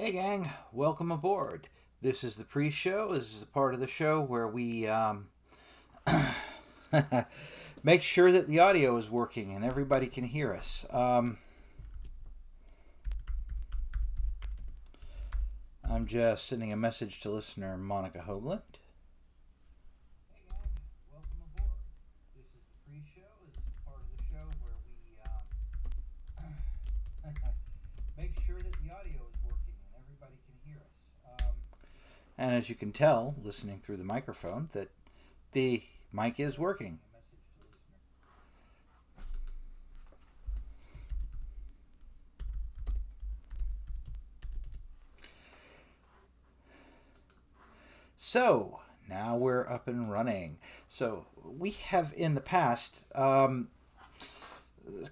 Hey gang, welcome aboard. This is the pre-show. This is the part of the show where we make sure that the audio is working and everybody can hear us. I'm just sending a message to listener Monica Hoagland. Hey gang, welcome aboard. This is the pre-show. This is the part of the show where we make sure that the audio is working and everybody can hear us. And as you can tell, listening through the microphone, that the mic is working. So now we're up and running. So we have in the past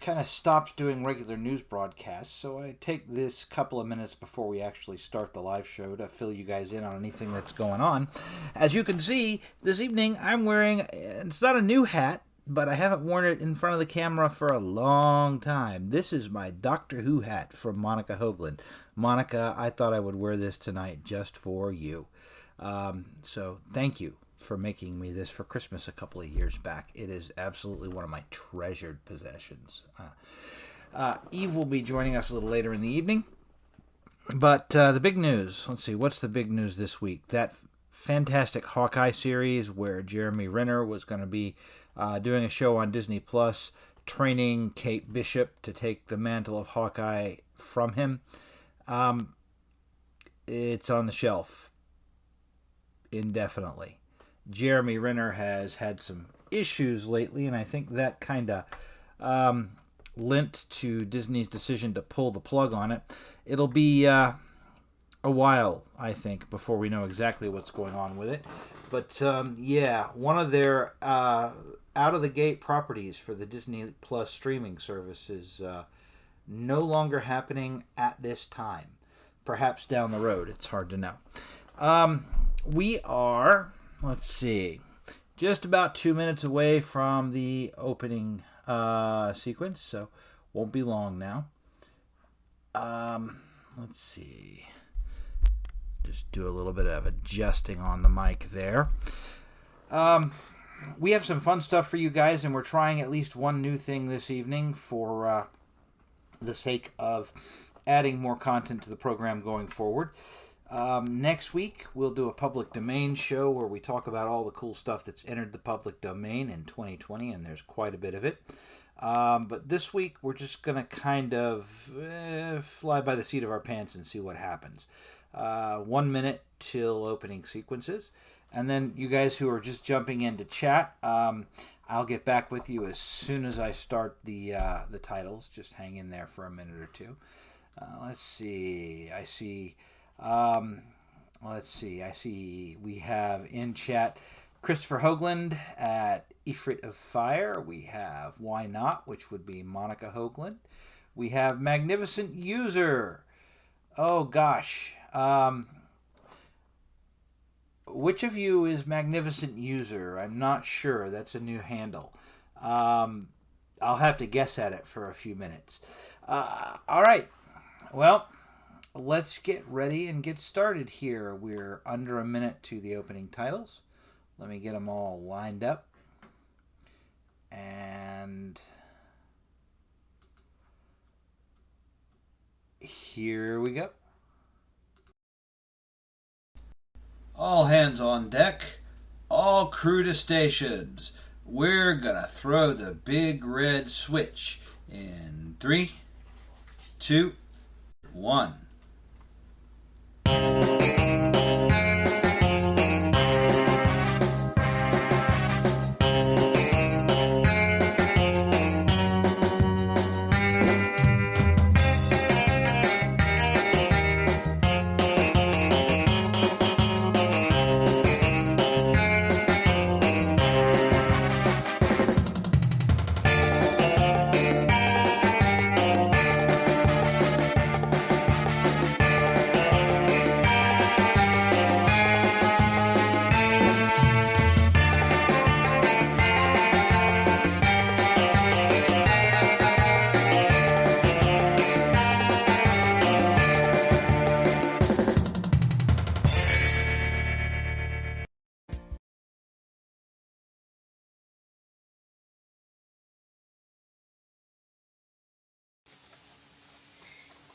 kind of stopped doing regular news broadcasts. So I take this couple of minutes before we actually start the live show to fill you guys in on anything that's going on. As you can see, this evening I'm wearing, it's not a new hat, but I haven't worn it in front of the camera for a long time. This is my Doctor Who hat from Monica Hoagland. Monica, I thought I would wear this tonight just for you. So thank you for making me this for Christmas a couple of years back. It is absolutely one of my treasured possessions. Eve will be joining us a little later in the evening. But the big news, let's see, what's the big news this week? That fantastic Hawkeye series where Jeremy Renner was going to be doing a show on Disney Plus, training Kate Bishop to take the mantle of Hawkeye from him. It's on the shelf indefinitely. Jeremy Renner has had some issues lately, and I think that kind of lent to Disney's decision to pull the plug on it. It'll be a while, I think, before we know exactly what's going on with it. But yeah, one of their out-of-the-gate properties for the Disney Plus streaming service is no longer happening at this time. Perhaps down the road. It's hard to know. We are, let's see, just about 2 minutes away from the opening sequence, so won't be long now. Let's see. Just do a little bit of adjusting on the mic there. We have some fun stuff for you guys, and we're trying at least one new thing this evening for the sake of adding more content to the program going forward. Next week, we'll do a public domain show where we talk about all the cool stuff that's entered the public domain in 2020, and there's quite a bit of it. But this week, we're just going to kind of fly by the seat of our pants and see what happens. 1 minute till opening sequences. And then you guys who are just jumping in to chat, I'll get back with you as soon as I start the titles. Just hang in there for a minute or two. Let's see. I see we have in chat Christopher Hoagland at Ifrit of Fire. We have Why Not, which would be Monica Hoagland. We have Magnificent User. Oh gosh. Which of you is Magnificent User? I'm not sure. That's a new handle. I'll have to guess at it for a few minutes. All right. Well, let's get ready and get started here. We're under a minute to the opening titles. Let me get them all lined up. And here we go. All hands on deck. All crew to stations. We're gonna throw the big red switch in 3, 2, 1.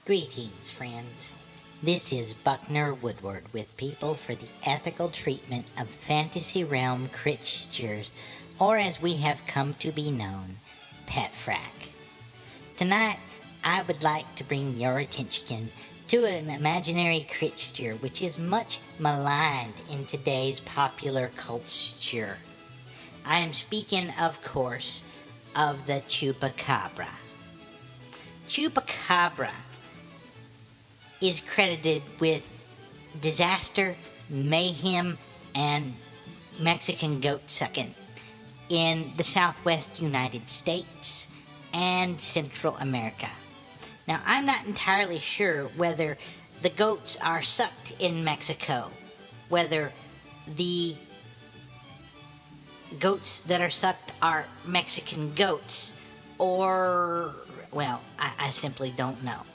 Greetings, friends. This is Buckner Woodward with People for the Ethical Treatment of Fantasy Realm Creatures, or as we have come to be known, PetFrack. Tonight, I would like to bring your attention to an imaginary creature which is much maligned in today's popular culture. I am speaking, of course, of the Chupacabra. Chupacabra is credited with disaster, mayhem, and Mexican goat sucking in the southwest United States and Central America. Now, I'm not entirely sure whether the goats are sucked in Mexico, whether the goats that are sucked are Mexican goats, or, well, I simply don't know.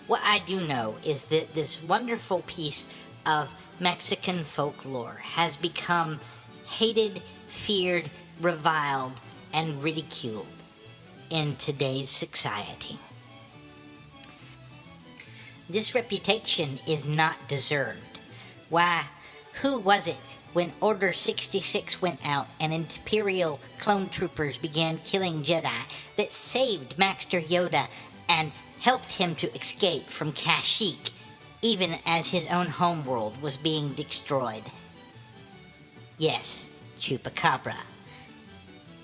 What I do know is that this wonderful piece of Mexican folklore has become hated, feared, reviled, and ridiculed in today's society. This reputation is not deserved. Why, who was it when Order 66 went out and Imperial clone troopers began killing Jedi that saved Master Yoda and helped him to escape from Kashyyyk, even as his own homeworld was being destroyed? Yes, Chupacabra.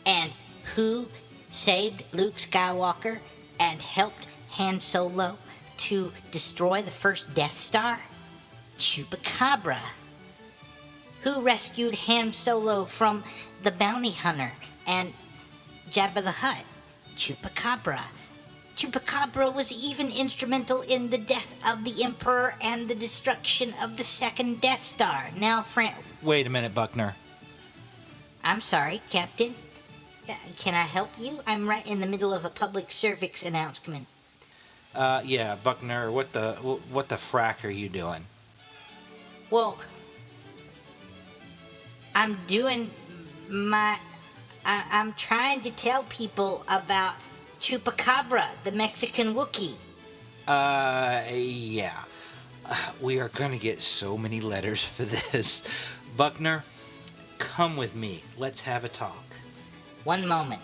And who saved Luke Skywalker and helped Han Solo to destroy the first Death Star? Chupacabra. Who rescued Han Solo from the bounty hunter and Jabba the Hutt? Chupacabra. Chupacabra was even instrumental in the death of the Emperor and the destruction of the second Death Star. Now, Wait a minute, Buckner. I'm sorry, Captain. Can I help you? I'm right in the middle of a public service announcement. Yeah, Buckner, what the frack are you doing? Well, I'm doing I'm trying to tell people about Chupacabra, the Mexican Wookiee. Yeah. We are gonna get so many letters for this. Buckner, come with me. Let's have a talk. One moment.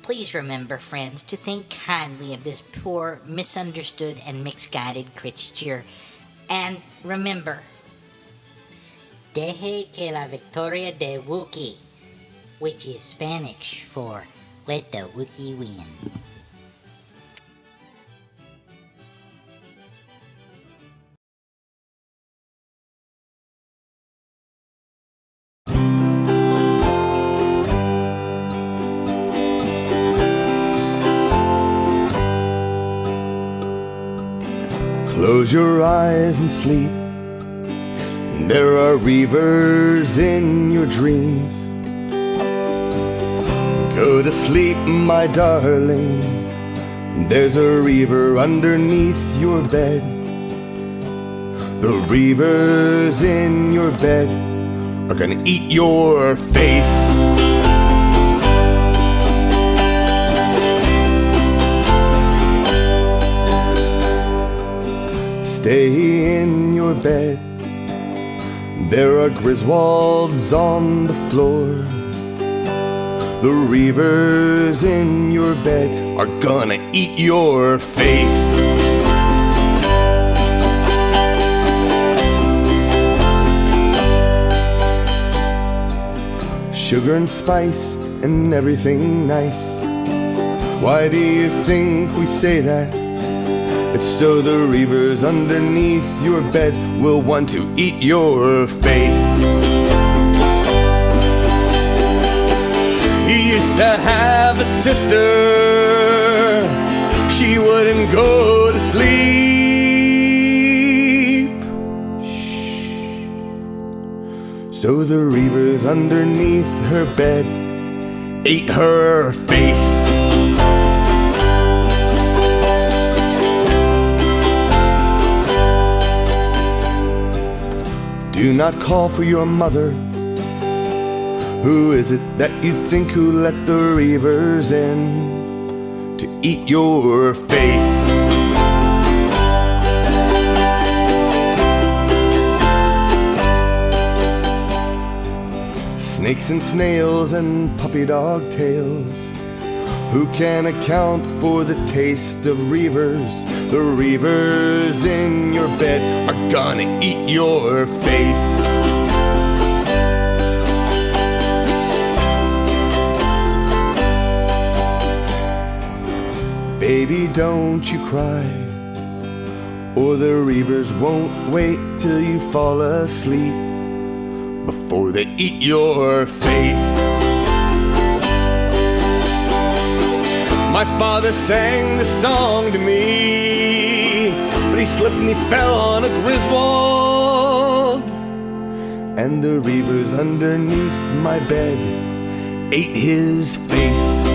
Please remember, friends, to think kindly of this poor, misunderstood, and misguided creature. And remember, Deje que la victoria de Wookiee, which is Spanish for let the Wookiee win. Close your eyes and sleep. There are reavers in your dreams. Go to sleep, my darling. There's a reaver underneath your bed. The reavers in your bed are gonna eat your face. Stay in your bed. There are Griswolds on the floor. The reavers in your bed are gonna eat your face. Sugar and spice and everything nice. Why do you think we say that? It's so the reavers underneath your bed will want to eat your face. He used to have a sister. She wouldn't go to sleep. So the reavers underneath her bed ate her face. Do not call for your mother. Who is it that you think who let the reavers in? to eat your face. Snakes and snails and puppy dog tails, who can account for the taste of reavers? The reavers in your bed are gonna eat your face. Baby, don't you cry, or the reavers won't wait till you fall asleep before they eat your face. My father sang this song to me, but he slipped and he fell on a Griswold, and the reavers underneath my bed ate his face.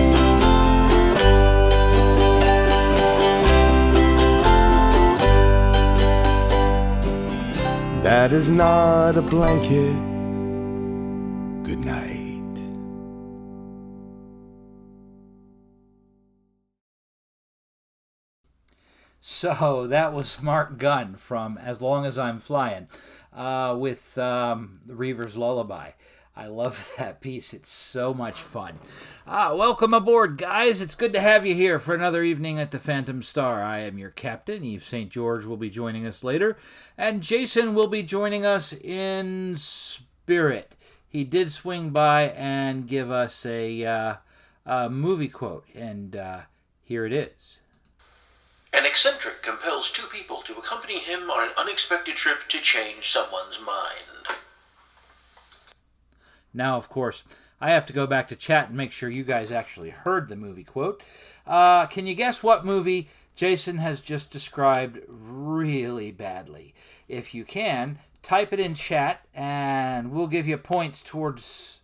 That is not a blanket. Good night. So that was Mark Gunn from As Long as I'm Flying with the Reaver's Lullaby. I love that piece. It's so much fun. Welcome aboard, guys. It's good to have you here for another evening at the Phantom Star. I am your captain. Yves St. George will be joining us later, and Jason will be joining us in spirit. He did swing by and give us a movie quote, and here it is. An eccentric compels two people to accompany him on an unexpected trip to change someone's mind. Now, of course, I have to go back to chat and make sure you guys actually heard the movie quote. Can you guess what movie Jason has just described really badly? If you can, type it in chat and we'll give you points towards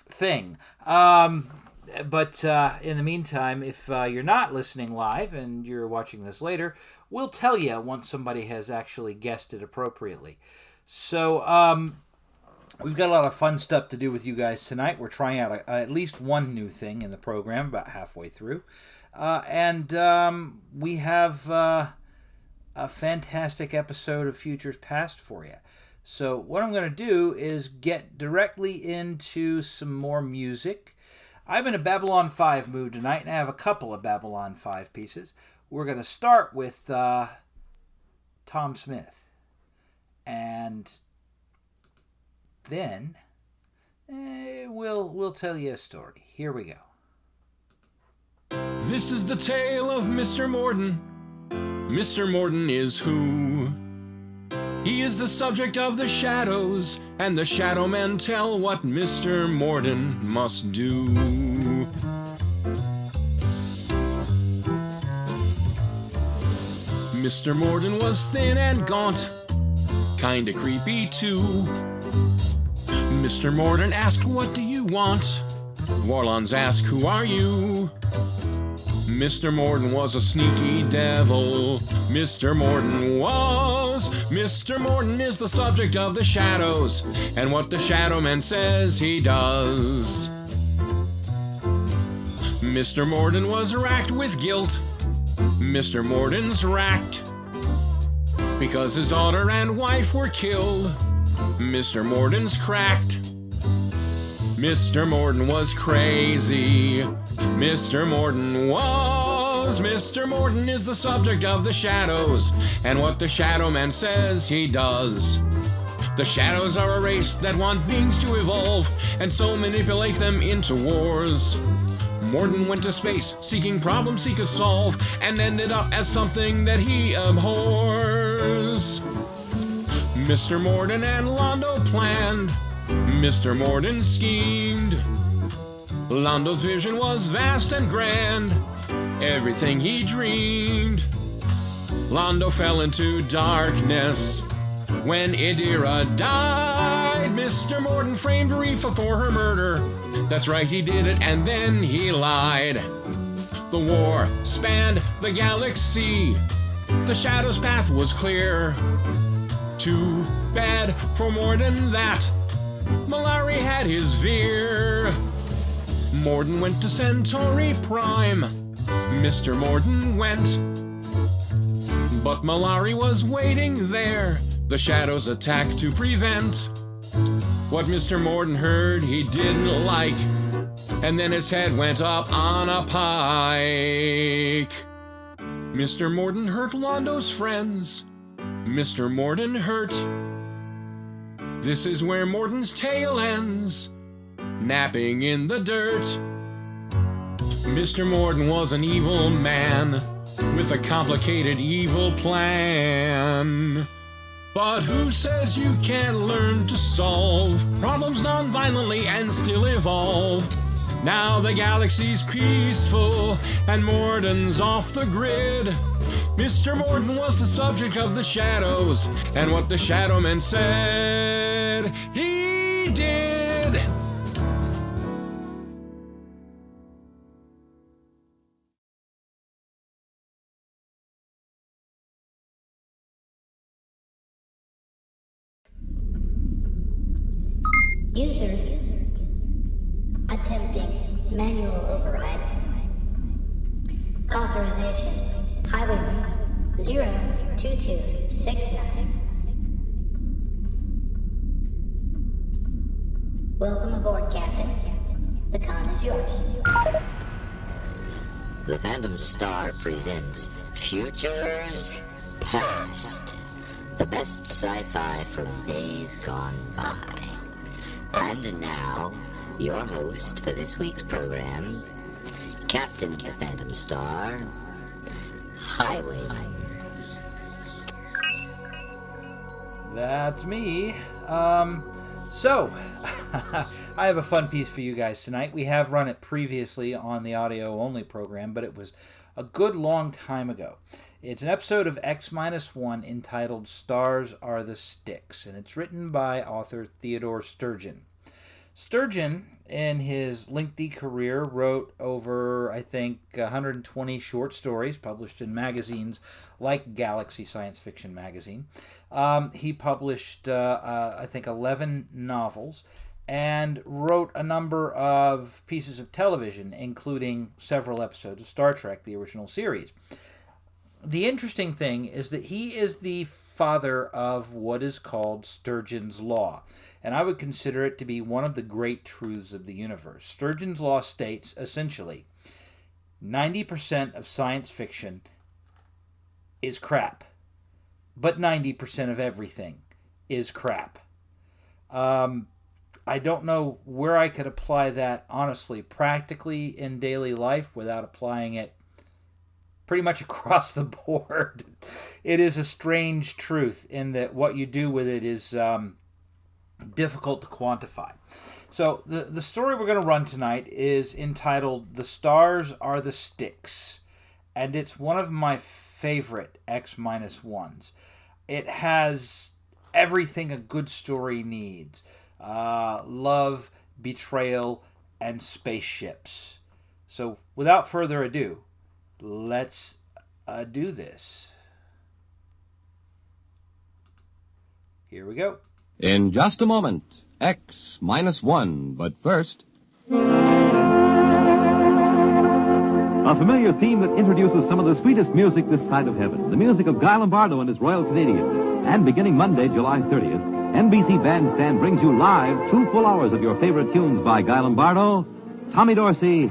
thing. But in the meantime, if you're not listening live and you're watching this later, we'll tell you once somebody has actually guessed it appropriately. So, we've got a lot of fun stuff to do with you guys tonight. We're trying out at least one new thing in the program about halfway through. And we have a fantastic episode of Futures Past for you. So what I'm going to do is get directly into some more music. I'm in a Babylon 5 mood tonight, and I have a couple of Babylon 5 pieces. We're going to start with Tom Smith. And then we'll tell you a story. Here we go. This is the tale of Mr. Morden. Mr. Morden is who? He is the subject of the shadows, and the shadow men tell what Mr. Morden must do. Mr. Morden was thin and gaunt, kinda creepy too. Mr. Morden asked, "What do you want?" Warlons asked, "Who are you?" Mr. Morden was a sneaky devil. Mr. Morden was. Mr. Morden is the subject of the shadows, and what the Shadowman says he does. Mr. Morden was racked with guilt. Mr. Morden's racked because his daughter and wife were killed. Mr. Morden's cracked. Mr. Morden was crazy. Mr. Morden was. Mr. Morden is the subject of the shadows, and what the Shadowman says he does. The shadows are a race that want beings to evolve, and so manipulate them into wars. Morden went to space, seeking problems he could solve, and ended up as something that he abhors. Mr. Morden and Londo planned. Mr. Morden schemed. Londo's vision was vast and grand, everything he dreamed. Londo fell into darkness when Idira died. Mr. Morden framed Reefa for her murder. That's right, he did it, and then he lied. The war spanned the galaxy. The Shadow's path was clear. Too bad for Morden that Malari had his veer. Morden went to Centauri Prime, Mr. Morden went. But Malari was waiting there, the shadows attack to prevent. What Mr. Morden heard he didn't like, and then his head went up on a pike. Mr. Morden hurt Londo's friends. Mr. Morden hurt. This is where Morden's tale ends, napping in the dirt. Mr. Morden was an evil man with a complicated evil plan. But who says you can't learn to solve problems non-violently and still evolve? Now the galaxy's peaceful and Morden's off the grid. Mr. Morden was the subject of the shadows, and what the shadow men said, he did. User attempting manual override. Authorization Highwayman 02269. Welcome aboard, Captain. The con is yours. The Phantom Star presents Futures Past, the best sci-fi from days gone by. And now, your host for this week's program, Captain the Phantom Star, Highwayman. That's me. So, I have a fun piece for you guys tonight. We have run it previously on the audio-only program, but it was a good long time ago. It's an episode of X-1 entitled Stars Are the Sticks, and it's written by author Theodore Sturgeon. Sturgeon, in his lengthy career, wrote over, I think, 120 short stories published in magazines like Galaxy Science Fiction Magazine. He published, I think, 11 novels and wrote a number of pieces of television, including several episodes of Star Trek, the original series. The interesting thing is that he is the father of what is called Sturgeon's Law, and I would consider it to be one of the great truths of the universe. Sturgeon's Law states, essentially, 90% of science fiction is crap, but 90% of everything is crap. I don't know where I could apply that, honestly, practically in daily life without applying it pretty much across the board. It is a strange truth in that what you do with it is difficult to quantify. So the story we're going to run tonight is entitled The Stars Are the Sticks, and it's one of my favorite X-1s. It has everything a good story needs. Love, betrayal, and spaceships. So without further ado, let's do this. Here we go. In just a moment, X-1, but first... A familiar theme that introduces some of the sweetest music this side of heaven. The music of Guy Lombardo and his Royal Canadian. And beginning Monday, July 30th, NBC Bandstand brings you live 2 full hours of your favorite tunes by Guy Lombardo, Tommy Dorsey,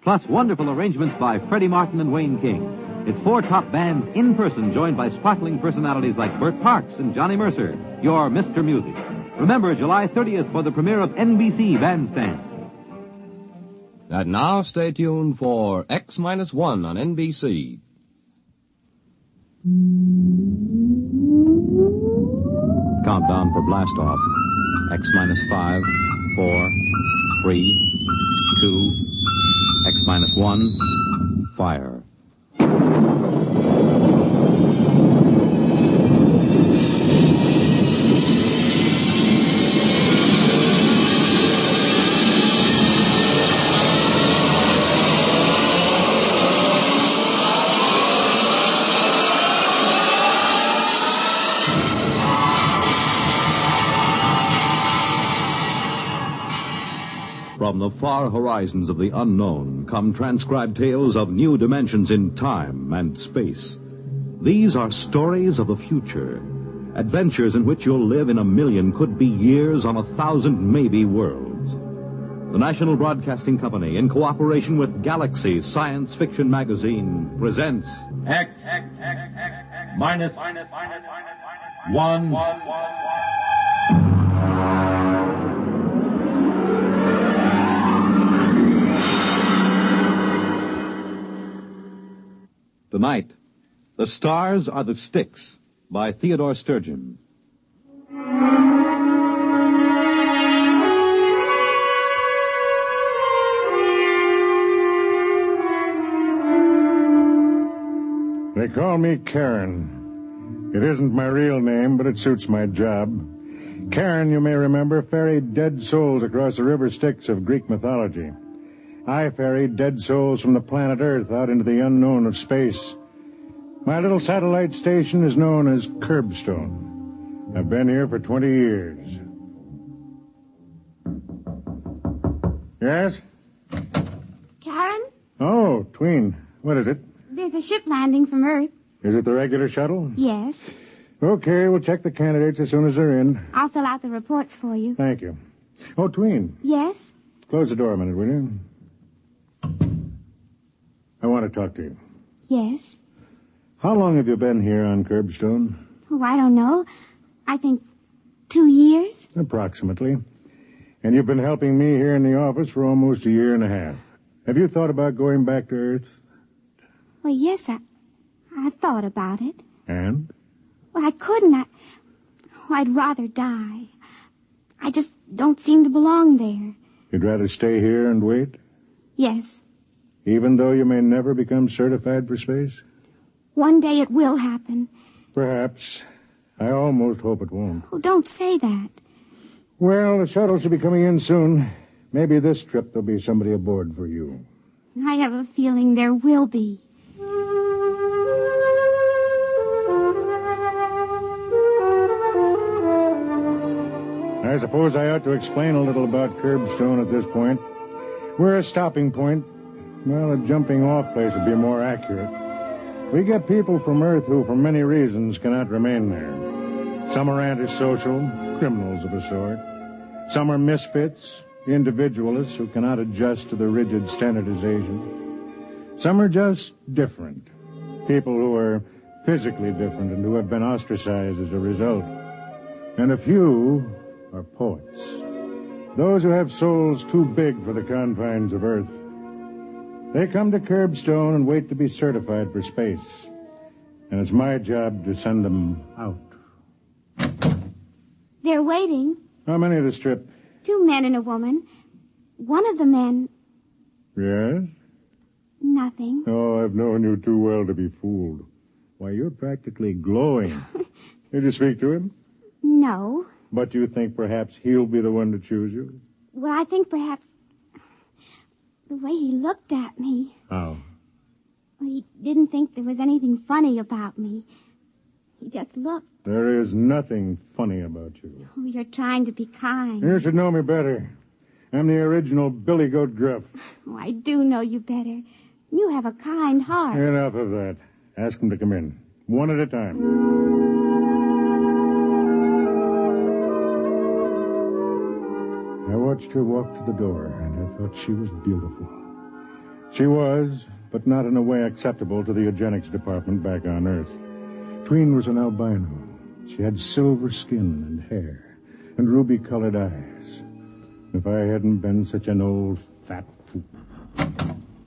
plus wonderful arrangements by Freddie Martin and Wayne King. It's 4 top bands in person, joined by sparkling personalities like Burt Parks and Johnny Mercer, your Mr. Music. Remember, July 30th for the premiere of NBC Bandstand. And now stay tuned for X-1 on NBC. Countdown for blastoff. X-5, 4, 3, 2, X-1, fire. From the far horizons of the unknown come transcribed tales of new dimensions in time and space. These are stories of the future, adventures in which you'll live in a million, could be years, on 1,000 maybe worlds. The National Broadcasting Company, in cooperation with Galaxy Science Fiction Magazine, presents X minus 1. Tonight, The Stars Are the Sticks by Theodore Sturgeon. They call me Karen. It isn't my real name, but it suits my job. Karen, you may remember, ferried dead souls across the river Styx of Greek mythology. I ferried dead souls from the planet Earth out into the unknown of space. My little satellite station is known as Curbstone. I've been here for 20 years. Yes? Karen? Oh, Tween. What is it? There's a ship landing from Earth. Is it the regular shuttle? Yes. Okay, we'll check the candidates as soon as they're in. I'll fill out the reports for you. Thank you. Oh, Tween. Yes? Close the door a minute, will you? I want to talk to you. Yes. How long have you been here on Curbstone? Oh, I don't know. I think 2 years? Approximately. And you've been helping me here in the office for almost a year and a half. Have you thought about going back to Earth? Well, yes, I thought about it. And? Well, I couldn't. I'd rather die. I just don't seem to belong there. You'd rather stay here and wait? Yes. Even though you may never become certified for space? One day it will happen. Perhaps. I almost hope it won't. Oh, don't say that. Well, the shuttle should be coming in soon. Maybe this trip there'll be somebody aboard for you. I have a feeling there will be. I suppose I ought to explain a little about Curbstone at this point. We're a stopping point. Well, a jumping-off place would be more accurate. We get people from Earth who, for many reasons, cannot remain there. Some are antisocial, criminals of a sort. Some are misfits, individualists who cannot adjust to the rigid standardization. Some are just different, people who are physically different and who have been ostracized as a result. And a few are poets, those who have souls too big for the confines of Earth. They come to Curbstone and wait to be certified for space. And it's my job to send them out. They're waiting. How many of the strip? 2 men and a woman. One of the men... Yes? Nothing. Oh, I've known you too well to be fooled. Why, you're practically glowing. Did you speak to him? No. But you think perhaps he'll be the one to choose you? Well, I think perhaps... the way he looked at me. How? Well, he didn't think there was anything funny about me. He just looked. There is nothing funny about you. Oh, you're trying to be kind. You should know me better. I'm the original Billy Goat Gruff. Oh, I do know you better. You have a kind heart. Enough of that. Ask him to come in. One at a time. I watched her walk to the door, and I thought she was beautiful. She was, but not in a way acceptable to the eugenics department back on Earth. Tween was an albino. She had silver skin and hair, and ruby-colored eyes. If I hadn't been such an old, fat fool.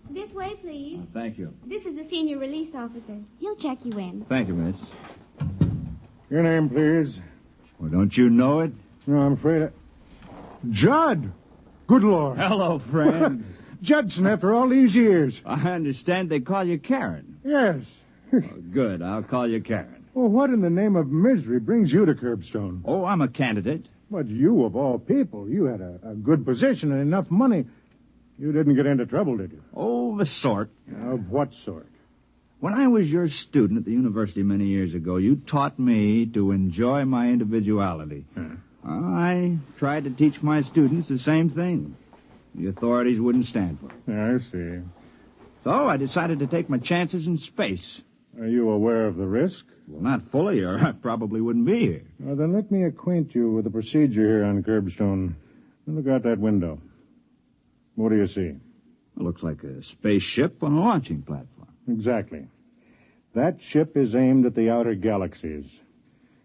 This way, please. Thank you. This is the senior release officer. He'll check you in. Thank you, miss. Your name, please. Well, don't you know it? No, I'm afraid Judd! Good Lord. Hello, friend. Judson, after all these years. I understand they call you Karen. Yes. Oh, good. I'll call you Karen. Well, what in the name of misery brings you to Curbstone? Oh, I'm a candidate. But you, of all people, you had a good position and enough money. You didn't get into trouble, did you? Oh, the sort. Of what sort? When I was your student at the university many years ago, you taught me to enjoy my individuality. I tried to teach my students the same thing. The authorities wouldn't stand for it. I see. So I decided to take my chances in space. Are you aware of the risk? Well, not fully, or I probably wouldn't be here. Well, then let me acquaint you with the procedure here on Curbstone. Look out that window. What do you see? It looks like a spaceship on a launching platform. Exactly. That ship is aimed at the outer galaxies.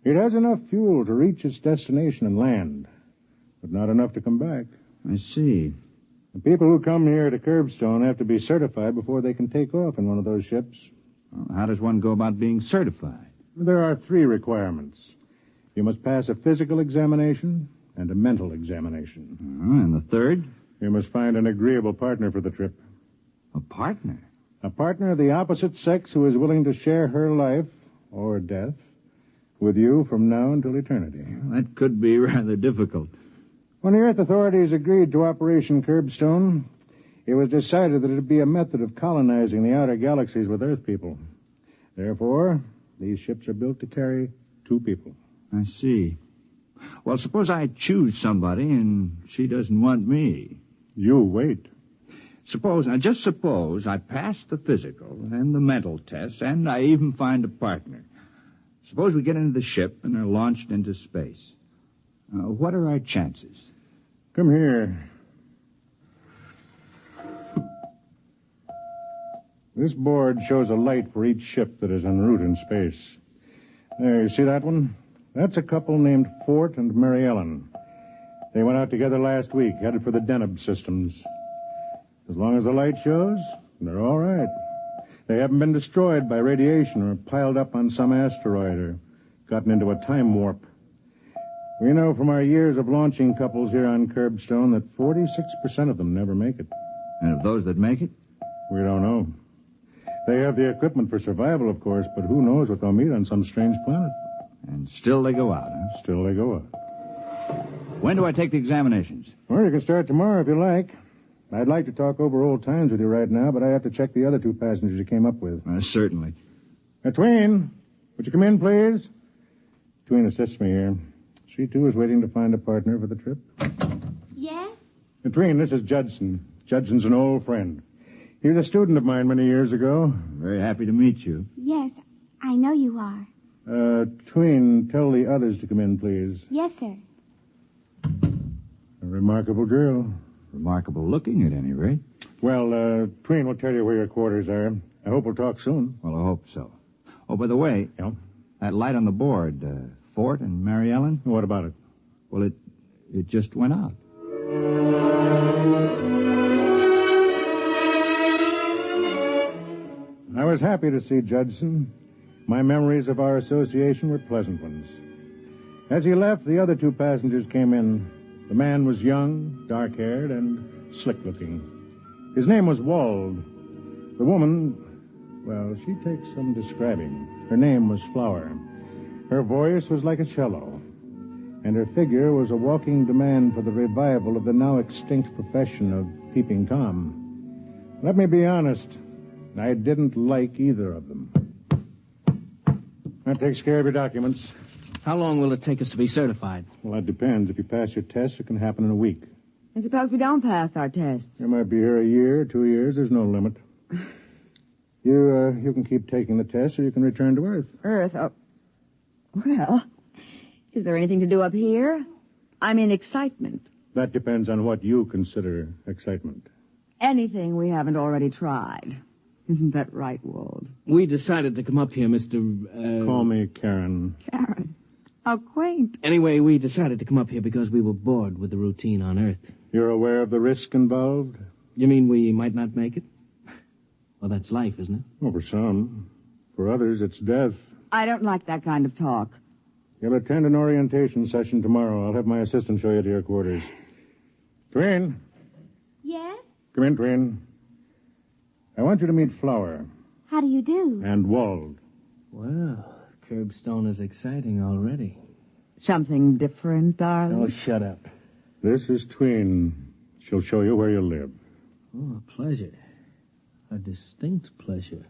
It has enough fuel to reach its destination and land, but not enough to come back. I see. The people who come here to Curbstone have to be certified before they can take off in one of those ships. Well, how does one go about being certified? There are 3 requirements. You must pass a physical examination and a mental examination. And the third? You must find an agreeable partner for the trip. A partner? A partner of the opposite sex who is willing to share her life, or death, with you from now until eternity. That could be rather difficult. When the Earth authorities agreed to Operation Curbstone, it was decided that it would be a method of colonizing the outer galaxies with Earth people. Therefore, these ships are built to carry 2 people. I see. Well, suppose I choose somebody and she doesn't want me. You wait. Just suppose I pass the physical and the mental tests, and I even find a partner. Suppose we get into the ship and are launched into space. What are our chances? Come here. This board shows a light for each ship that is en route in space. There, you see that one? That's a couple named Fort and Mary Ellen. They went out together last week, headed for the Deneb systems. As long as the light shows, they're all right. They haven't been destroyed by radiation or piled up on some asteroid or gotten into a time warp. We know from our years of launching couples here on Curbstone that 46% of them never make it. And of those that make it? We don't know. They have the equipment for survival, of course, but who knows what they'll meet on some strange planet. And still they go out, huh? Still they go out. When do I take the examinations? Well, you can start tomorrow if you like. I'd like to talk over old times with you right now, but I have to check the other 2 passengers you came up with. Certainly. Tween, would you come in, please? Tween assists me here. She, too, is waiting to find a partner for the trip. Yes? Tween, this is Judson. Judson's an old friend. He was a student of mine many years ago. Very happy to meet you. Yes, I know you are. Tween, tell the others to come in, please. Yes, sir. A remarkable girl. Remarkable looking, at any rate. Well, Tween will tell you where your quarters are. I hope we'll talk soon. Well, I hope so. Oh, by the way, yeah? That light on the board, Fort and Mary Ellen? What about it? Well, it just went out. I was happy to see Judson. My memories of our association were pleasant ones. As he left, the other 2 passengers came in. The man was young, dark-haired, and slick-looking. His name was Wald. The woman, well, she takes some describing. Her name was Flower. Her voice was like a cello, and her figure was a walking demand for the revival of the now extinct profession of Peeping Tom. Let me be honest, I didn't like either of them. That takes care of your documents. How long will it take us to be certified? Well, that depends. If you pass your test, it can happen in a week. And suppose we don't pass our tests? You might be here a year, 2 years. There's no limit. You can keep taking the test, or you can return to Earth. Earth? Oh. Well, is there anything to do up here? I'm in excitement. That depends on what you consider excitement. Anything we haven't already tried. Isn't that right, Wald? We decided to come up here, Mr. Call me Karen. Karen. How quaint. Anyway, we decided to come up here because we were bored with the routine on Earth. You're aware of the risk involved? You mean we might not make it? Well, that's life, isn't it? Well, for some. For others, it's death. I don't like that kind of talk. You'll attend an orientation session tomorrow. I'll have my assistant show you to your quarters. Tween. Yes? Come in, Tween. I want you to meet Flower. How do you do? And Wald. Well, Curbstone is exciting already. Something different, darling? Oh, shut up. This is Tween. She'll show you where you live. Oh, a pleasure. A distinct pleasure.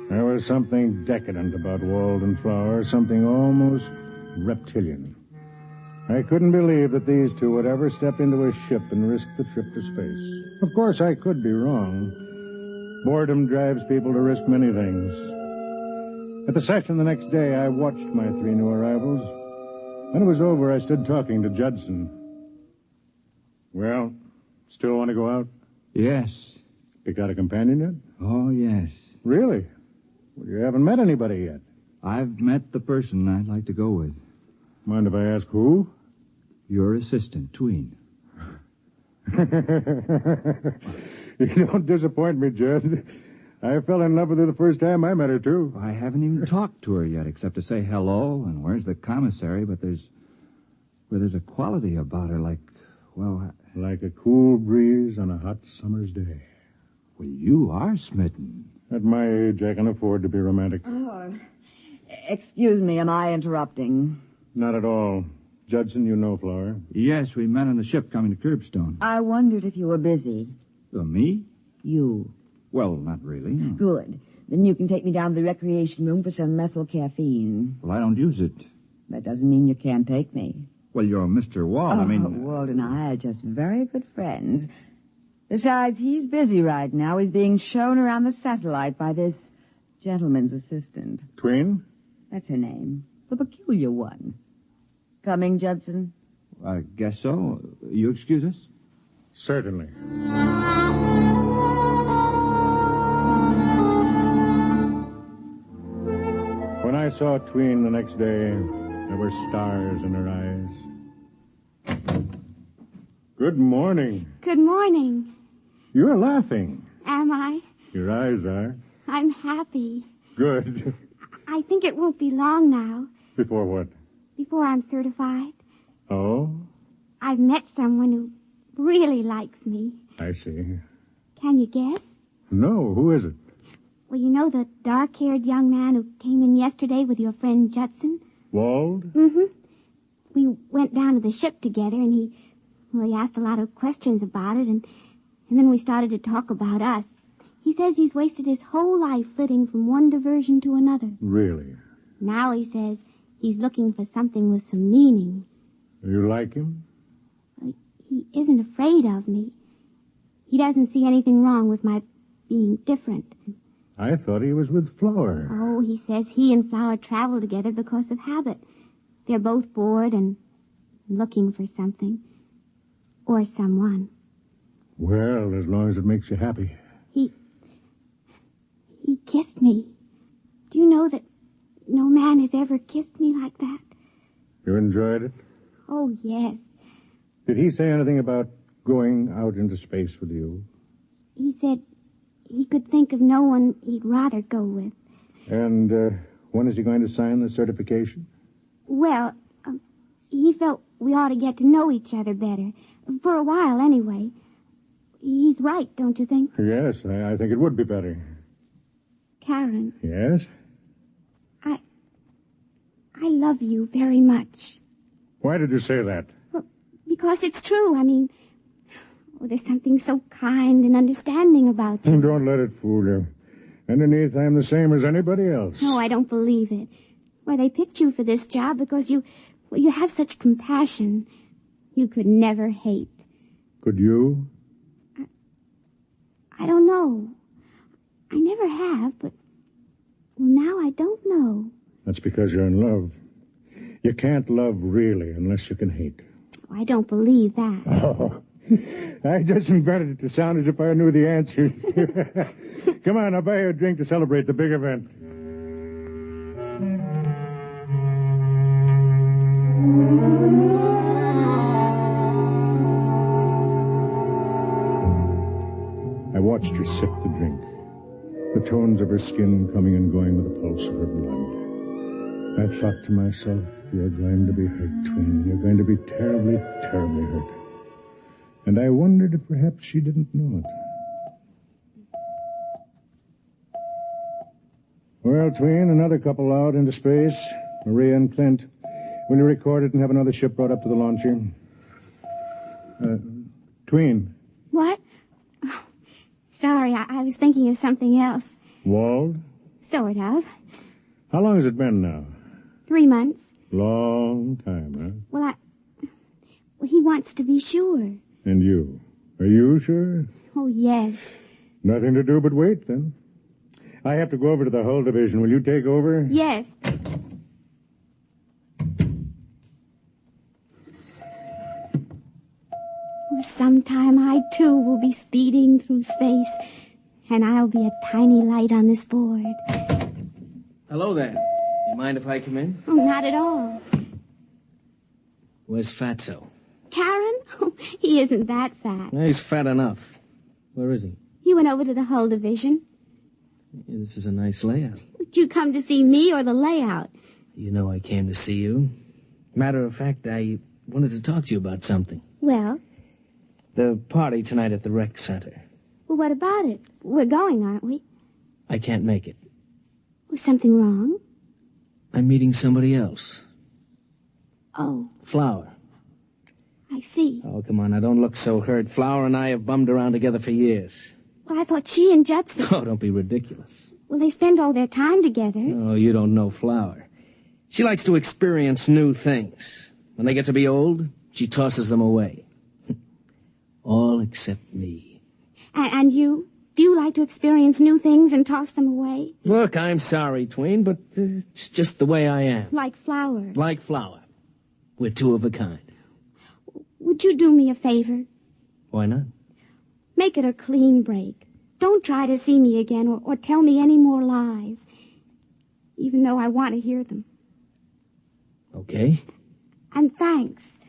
There was something decadent about Walden Flower, something almost reptilian. I couldn't believe that these two would ever step into a ship and risk the trip to space. Of course, I could be wrong. Boredom drives people to risk many things. At the session the next day, I watched my three new arrivals. When it was over, I stood talking to Judson. Well, still want to go out? Yes. Pick out a companion yet? Oh, yes. Really? Well, you haven't met anybody yet. I've met the person I'd like to go with. Mind if I ask who? Your assistant, Tween. You don't disappoint me, Judd. I fell in love with her the first time I met her, too. I haven't even talked to her yet, except to say hello and where's the commissary, but there's a quality about her like, well... Like a cool breeze on a hot summer's day. Well, you are smitten. At my age, I can afford to be romantic. Oh, excuse me, am I interrupting? Not at all. Judson, you know Flower. Yes, we met on the ship coming to Curbstone. I wondered if you were busy. Me? You. Well, not really. No. Good. Then you can take me down to the recreation room for some methyl caffeine. Well, I don't use it. That doesn't mean you can't take me. Well, you're Mr. Wall. I mean... Walt and I are just very good friends. Besides, he's busy right now. He's being shown around the satellite by this gentleman's assistant. Tween? That's her name. The peculiar one. Coming, Judson? I guess so. You excuse us? Certainly. When I saw Tween the next day, there were stars in her eyes. Good morning. Good morning. You're laughing. Am I? Your eyes are. I'm happy. Good. I think it won't be long now. Before what? Before I'm certified. Oh? I've met someone who really likes me. I see. Can you guess? No, who is it? Well, you know the dark-haired young man who came in yesterday with your friend Judson? Wald? Mm-hmm. We went down to the ship together, and he asked a lot of questions about it, and then we started to talk about us. He says he's wasted his whole life flitting from one diversion to another. Really? Now he says he's looking for something with some meaning. You like him? He isn't afraid of me. He doesn't see anything wrong with my being different. I thought he was with Flower. Oh, he says he and Flower travel together because of habit. They're both bored and looking for something. Or someone. Well, as long as it makes you happy. He kissed me. Do you know that no man has ever kissed me like that? You enjoyed it? Oh, yes. Did he say anything about going out into space with you? He said he could think of no one he'd rather go with. And when is he going to sign the certification? Well, he felt we ought to get to know each other better. For a while, anyway. He's right, don't you think? Yes, I think it would be better. Karen. Yes? I love you very much. Why did you say that? Well, because it's true. I mean, there's something so kind and understanding about you. Don't let it fool you. Underneath, I'm the same as anybody else. No, I don't believe it. Well, they picked you for this job because you have such compassion. You could never hate. Could you? I don't know. I never have, but... Well, now I don't know. That's because you're in love. You can't love really unless you can hate. I don't believe that. Oh, I just invented it to sound as if I knew the answers. Come on, I'll buy you a drink to celebrate the big event. I watched her sip the drink, the tones of her skin coming and going with the pulse of her blood. I thought to myself, you're going to be hurt, Tween. You're going to be terribly, terribly hurt. And I wondered if perhaps she didn't know it. Well, Tween, another couple out into space. Maria and Clint. Will you record it and have another ship brought up to the launcher? Tween. What? Oh, sorry, I was thinking of something else. Wald? Sort of. How long has it been now? 3 months. Long time, huh? Well, he wants to be sure. And you? Are you sure? Oh, yes. Nothing to do but wait, then. I have to go over to the Hull Division. Will you take over? Yes. Sometime I, too, will be speeding through space, and I'll be a tiny light on this board. Hello there. You mind if I come in? Oh, not at all. Where's Fatso? Karen? Oh, he isn't that fat. He's fat enough. Where is he? He went over to the Hull Division. Yeah, this is a nice layout. Would you come to see me or the layout? You know I came to see you. Matter of fact, I wanted to talk to you about something. Well? The party tonight at the rec center. Well, what about it? We're going, aren't we? I can't make it. Was something wrong? I'm meeting somebody else. Oh. Flower. I see. Oh, come on, now don't look so hurt. Flower and I have bummed around together for years. Well, I thought she and Judson... Oh, don't be ridiculous. Well, they spend all their time together. Oh, you don't know Flower. She likes to experience new things. When they get to be old, she tosses them away. All except me. And you? Do you like to experience new things and toss them away? Look, I'm sorry, Tween, but it's just the way I am. Like Flower. Like Flower. We're two of a kind. Would you do me a favor? Why not? Make it a clean break. Don't try to see me again or tell me any more lies. Even though I want to hear them. Okay. And thanks.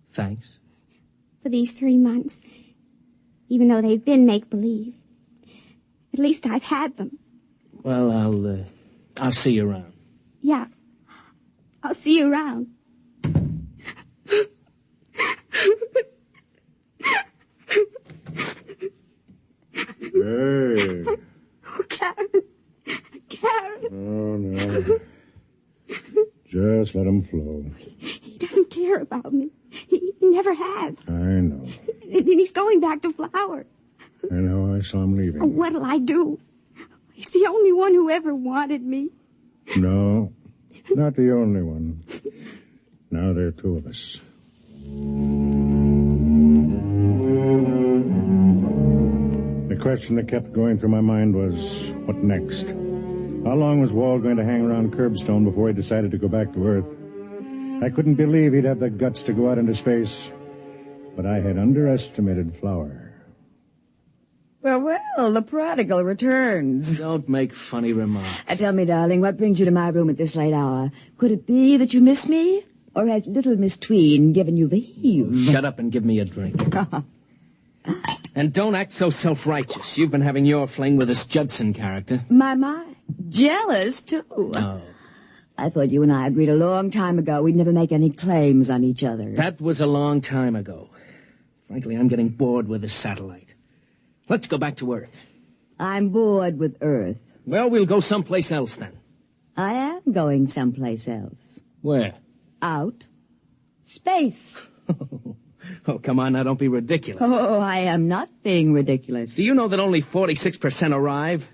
Thanks. For these 3 months. Even though they've been make-believe. At least I've had them. Well, I'll see you around. Yeah. I'll see you around. Hey. Oh, Karen. Karen. Oh, no. Just let him flow. He doesn't care about me. He never has. I know. And he's going back to Flower. I know. I saw him leaving. What'll I do? He's the only one who ever wanted me. No, not the only one. Now there are two of us. The question that kept going through my mind was, what next? How long was Walt going to hang around Curbstone before he decided to go back to Earth? I couldn't believe he'd have the guts to go out into space. But I had underestimated Flower. Well, the prodigal returns. Don't make funny remarks. Tell me, darling, what brings you to my room at this late hour? Could it be that you miss me? Or has little Miss Tween given you the heave? Shut up and give me a drink. And don't act so self-righteous. You've been having your fling with this Judson character. My. Jealous, too. Oh. I thought you and I agreed a long time ago we'd never make any claims on each other. That was a long time ago. Frankly, I'm getting bored with this satellite. Let's go back to Earth. I'm bored with Earth. Well, we'll go someplace else then. I am going someplace else. Where? Out. Space. Oh, come on now, don't be ridiculous. Oh, I am not being ridiculous. Do you know that only 46% arrive?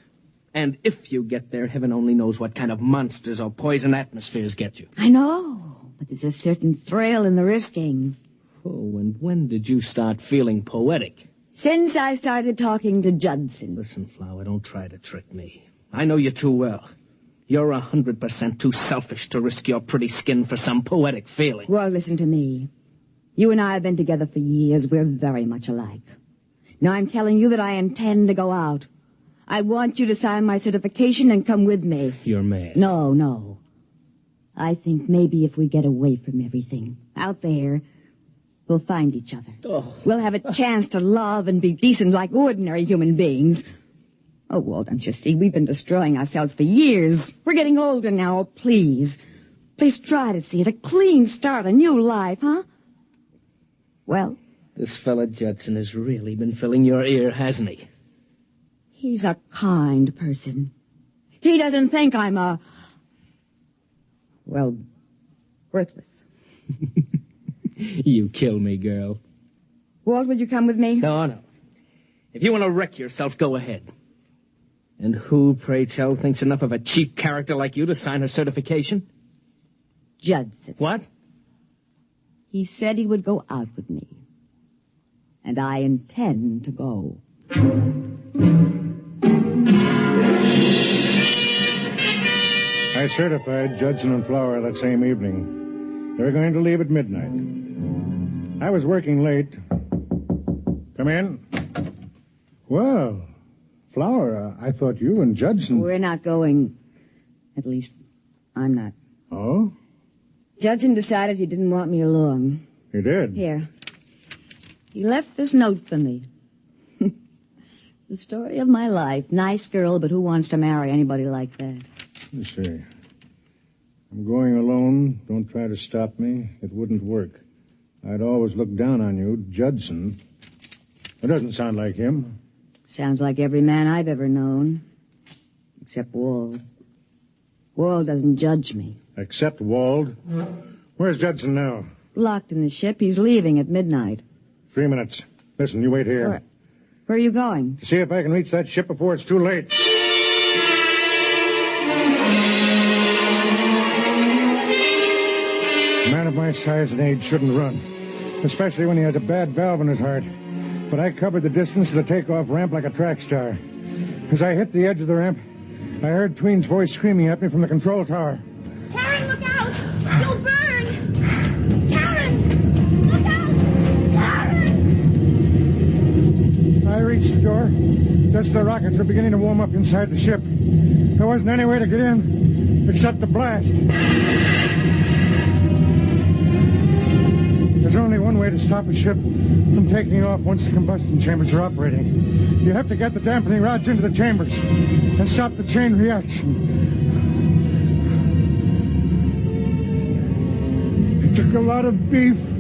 And if you get there, heaven only knows what kind of monsters or poison atmospheres get you. I know, but there's a certain thrill in the risking. Oh, and when did you start feeling poetic? Since I started talking to Judson. Listen, Flower, don't try to trick me. I know you too well. You're 100% too selfish to risk your pretty skin for some poetic feeling. Well, listen to me. You and I have been together for years. We're very much alike. Now I'm telling you that I intend to go out. I want you to sign my certification and come with me. You're mad. No. I think maybe if we get away from everything out there, we'll find each other. Oh. We'll have a chance to love and be decent like ordinary human beings. Oh, Walt, don't you see? We've been destroying ourselves for years. We're getting older now. Oh, please. Please try to see it. A clean start, a new life, huh? Well? This fella Judson has really been filling your ear, hasn't he? He's a kind person. He doesn't think I'm worthless. You kill me, girl. Walt, will you come with me? No. If you want to wreck yourself, go ahead. And who, pray tell, thinks enough of a cheap character like you to sign her certification? Judson. What? He said he would go out with me. And I intend to go. I certified Judson and Flower that same evening. They were going to leave at midnight. I was working late. Come in. Well, Flower, I thought you and Judson... We're not going. At least, I'm not. Oh? Judson decided he didn't want me along. He did? Here. He left this note for me. The story of my life. Nice girl, but who wants to marry anybody like that? Let's see. I'm going alone. Don't try to stop me. It wouldn't work. I'd always look down on you, Judson. It doesn't sound like him. Sounds like every man I've ever known. Except Wald. Wald doesn't judge me. Except Wald? Where's Judson now? Locked in the ship. He's leaving at midnight. 3 minutes. Listen, you wait here. Where are you going? To see if I can reach that ship before it's too late. A man of my size and age shouldn't run, especially when he has a bad valve in his heart. But I covered the distance to the takeoff ramp like a track star. As I hit the edge of the ramp, I heard Tween's voice screaming at me from the control tower. Karen, look out! You'll burn! Karen! Look out! Karen! I reached the door just as the rockets were beginning to warm up inside the ship. There wasn't any way to get in except the blast. There's only one way to stop a ship from taking off once the combustion chambers are operating. You have to get the dampening rods into the chambers and stop the chain reaction. It took a lot of beef,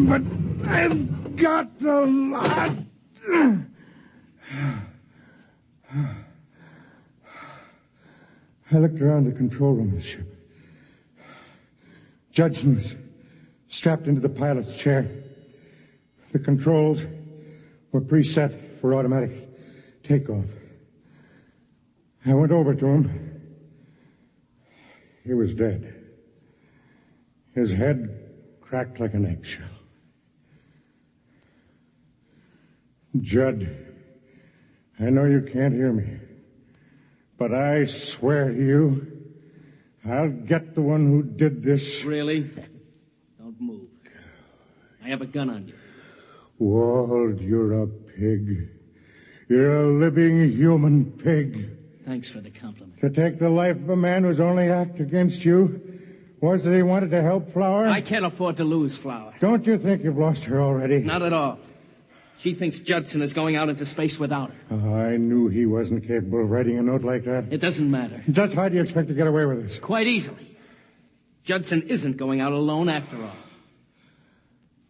but I've got a lot. I looked around the control room of the ship. Judson was strapped into the pilot's chair. The controls were preset for automatic takeoff. I went over to him. He was dead. His head cracked like an eggshell. Judd, I know you can't hear me, but I swear to you, I'll get the one who did this. Really? Don't move. I have a gun on you. Wald, you're a pig. You're a living human pig. Thanks for the compliment. To take the life of a man whose only act against you was that he wanted to help Flower? I can't afford to lose Flower. Don't you think you've lost her already? Not at all. She thinks Judson is going out into space without her. Oh, I knew he wasn't capable of writing a note like that. It doesn't matter. Just how do you expect to get away with this? Quite easily. Judson isn't going out alone after all.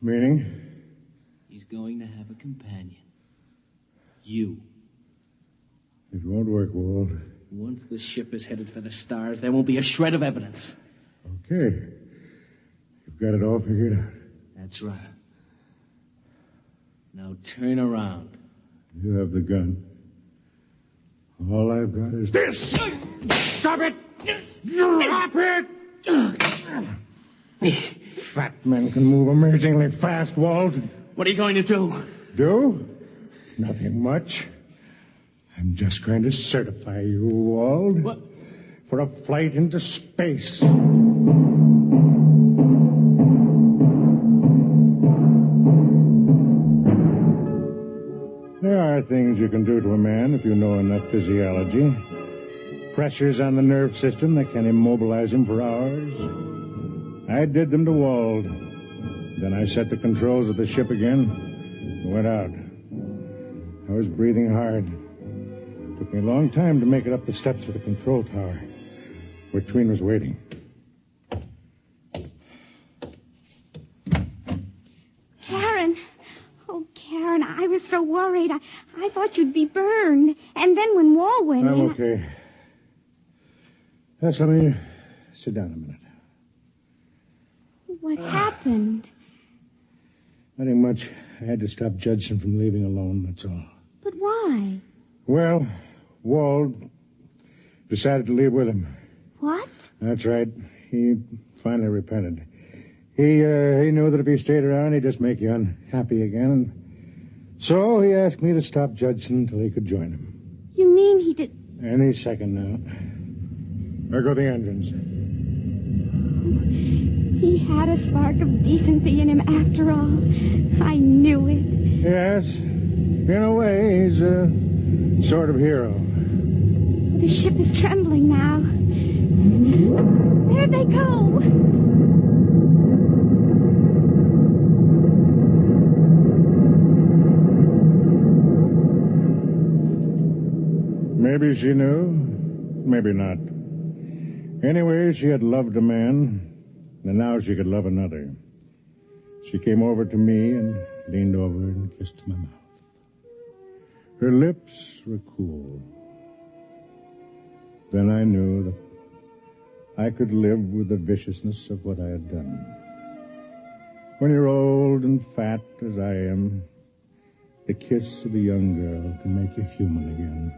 Meaning? He's going to have a companion. You. It won't work, Wald. Once the ship is headed for the stars, there won't be a shred of evidence. Okay. You've got it all figured out. That's right. Now turn around. You have the gun. All I've got is this. Stop it! Drop it! Fat men can move amazingly fast, Walt. What are you going to do? Do? Nothing much. I'm just going to certify you, Wald. What? For a flight into space. There are things you can do to a man if you know enough physiology. Pressures on the nerve system that can immobilize him for hours. I did them to Wald. Then I set the controls of the ship again and went out. I was breathing hard. Took me a long time to make it up the steps of the control tower, where Tween was waiting. Karen. Oh, Karen, I was so worried. I thought you'd be burned. And then when Wall went I'm in... okay. Let me sit down a minute. What happened? Nothing much. I had to stop Judson from leaving alone, that's all. But why? Well, Wald decided to leave with him. What? That's right. He finally repented. He knew that if he stayed around, he'd just make you unhappy again. So he asked me to stop Judson until he could join him. You mean he did... Any second now. There go the engines. He had a spark of decency in him after all. I knew it. Yes. In a way, he's a sort of hero. The ship is trembling now. There they go. Maybe she knew, maybe not. Anyway, she had loved a man, and now she could love another. She came over to me and leaned over and kissed my mouth. Her lips were cool. Then I knew that I could live with the viciousness of what I had done. When you're old and fat as I am, the kiss of a young girl can make you human again.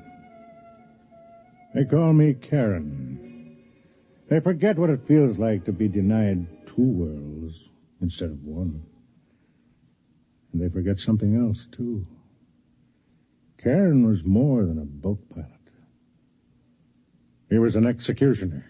They call me Karen. They forget what it feels like to be denied two worlds instead of one. And they forget something else, too. Karen was more than a boat pilot. He was an executioner.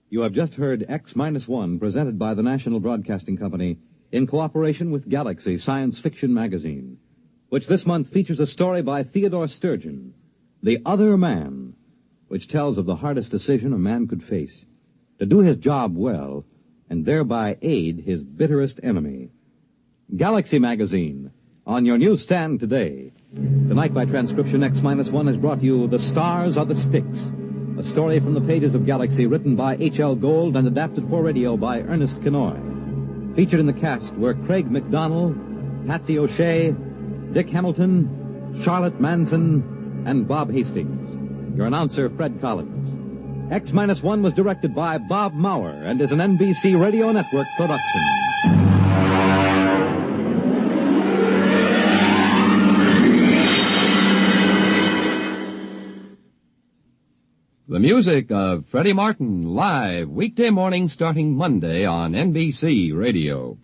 You have just heard X-1, presented by the National Broadcasting Company in cooperation with Galaxy Science Fiction Magazine, which this month features a story by Theodore Sturgeon, The Other Man, which tells of the hardest decision a man could face, to do his job well and thereby aid his bitterest enemy. Galaxy Magazine, on your newsstand today. Tonight, by transcription, X-1 has brought you The Stars Are the Sticks, a story from the pages of Galaxy written by H.L. Gold and adapted for radio by Ernest Kenoy. Featured in the cast were Craig McDonnell, Patsy O'Shea, Dick Hamilton, Charlotte Manson, and Bob Hastings. Your announcer, Fred Collins. X-1 was directed by Bob Maurer and is an NBC Radio Network production. The music of Freddie Martin, live weekday morning starting Monday on NBC Radio.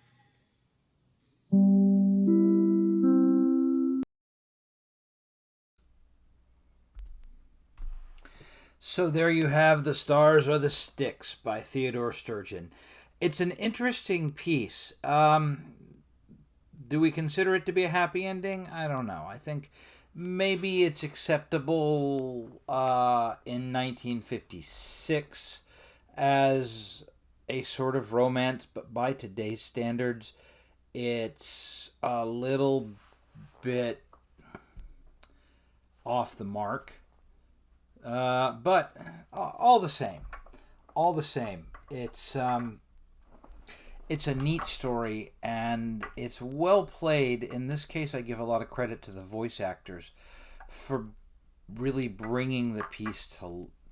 So there you have The Stars Are the Sticks by Theodore Sturgeon. It's an interesting piece. Do we consider it to be a happy ending? I don't know. I think maybe it's acceptable in 1956 as a sort of romance, but by today's standards, it's a little bit off the mark. But all the same, it's a neat story, and it's well played. In this case, I give a lot of credit to the voice actors for really bringing the piece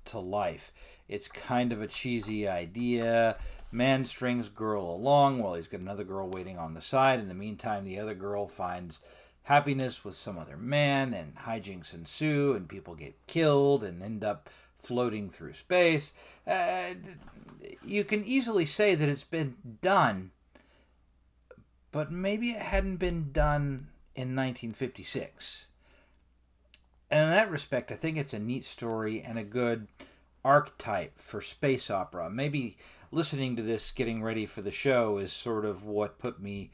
to life. It's kind of a cheesy idea. Man strings girl along while he's got another girl waiting on the side. In the meantime, the other girl finds happiness with some other man, and hijinks ensue, and people get killed and end up floating through space. You can easily say that it's been done, but maybe it hadn't been done in 1956. And in that respect, I think it's a neat story and a good archetype for space opera. Maybe listening to this, getting ready for the show, is sort of what put me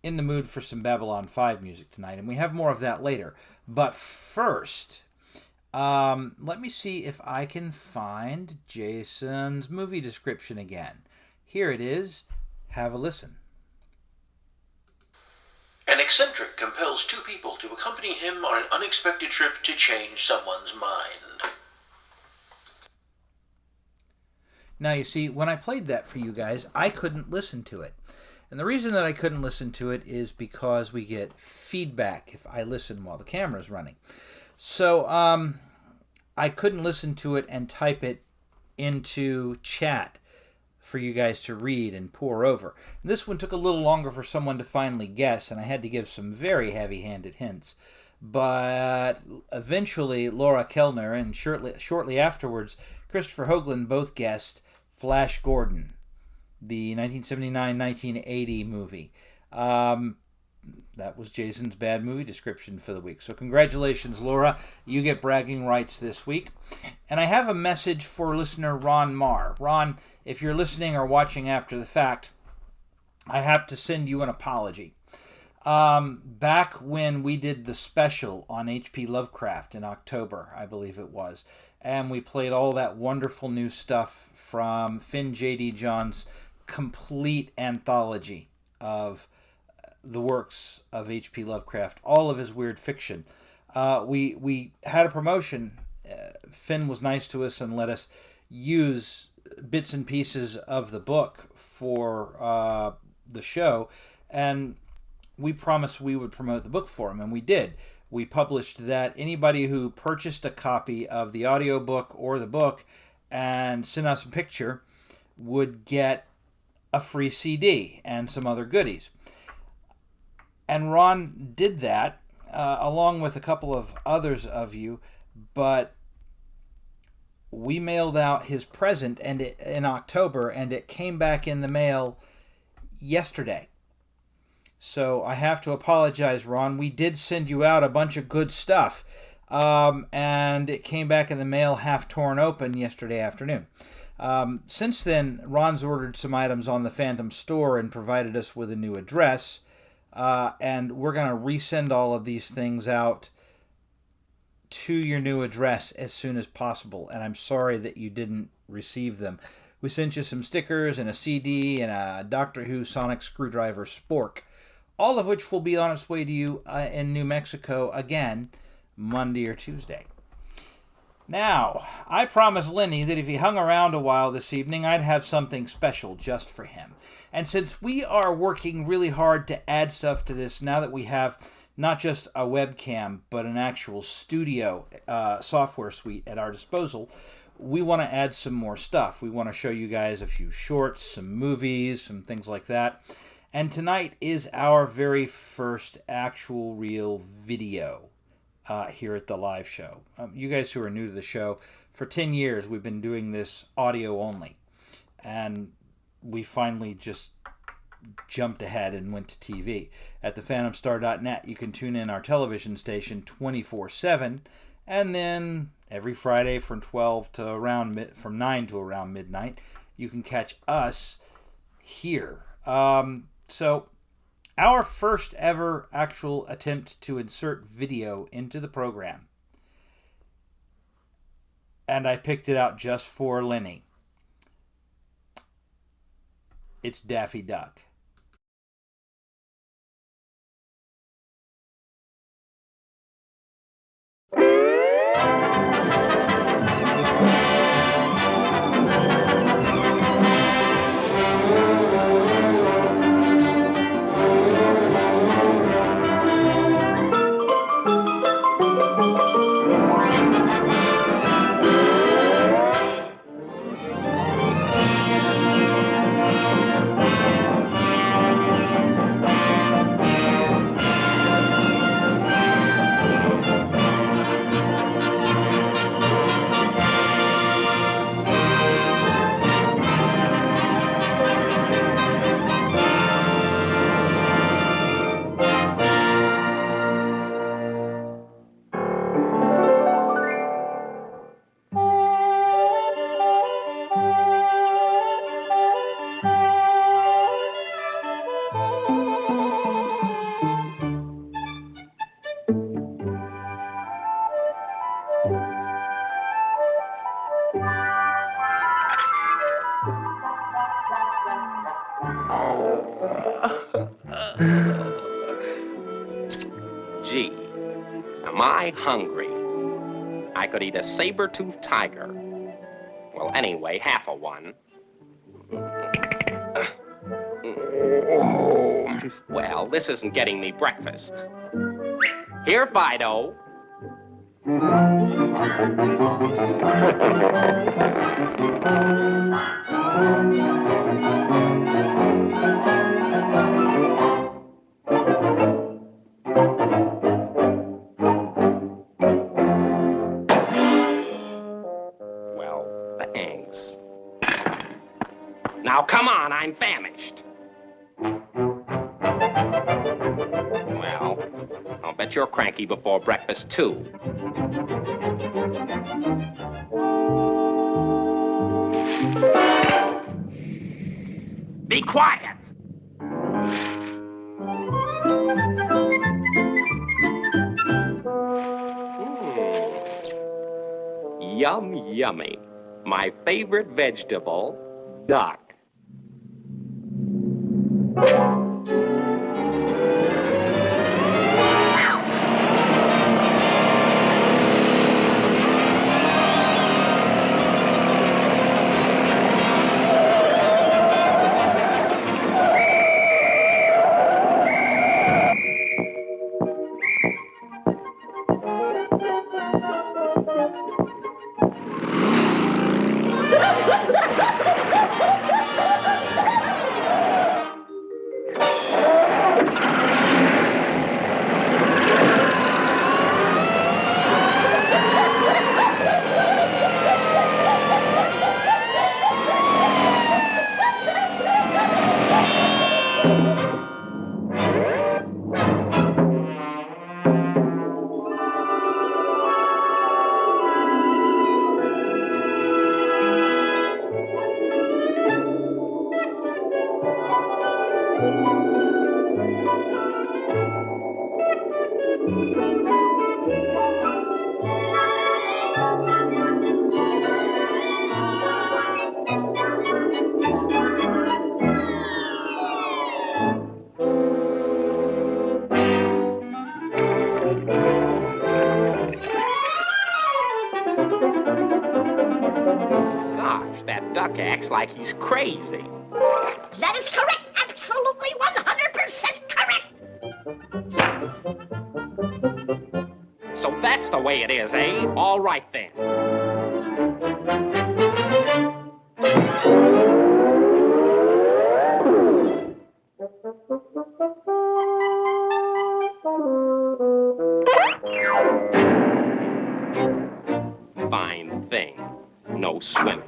in the mood for some Babylon 5 music tonight, and we have more of that later. But first, let me see if I can find Jason's movie description again. Here it is. Have a listen. An eccentric compels two people to accompany him on an unexpected trip to change someone's mind. Now, you see, when I played that for you guys, I couldn't listen to it. And the reason that I couldn't listen to it is because we get feedback if I listen while the camera's running. So I couldn't listen to it and type it into chat for you guys to read and pore over. And this one took a little longer for someone to finally guess, and I had to give some very heavy-handed hints. But eventually, Laura Kellner and shortly afterwards, Christopher Hoagland both guessed Flash Gordon, the 1979-1980 movie. That was Jason's bad movie description for the week. So congratulations, Laura. You get bragging rights this week. And I have a message for listener Ron Marr. Ron, if you're listening or watching after the fact, I have to send you an apology. Back when we did the special on H.P. Lovecraft in October, I believe it was, and we played all that wonderful new stuff from Finn J.D. John's complete anthology of the works of H.P. Lovecraft, all of his weird fiction. We had a promotion. Finn was nice to us and let us use bits and pieces of the book for the show, and we promised we would promote the book for him, and we did. We published that anybody who purchased a copy of the audiobook or the book and sent us a picture would get a free CD and some other goodies. And Ron did that, along with a couple of others of you, but we mailed out his present in October, and it came back in the mail yesterday. So I have to apologize, Ron. We did send you out a bunch of good stuff, and it came back in the mail half torn open yesterday afternoon. Since then, Ron's ordered some items on the Phantom store and provided us with a new address, and we're going to resend all of these things out to your new address as soon as possible, and I'm sorry that you didn't receive them. We sent you some stickers and a CD and a Doctor Who Sonic Screwdriver Spork, all of which will be on its way to you in New Mexico again Monday or Tuesday. Now, I promised Lenny that if he hung around a while this evening, I'd have something special just for him. And since we are working really hard to add stuff to this, now that we have not just a webcam, but an actual studio software suite at our disposal, we want to add some more stuff. We want to show you guys a few shorts, some movies, some things like that. And tonight is our very first actual real video here at the live show. You guys who are new to the show, for 10 years we've been doing this audio only. And we finally just jumped ahead and went to TV. At thephantomstar.net you can tune in our television station 24/7, and then every Friday from 9 to around midnight you can catch us here. So our first ever actual attempt to insert video into the program, and I picked it out just for Lenny. It's Daffy Duck. Gee, am I hungry? I could eat a saber-toothed tiger. Well, anyway, half of one. Well, this isn't getting me breakfast. Here, Fido. Well, thanks. Now, come on, I'm famished. Well, I'll bet you're cranky before breakfast, too. Be quiet! Yum, yummy. My favorite vegetable, duck. Gosh, that duck acts like he's crazy. That is correct. Absolutely 100% correct. So that's the way it is, eh? All right, then. Fine thing. No swimming.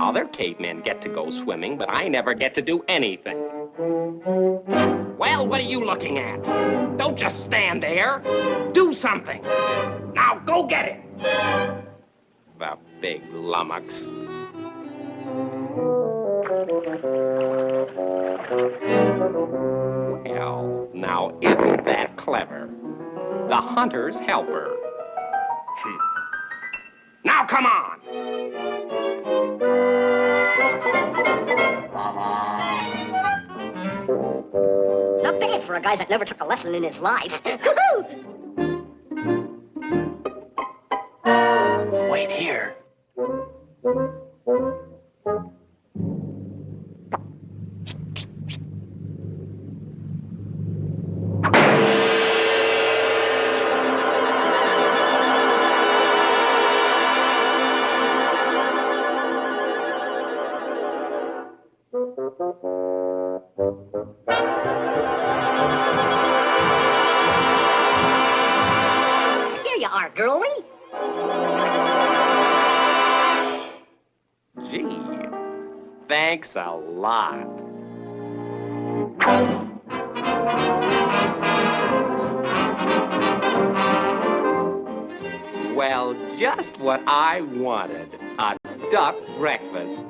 Other cavemen get to go swimming, but I never get to do anything. Well, what are you looking at? Don't just stand there. Do something. Now go get it. The big lummox. Well, now isn't that clever? The hunter's helper. Now come on! Not bad for a guy that never took a lesson in his life. Wait here. Here you are, girlie. Gee, thanks a lot. Well, just what I wanted. A duck breakfast.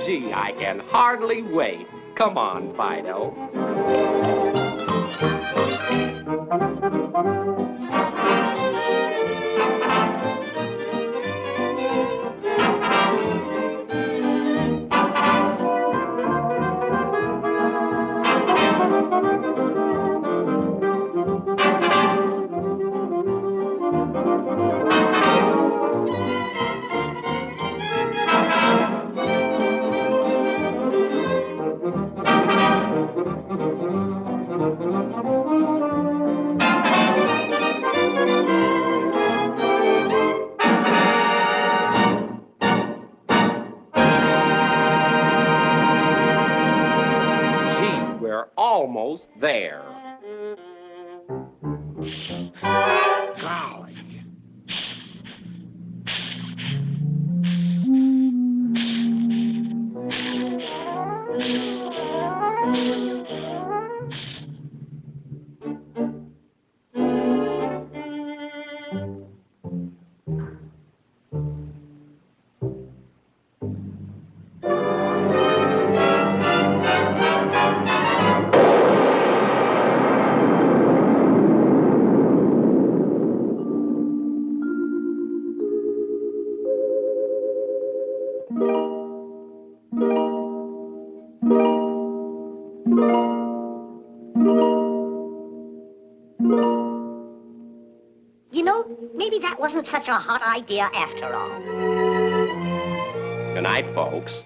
Gee, I can hardly wait. Come on, Fido. almost there. Golly. You know, maybe that wasn't such a hot idea after all. Good night, folks.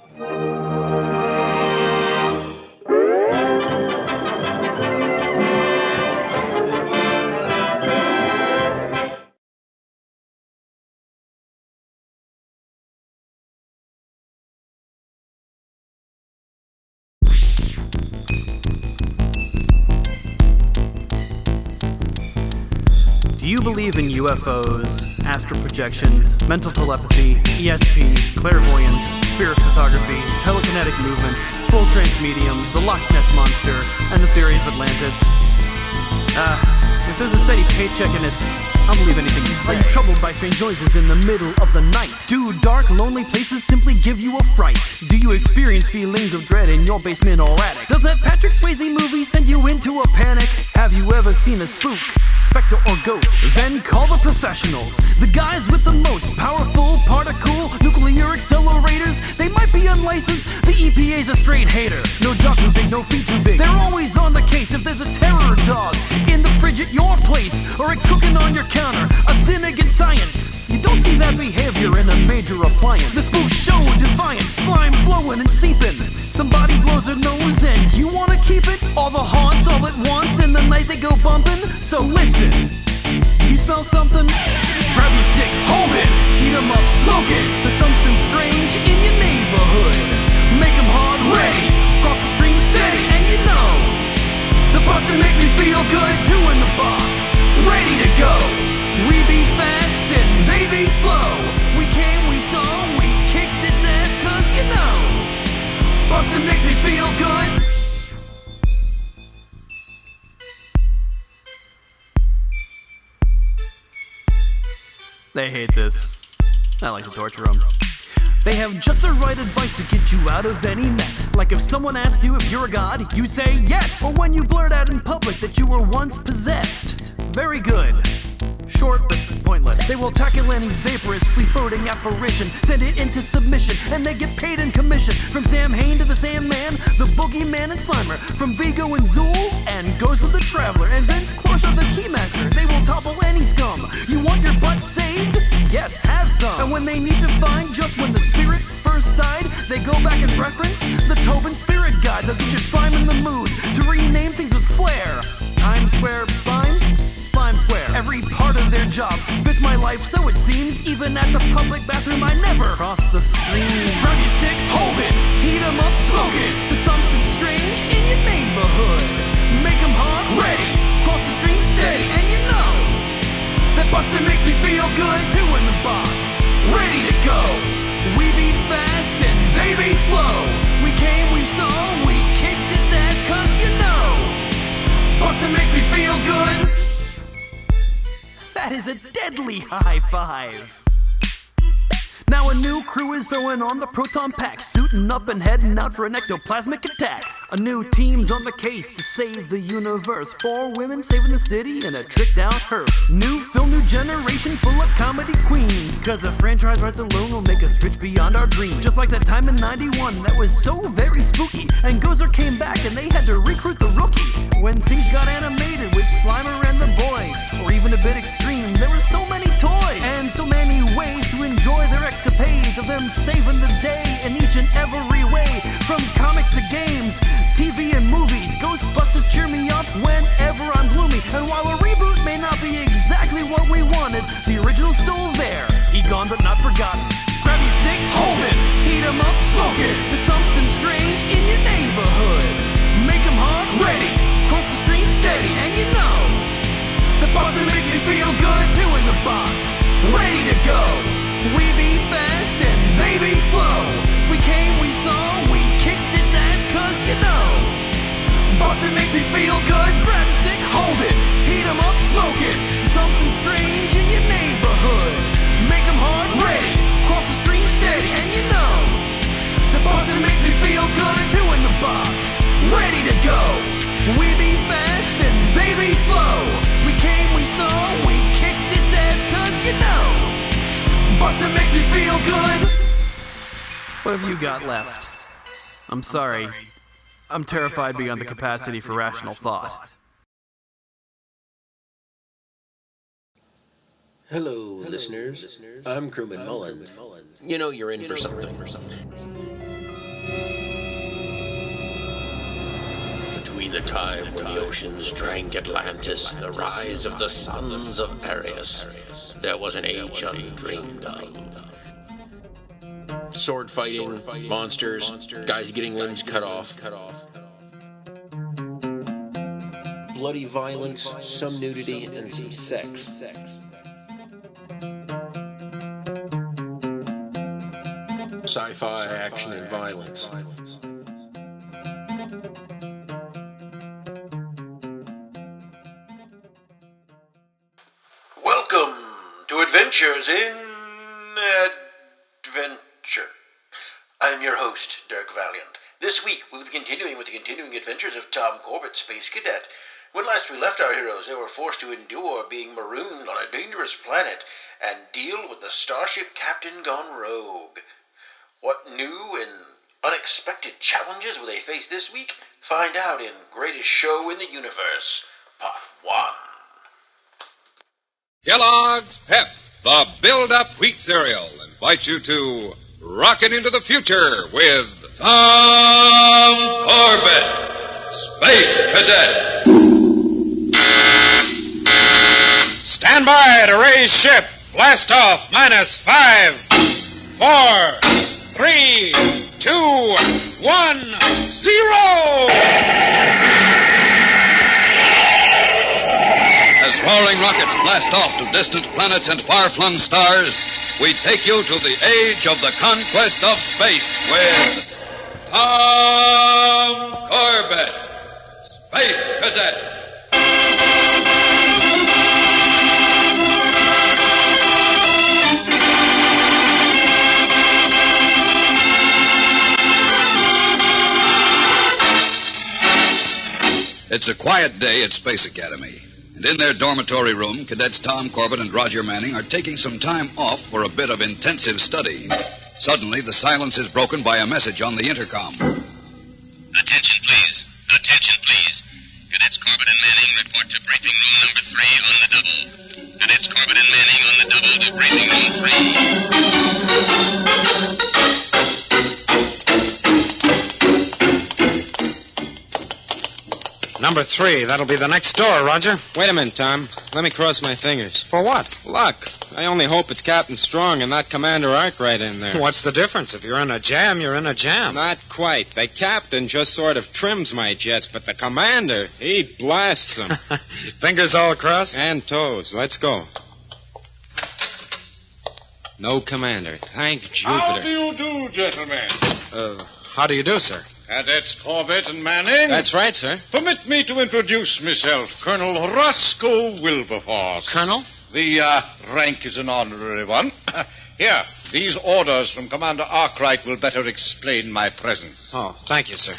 Do you believe in UFOs, astral projections, mental telepathy, ESP, clairvoyance, spirit photography, telekinetic movement, full trance mediums, the Loch Ness Monster, and the theory of Atlantis? If there's a steady paycheck in it, I'll believe anything you say. Are you troubled by strange noises in the middle of the night? Do dark, lonely places simply give you a fright? Do you experience feelings of dread in your basement or attic? Does that Patrick Swayze movie send you into a panic? Have you ever seen a spook, specter, or ghost? Then call the professionals, the guys with the most powerful particle nuclear accelerators. They might be unlicensed, the EPA's a straight hater. No job too big, no feet too big. They're always on the case if there's a terror dog in the fridge at your place, or eggs cooking on your counter, a sin against science. You don't see that behavior in a major appliance. The spooks show defiance, slime flowing and seeping. Somebody blows their nose and you wanna keep it? All the haunts all at once in the night they go bumping. So listen, you smell something? Grab your stick, hold it, heat 'em up, smoke it. There's something strange in your neighborhood. Make 'em hard, ready, cross the stream steady, and you know the bustin' makes me feel good. 2 in the box, ready to go. We be fast and they be slow. We came, we saw, we kicked its ass, 'cause you know bustin' makes me feel good. They hate this. I like to torture them. They have just the right advice to get you out of any mess. Like if someone asked you if you're a god, you say yes. Or when you blurt out in public that you were once possessed. Very good. Short but pointless. They will tackle any vaporous, free-floating apparition, send it into submission, and they get paid in commission. From Sam Hain to the Sandman, the Boogeyman and Slimer, from Vigo and Zool, and Ghost of the Traveler, and Vince Clortho the Keymaster. They will topple any scum. You want your butt saved? Yes, have some. And when they need to find just when the spirit first died, they go back and reference the Tobin Spirit Guide. They'll get your slime in the mood to rename things with flair. Times Square slime? Slime Square. Every part of their job fits my life, so it seems. Even at the public bathroom, I never cross the stream. Grab your stick, hold it, heat 'em up, smoke it. There's something strange in your neighborhood. Make 'em hard, ready, cross the stream steady, and you know that bustin' makes me feel good. 2 in the box, ready to go. We be fast and they be slow. We came, we saw, we kicked its ass, 'cause you know bustin' makes me feel good. That is a deadly high five. Now a new crew is throwing on the proton pack, suiting up and heading out for an ectoplasmic attack. A new team's on the case to save the universe. 4 women saving the city in a tricked out hearse. New film, new generation full of comedy queens. 'Cause the franchise rights alone will make us rich beyond our dreams. Just like that time in 91 that was so very spooky. And Gozer came back and they had to recruit the rookie. When things got animated with Slimer and the boys, or even a bit extreme, there were so many toys and so many ways to enjoy their escapades of them saving the day in each and every way. From comics to games, TV and movies, Ghostbusters cheer me up whenever I'm gloomy. And while a reboot may not be exactly what we wanted, the original's still there, gone but not forgotten. Grab your stick, hold it, heat 'em up, smoke it. There's something strange in your neighborhood. Make 'em hard, ready, feel good. What have you got left? I'm sorry. I'm terrified beyond the capacity for rational thought. Hello, listeners. I'm Crewman Mullen. You know you're in for something. Between the time when the oceans drank Atlantis and the rise of the sons of Arius, there was an age undreamed of. Sword fighting, monsters, guys getting limbs cut off. Bloody violence, some nudity, and some sex. Sci-fi action and violence. Welcome to Adventures in Adventure. I'm your host, Dirk Valiant. This week, we'll be continuing with the continuing adventures of Tom Corbett, Space Cadet. When last we left our heroes, they were forced to endure being marooned on a dangerous planet and deal with the starship captain gone rogue. What new and unexpected challenges will they face this week? Find out in Greatest Show in the Universe, Part 1. Kellogg's Pep, the build-up wheat cereal, invite you to rocket into the future with Tom Corbett, Space Cadet. Stand by to raise ship. Blast off. -5, 4, 3, 2, 1, 0! As roaring rockets blast off to distant planets and far-flung stars, we take you to the age of the conquest of space with Tom Corbett, Space Cadet. It's a quiet day at Space Academy. And in their dormitory room, cadets Tom Corbett and Roger Manning are taking some time off for a bit of intensive study. Suddenly, the silence is broken by a message on the intercom. Attention, please. Attention, please. Cadets Corbett and Manning report to briefing room number 3 on the double. Cadets Corbett and Manning on the double to briefing room 3. Number 3, that'll be the next door, Roger. Wait a minute, Tom. Let me cross my fingers. For what? Luck. I only hope it's Captain Strong and not Commander Arkwright in there. What's the difference? If you're in a jam, you're in a jam. Not quite. The captain just sort of trims my jets, but the commander, he blasts them. Fingers all crossed? And toes. Let's go. No commander. Thank Jupiter. How do you do, gentlemen? How do you do, sir? Cadets Corbett and Manning. That's right, sir. Permit me to introduce myself, Colonel Roscoe Wilberforce. Colonel? The rank is an honorary one. Here, these orders from Commander Arkwright will better explain my presence. Oh, thank you, sir.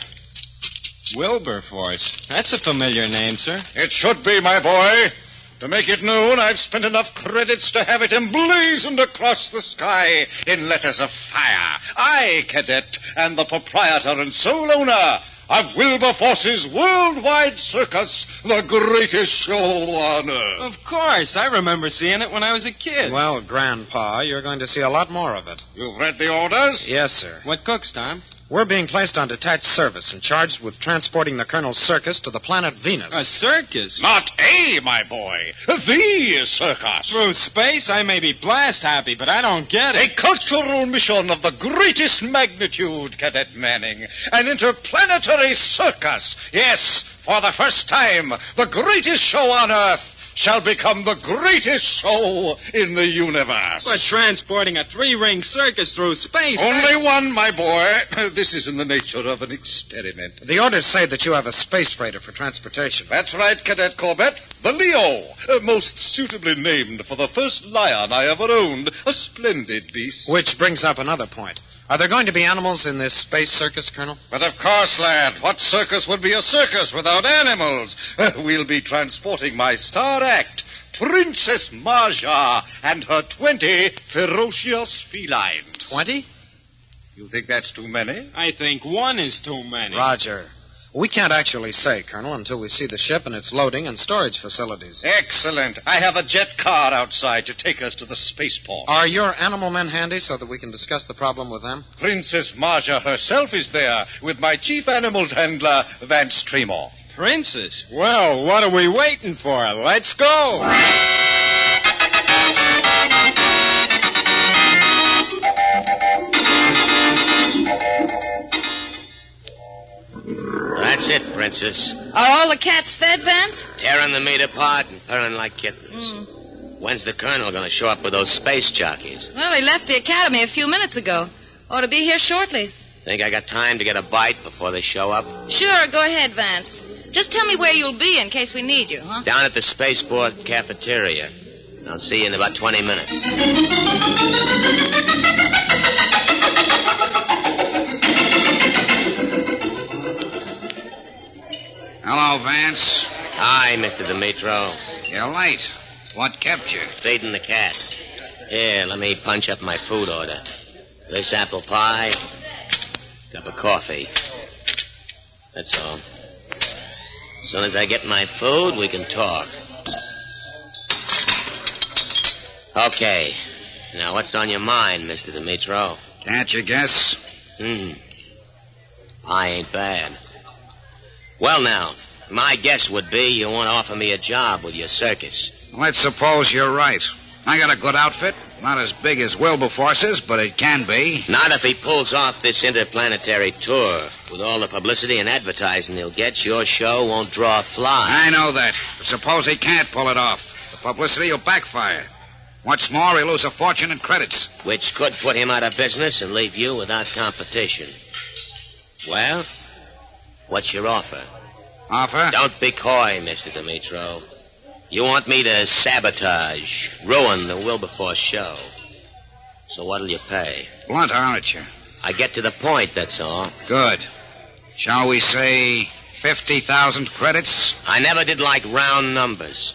Wilberforce. That's a familiar name, sir. It should be, my boy. To make it known, I've spent enough credits to have it emblazoned across the sky in letters of fire. I, Cadet, am the proprietor and sole owner of Wilberforce's Worldwide Circus, the greatest show on earth. Of course. I remember seeing it when I was a kid. Well, Grandpa, you're going to see a lot more of it. You've read the orders? Yes, sir. What cooks, Tom? We're being placed on detached service and charged with transporting the Colonel's circus to the planet Venus. A circus? Not a, my boy. The circus. Through space, I may be blast happy, but I don't get it. A cultural mission of the greatest magnitude, Cadet Manning. An interplanetary circus. Yes, for the first time, the greatest show on Earth shall become the greatest show in the universe. But transporting a 3-ring circus through space... Only one, my boy. This is in the nature of an experiment. The orders say that you have a space freighter for transportation. That's right, Cadet Corbett. The Leo. Most suitably named for the first lion I ever owned. A splendid beast. Which brings up another point. Are there going to be animals in this space circus, Colonel? But of course, lad. What circus would be a circus without animals? We'll be transporting my star act, Princess Marja and her 20 ferocious felines. 20? You think that's too many? I think one is too many. Roger. We can't actually say, Colonel, until we see the ship and its loading and storage facilities. Excellent. I have a jet car outside to take us to the spaceport. Are your animal men handy so that we can discuss the problem with them? Princess Marja herself is there with my chief animal handler, Vance Tremor. Princess? Well, what are we waiting for? Let's go! That's it, Princess. Are all the cats fed, Vance? Tearing the meat apart and purring like kittens. When's the Colonel going to show up with those space jockeys? Well, he left the academy a few minutes ago. Ought to be here shortly. Think I got time to get a bite before they show up? Sure, go ahead, Vance. Just tell me where you'll be in case we need you, huh? Down at the spaceport cafeteria. I'll see you in about 20 minutes. Hello, Vance. Hi, Mr. Dimitro. You're late. What kept you? Feeding the cats. Here, let me punch up my food order. This apple pie, cup of coffee. That's all. As soon as I get my food, we can talk. Okay. Now, what's on your mind, Mr. Dimitro? Can't you guess? Pie ain't bad. Well, now, my guess would be you want to offer me a job with your circus. Let's suppose you're right. I got a good outfit. Not as big as Wilberforce's, but it can be. Not if he pulls off this interplanetary tour. With all the publicity and advertising he'll get, your show won't draw a fly. I know that. But suppose he can't pull it off. The publicity will backfire. What's more, he'll lose a fortune in credits. Which could put him out of business and leave you without competition. Well, what's your offer? Offer? Don't be coy, Mr. Dimitro. You want me to sabotage, ruin the Wilberforce show. So what'll you pay? Blunt, aren't you? I get to the point, that's all. Good. Shall we say 50,000 credits? I never did like round numbers.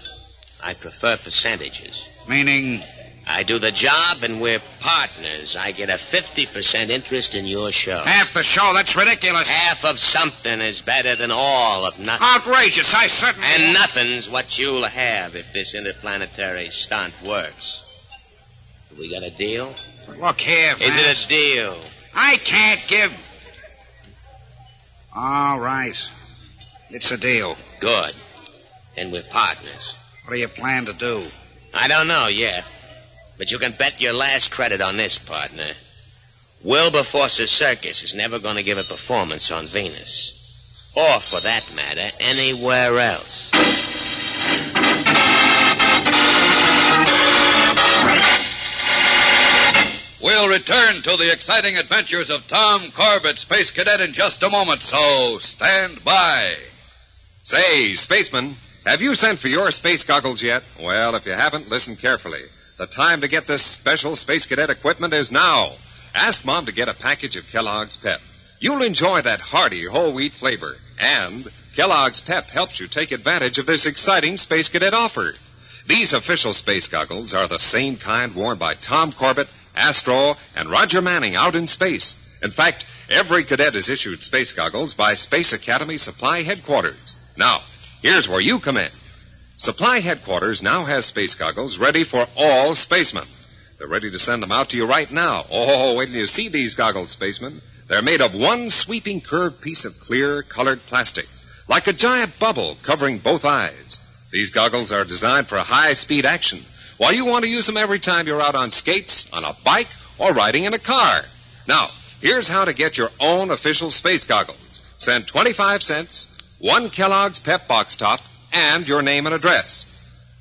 I prefer percentages. Meaning? I do the job and we're partners. I get a 50% interest in your show. Half the show? That's ridiculous. Half of something is better than all of nothing. Outrageous. I certainly... And nothing's what you'll have if this interplanetary stunt works. We got a deal? Look here, Vance. Is it a deal? I can't give... All right. It's a deal. Good. And we're partners. What do you plan to do? I don't know yet. But you can bet your last credit on this, partner. Wilberforce's circus is never going to give a performance on Venus. Or, for that matter, anywhere else. We'll return to the exciting adventures of Tom Corbett, Space Cadet, in just a moment, so stand by. Say, spaceman, have you sent for your space goggles yet? Well, if you haven't, listen carefully. The time to get this special Space Cadet equipment is now. Ask Mom to get a package of Kellogg's Pep. You'll enjoy that hearty whole wheat flavor. And Kellogg's Pep helps you take advantage of this exciting Space Cadet offer. These official space goggles are the same kind worn by Tom Corbett, Astro, and Roger Manning out in space. In fact, every cadet is issued space goggles by Space Academy Supply Headquarters. Now, here's where you come in. Supply Headquarters now has space goggles ready for all spacemen. They're ready to send them out to you right now. Oh, wait till you see these goggles, spacemen. They're made of one sweeping curved piece of clear, colored plastic, like a giant bubble covering both eyes. These goggles are designed for high-speed action, while you want to use them every time you're out on skates, on a bike, or riding in a car. Now, here's how to get your own official space goggles. Send 25 cents, 1 Kellogg's Pep box top, and your name and address.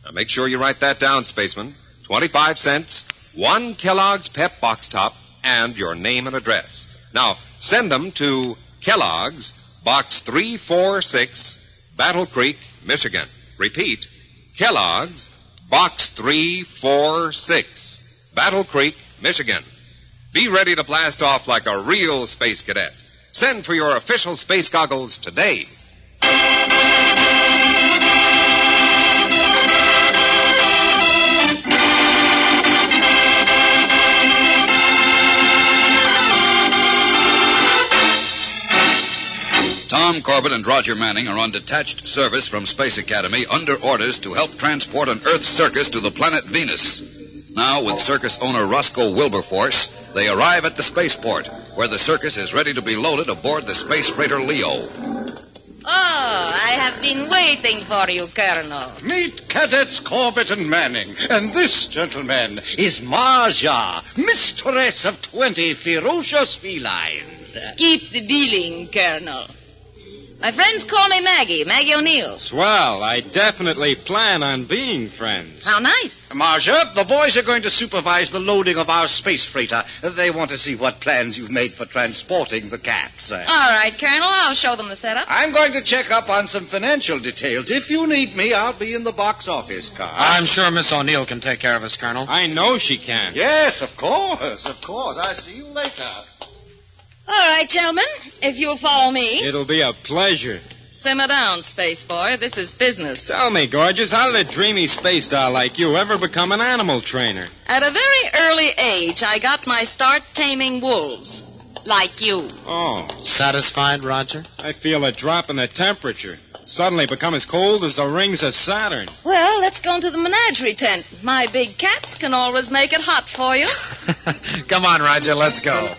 Now, make sure you write that down, spaceman. 25 cents, 1 Kellogg's Pep box top, and your name and address. Now, send them to Kellogg's, Box 346, Battle Creek, Michigan. Repeat, Kellogg's, Box 346, Battle Creek, Michigan. Be ready to blast off like a real space cadet. Send for your official space goggles today. Tom Corbett and Roger Manning are on detached service from Space Academy under orders to help transport an Earth circus to the planet Venus. Now, with circus owner Roscoe Wilberforce, they arrive at the spaceport, where the circus is ready to be loaded aboard the space freighter Leo. Oh, I have been waiting for you, Colonel. Meet Cadets Corbett and Manning. And this, gentlemen, is Marja, mistress of 20 ferocious felines. Keep the dealing, Colonel. My friends call me Maggie O'Neill. Swell. I definitely plan on being friends. How nice. Marja, the boys are going to supervise the loading of our space freighter. They want to see what plans you've made for transporting the cats. All right, Colonel, I'll show them the setup. I'm going to check up on some financial details. If you need me, I'll be in the box office car. I'm sure Miss O'Neill can take care of us, Colonel. I know she can. Yes, of course. I'll see you later. All right, gentlemen, if you'll follow me. It'll be a pleasure. Simmer down, space boy. This is business. Tell me, gorgeous, how did a dreamy space doll like you ever become an animal trainer? At a very early age, I got my start taming wolves. Like you. Oh. Satisfied, Roger? I feel a drop in the temperature. Suddenly become as cold as the rings of Saturn. Well, let's go into the menagerie tent. My big cats can always make it hot for you. Come on, Roger, let's go.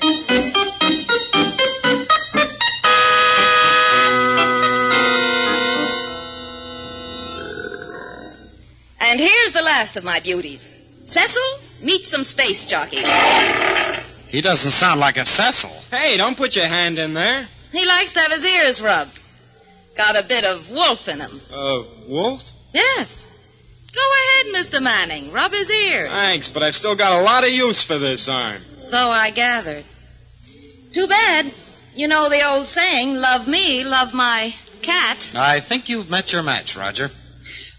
And here's the last of my beauties. Cecil, meet some space jockeys. He doesn't sound like a Cecil. Hey, don't put your hand in there. He likes to have his ears rubbed. Got a bit of wolf in him. Wolf? Yes. Go ahead, Mr. Manning. Rub his ears. Thanks, but I've still got a lot of use for this arm. So I gathered. Too bad. You know the old saying, love me, love my cat. I think you've met your match, Roger.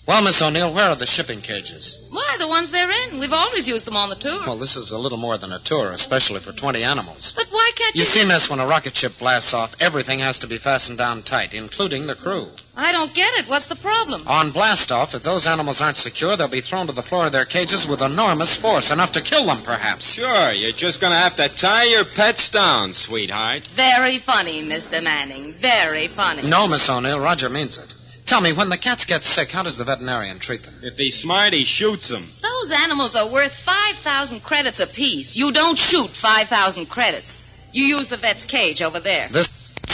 Well, Miss O'Neill, where are the shipping cages? Why, the ones they're in. We've always used them on the tour. Well, this is a little more than a tour, especially for 20 animals. But why can't you... You see, miss, when a rocket ship blasts off, everything has to be fastened down tight, including the crew. I don't get it. What's the problem? On blast-off, if those animals aren't secure, they'll be thrown to the floor of their cages with enormous force, enough to kill them, perhaps. Sure, you're just going to have to tie your pets down, sweetheart. Very funny, Mr. Manning. Very funny. No, Miss O'Neill, Roger means it. Tell me, when the cats get sick, how does the veterinarian treat them? If he's smart, he shoots them. Those animals are worth 5,000 credits apiece. You don't shoot 5,000 credits. You use the vet's cage over there. This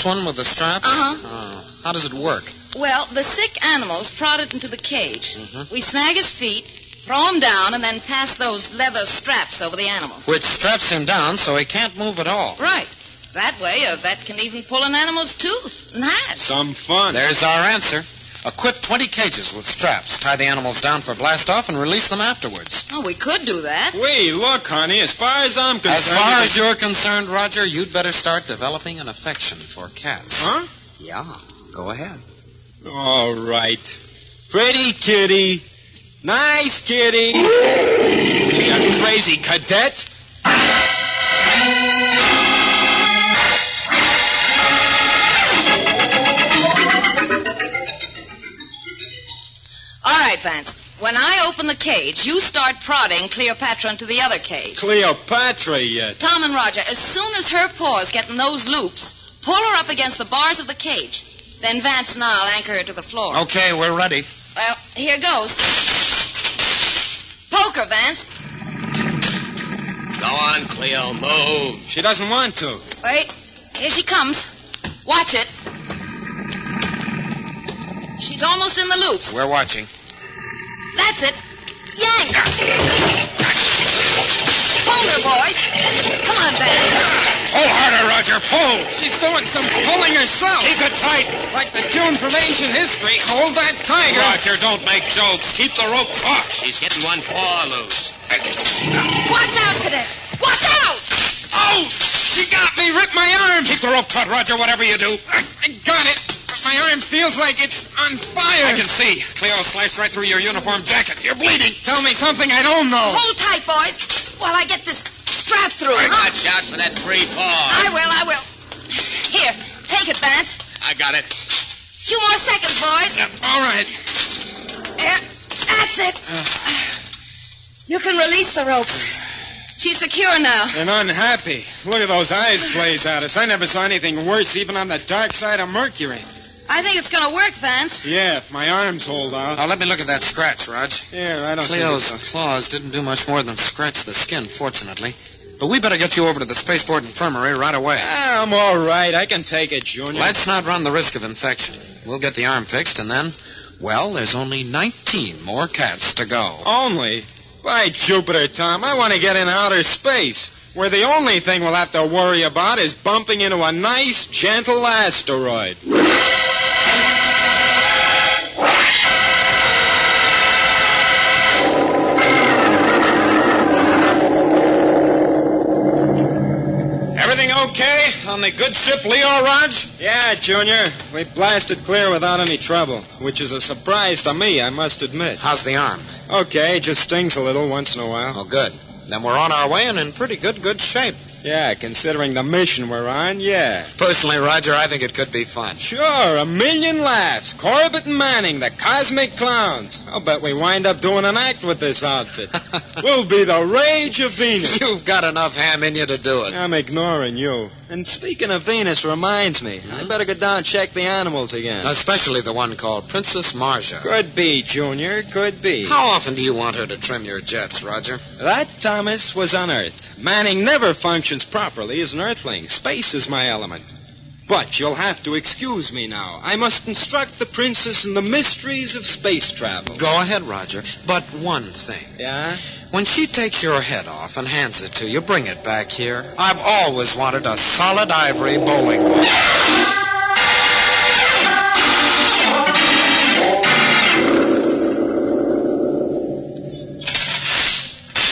one with the straps? Uh-huh. Oh, how does it work? Well, the sick animal's prodded into the cage. Mm-hmm. We snag his feet, throw him down, and then pass those leather straps over the animal. Which straps him down so he can't move at all. Right. That way, a vet can even pull an animal's tooth and has. Some fun. There's our answer. Equip 20 cages with straps, tie the animals down for blast-off, and release them afterwards. Oh, we could do that. Wait, look, honey, as far as I'm concerned... As far as you're concerned, Roger, you'd better start developing an affection for cats. Huh? Yeah, go ahead. All right. Pretty kitty. Nice kitty. You crazy cadet. All right, Vance. When I open the cage, you start prodding Cleopatra into the other cage. Cleopatra yet? Tom and Roger, as soon as her paws get in those loops, pull her up against the bars of the cage. Then Vance and I'll anchor her to the floor. Okay, we're ready. Well, here goes. Poke her, Vance. Go on, Cleo, move. She doesn't want to. Wait, here she comes. Watch it. She's almost in the loops. We're watching. That's it. Yank! Pull her, boys. Come on, Vance. Pull harder, Roger, pull. She's doing some pulling herself. Keep it tight. Like the tunes from ancient history. Hold that tiger. Roger, don't make jokes. Keep the rope taut. She's getting one paw loose. Watch out, Cadet. Watch out! Oh! She got me. Ripped my arm. Keep the rope taut, Roger, whatever you do. I got it. My arm feels like it's on fire. I can see. Cleo sliced right through your uniform jacket. You're bleeding. Tell me something I don't know. Hold tight, boys, while I get this strap through. Watch out for that free paw. I will. Here, take it, Vance. I got it. Few more seconds, boys. Yep, all right. There. That's it. You can release the ropes. She's secure now. And unhappy. Look at those eyes blaze at us. I never saw anything worse, even on the dark side of Mercury. I think it's going to work, Vance. Yeah, if my arms hold out. Now, let me look at that scratch, Raj. Yeah, I don't Cleo's think claws didn't do much more than scratch the skin, fortunately. But we better get you over to the Spaceport Infirmary right away. I'm all right. I can take it, Junior. Let's not run the risk of infection. We'll get the arm fixed, and then, well, there's only 19 more cats to go. Only? By Jupiter, Tom, I want to get in outer space, where the only thing we'll have to worry about is bumping into a nice, gentle asteroid. Everything okay on the good ship Leo, Raj? Yeah, Junior. We blasted clear without any trouble, which is a surprise to me, I must admit. How's the arm? Okay, just stings a little once in a while. Oh, good. Then we're on our way and in pretty good shape. Yeah, considering the mission we're on, yeah. Personally, Roger, I think it could be fun. Sure, 1,000,000 laughs. Corbett and Manning, the cosmic clowns. I'll bet we wind up doing an act with this outfit. We'll be the rage of Venus. You've got enough ham in you to do it. I'm ignoring you. And speaking of Venus reminds me, I better go down and check the animals again. Especially the one called Princess Marja. Could be, Junior, could be. How often do you want her to trim your jets, Roger? That, Thomas, was on Earth. Manning never functions properly as an Earthling. Space is my element. But you'll have to excuse me now. I must instruct the princess in the mysteries of space travel. Go ahead, Roger. But one thing. Yeah? When she takes your head off and hands it to you, bring it back here. I've always wanted a solid ivory bowling ball.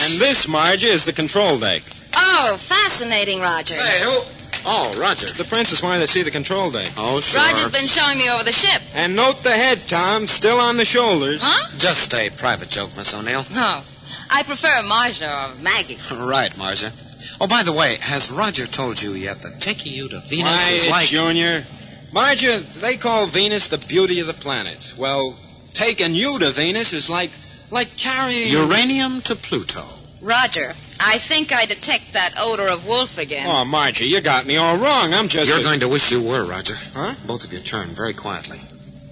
And this, Margie, is the control deck. Oh, fascinating, Roger. Hey, who? Oh, Roger. The princess wanted to see the control deck. Oh, sure. Roger's been showing me over the ship. And note the head, Tom, still on the shoulders. Huh? Just a private joke, Miss O'Neill. Oh. I prefer Marja or Maggie. Right, Marja. Oh, by the way, has Roger told you yet that taking you to Venus is like... Junior. Marja, they call Venus the beauty of the planets. Well, taking you to Venus is like carrying... uranium to Pluto. Roger, I think I detect that odor of wolf again. Oh, Margie, you got me all wrong. I'm just... You're going to wish you were, Roger. Huh? Both of you turn very quietly.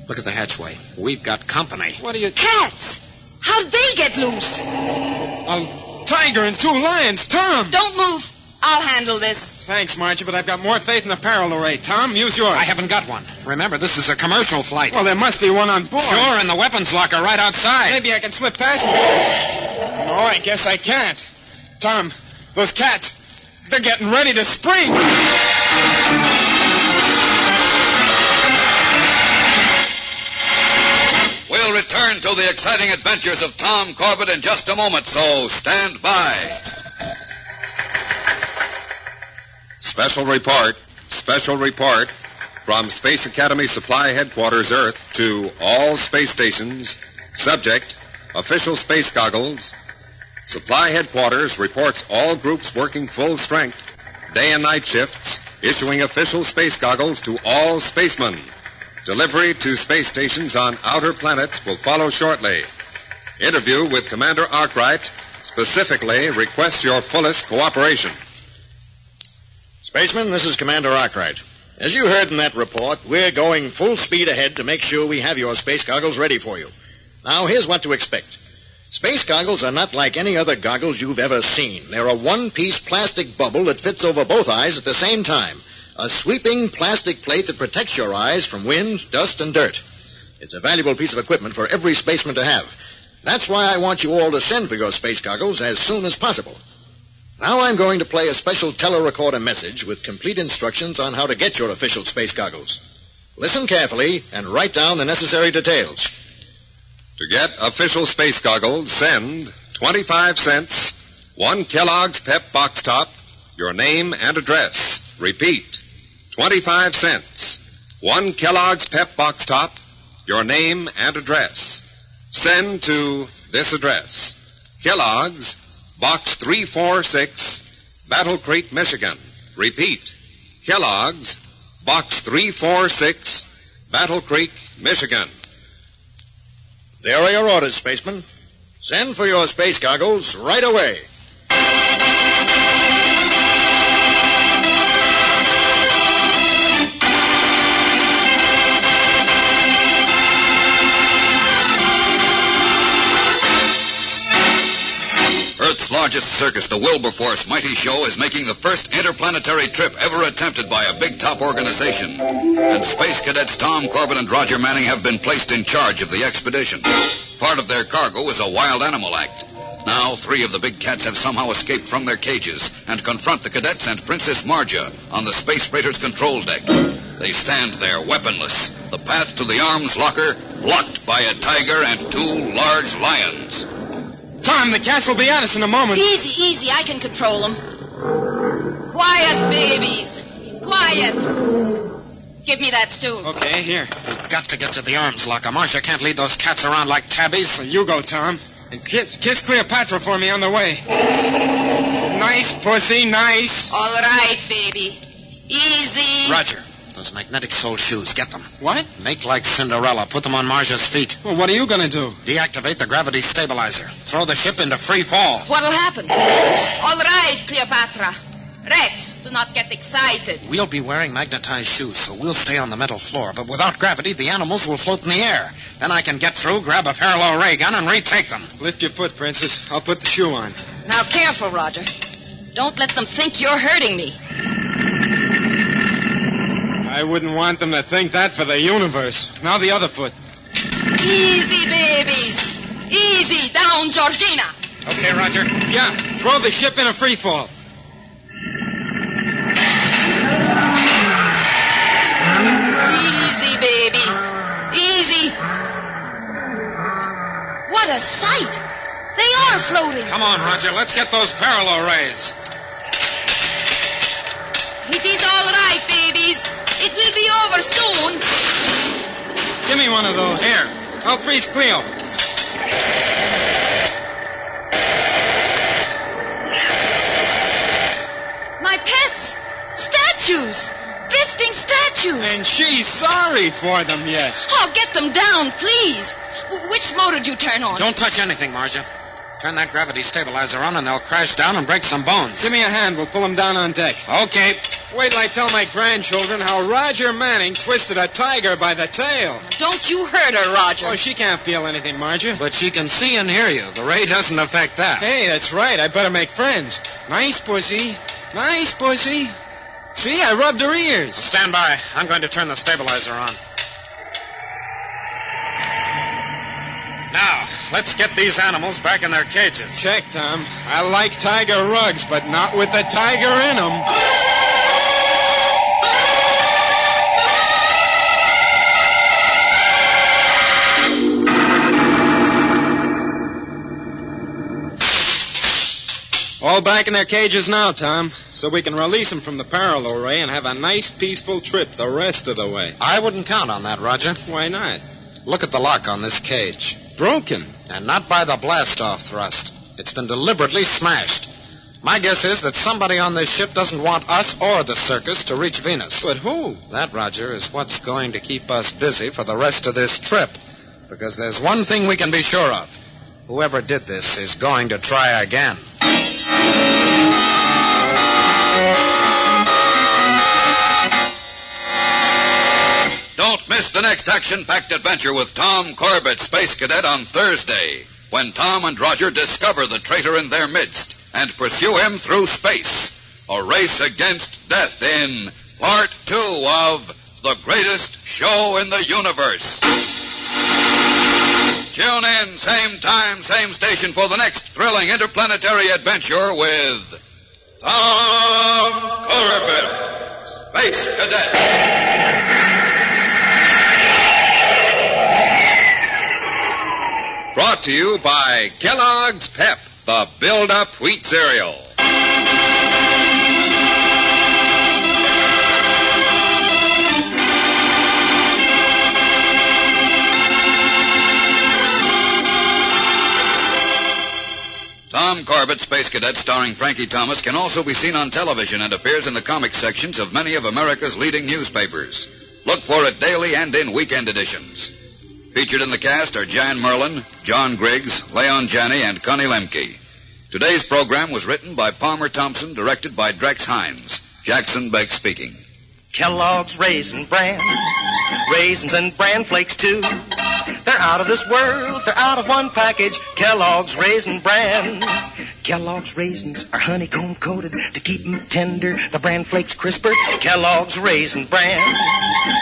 Look at the hatchway. We've got company. What are you... Cats! How did they get loose? A tiger and 2 lions. Tom! Don't move. I'll handle this. Thanks, Margie, but I've got more faith in the parallel array. Tom, use yours. I haven't got one. Remember, this is a commercial flight. Well, there must be one on board. Sure, in the weapons locker right outside. Maybe I can slip past you. No, I guess I can't. Tom, those cats, they're getting ready to spring. We'll return to the exciting adventures of Tom Corbett in just a moment, so stand by. Special report from Space Academy Supply Headquarters, Earth, to all space stations. Subject, official space goggles. Supply Headquarters reports all groups working full strength, day and night shifts, issuing official space goggles to all spacemen. Delivery to space stations on outer planets will follow shortly. Interview with Commander Arkwright specifically requests your fullest cooperation. Spaceman, this is Commander Arkwright. As you heard in that report, we're going full speed ahead to make sure we have your space goggles ready for you. Now, here's what to expect. Space goggles are not like any other goggles you've ever seen. They're a one-piece plastic bubble that fits over both eyes at the same time. A sweeping plastic plate that protects your eyes from wind, dust, and dirt. It's a valuable piece of equipment for every spaceman to have. That's why I want you all to send for your space goggles as soon as possible. Now I'm going to play a special telerecorder message with complete instructions on how to get your official space goggles. Listen carefully and write down the necessary details. To get official space goggles, send 25 cents, 1 Kellogg's Pep Box Top, your name and address. Repeat, 25 cents, 1 Kellogg's Pep Box Top, your name and address. Send to this address, Kellogg's, Box 346, Battle Creek, Michigan. Repeat, Kellogg's, Box 346, Battle Creek, Michigan. There are your orders, spaceman. Send for your space goggles right away. largest circus, the Wilberforce Mighty Show, is making the first interplanetary trip ever attempted by a big top organization. And Space Cadets Tom Corbett and Roger Manning have been placed in charge of the expedition. Part of their cargo is a wild animal act. Now, 3 of the big cats have somehow escaped from their cages and confront the cadets and Princess Marja on the space freighter's control deck. They stand there, weaponless, the path to the arms locker blocked by a tiger and 2 large lions. Tom, the cats will be at us in a moment. Easy, easy. I can control them. Quiet, babies. Quiet. Give me that stool. Okay, here. We've got to get to the arms locker. Marcia can't lead those cats around like tabbies. So you go, Tom. And kiss Cleopatra for me on the way. Nice, pussy, nice. All right, baby. Easy. Roger. Those magnetic sole shoes. Get them. What? Make like Cinderella. Put them on Marja's feet. Well, what are you going to do? Deactivate the gravity stabilizer. Throw the ship into free fall. What'll happen? All right, Cleopatra. Rex, do not get excited. We'll be wearing magnetized shoes, so we'll stay on the metal floor. But without gravity, the animals will float in the air. Then I can get through, grab a parallel ray gun, and retake them. Lift your foot, Princess. I'll put the shoe on. Now, careful, Roger. Don't let them think you're hurting me. I wouldn't want them to think that for the universe. Now the other foot. Easy, babies. Easy. Down, Georgina. Okay, Roger. Yeah, throw the ship in a free fall. Easy, baby. Easy. What a sight. They are floating. Come on, Roger. Let's get those parallel rays. It is all right, babies. It will be over soon. Give me one of those. Here. I'll freeze Cleo. My pets. Statues. Drifting statues. And she's sorry for them yet. Oh, get them down, please. Which motor do you turn on? Don't touch anything, Marja. Turn that gravity stabilizer on and they'll crash down and break some bones. Give me a hand. We'll pull them down on deck. Okay. Wait till I tell my grandchildren how Roger Manning twisted a tiger by the tail. Don't you hurt her, Roger. Oh, she can't feel anything, Marja. But she can see and hear you. The ray doesn't affect that. Hey, that's right. I better make friends. Nice pussy. Nice pussy. See, I rubbed her ears. Stand by. I'm going to turn the stabilizer on. Now, let's get these animals back in their cages. Check, Tom. I like tiger rugs, but not with the tiger in them. All back in their cages now, Tom, so we can release them from the parallel ray and have a nice, peaceful trip the rest of the way. I wouldn't count on that, Roger. Why not? Look at the lock on this cage. Broken. And not by the blast-off thrust. It's been deliberately smashed. My guess is that somebody on this ship doesn't want us or the circus to reach Venus. But who? That, Roger, is what's going to keep us busy for the rest of this trip. Because there's one thing we can be sure of. Whoever did this is going to try again. Don't miss the next action-packed adventure with Tom Corbett, Space Cadet, on Thursday, when Tom and Roger discover the traitor in their midst and pursue him through space. A race against death in Part 2 of The Greatest Show in the Universe. Tune in, same time, same station for the next thrilling interplanetary adventure with Tom Corbett, Space Cadet. Brought to you by Kellogg's Pep, the build-up wheat cereal. Tom Corbett, Space Cadet, starring Frankie Thomas, can also be seen on television and appears in the comic sections of many of America's leading newspapers. Look for it daily and in weekend editions. Featured in the cast are Jan Merlin, John Griggs, Leon Janney, and Connie Lemke. Today's program was written by Palmer Thompson, directed by Drex Hines. Jackson Beck speaking. Kellogg's Raisin Bran, raisins and bran flakes too. They're out of this world. They're out of one package. Kellogg's Raisin Bran. Kellogg's raisins are honeycomb coated to keep them tender. The bran flakes crisper. Kellogg's Raisin Bran.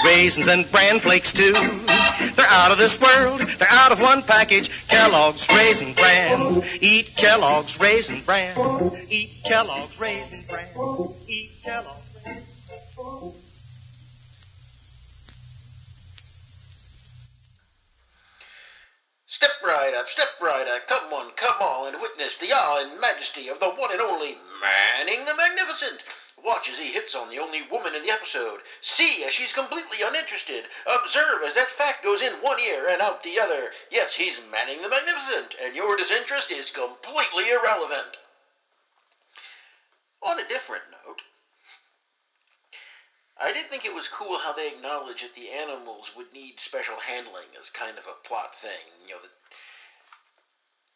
Raisins and bran flakes too. They're out of this world. They're out of one package. Kellogg's Raisin Bran. Eat Kellogg's Raisin Bran. Eat Kellogg's Raisin Bran. Eat Kellogg's. Step right up, come one, come all, and witness the awe and majesty of the one and only Manning the Magnificent. Watch as he hits on the only woman in the episode. See as she's completely uninterested. Observe as that fact goes in one ear and out the other. Yes, he's Manning the Magnificent, and your disinterest is completely irrelevant. On a different note, I did think it was cool how they acknowledged that the animals would need special handling as kind of a plot thing. You know,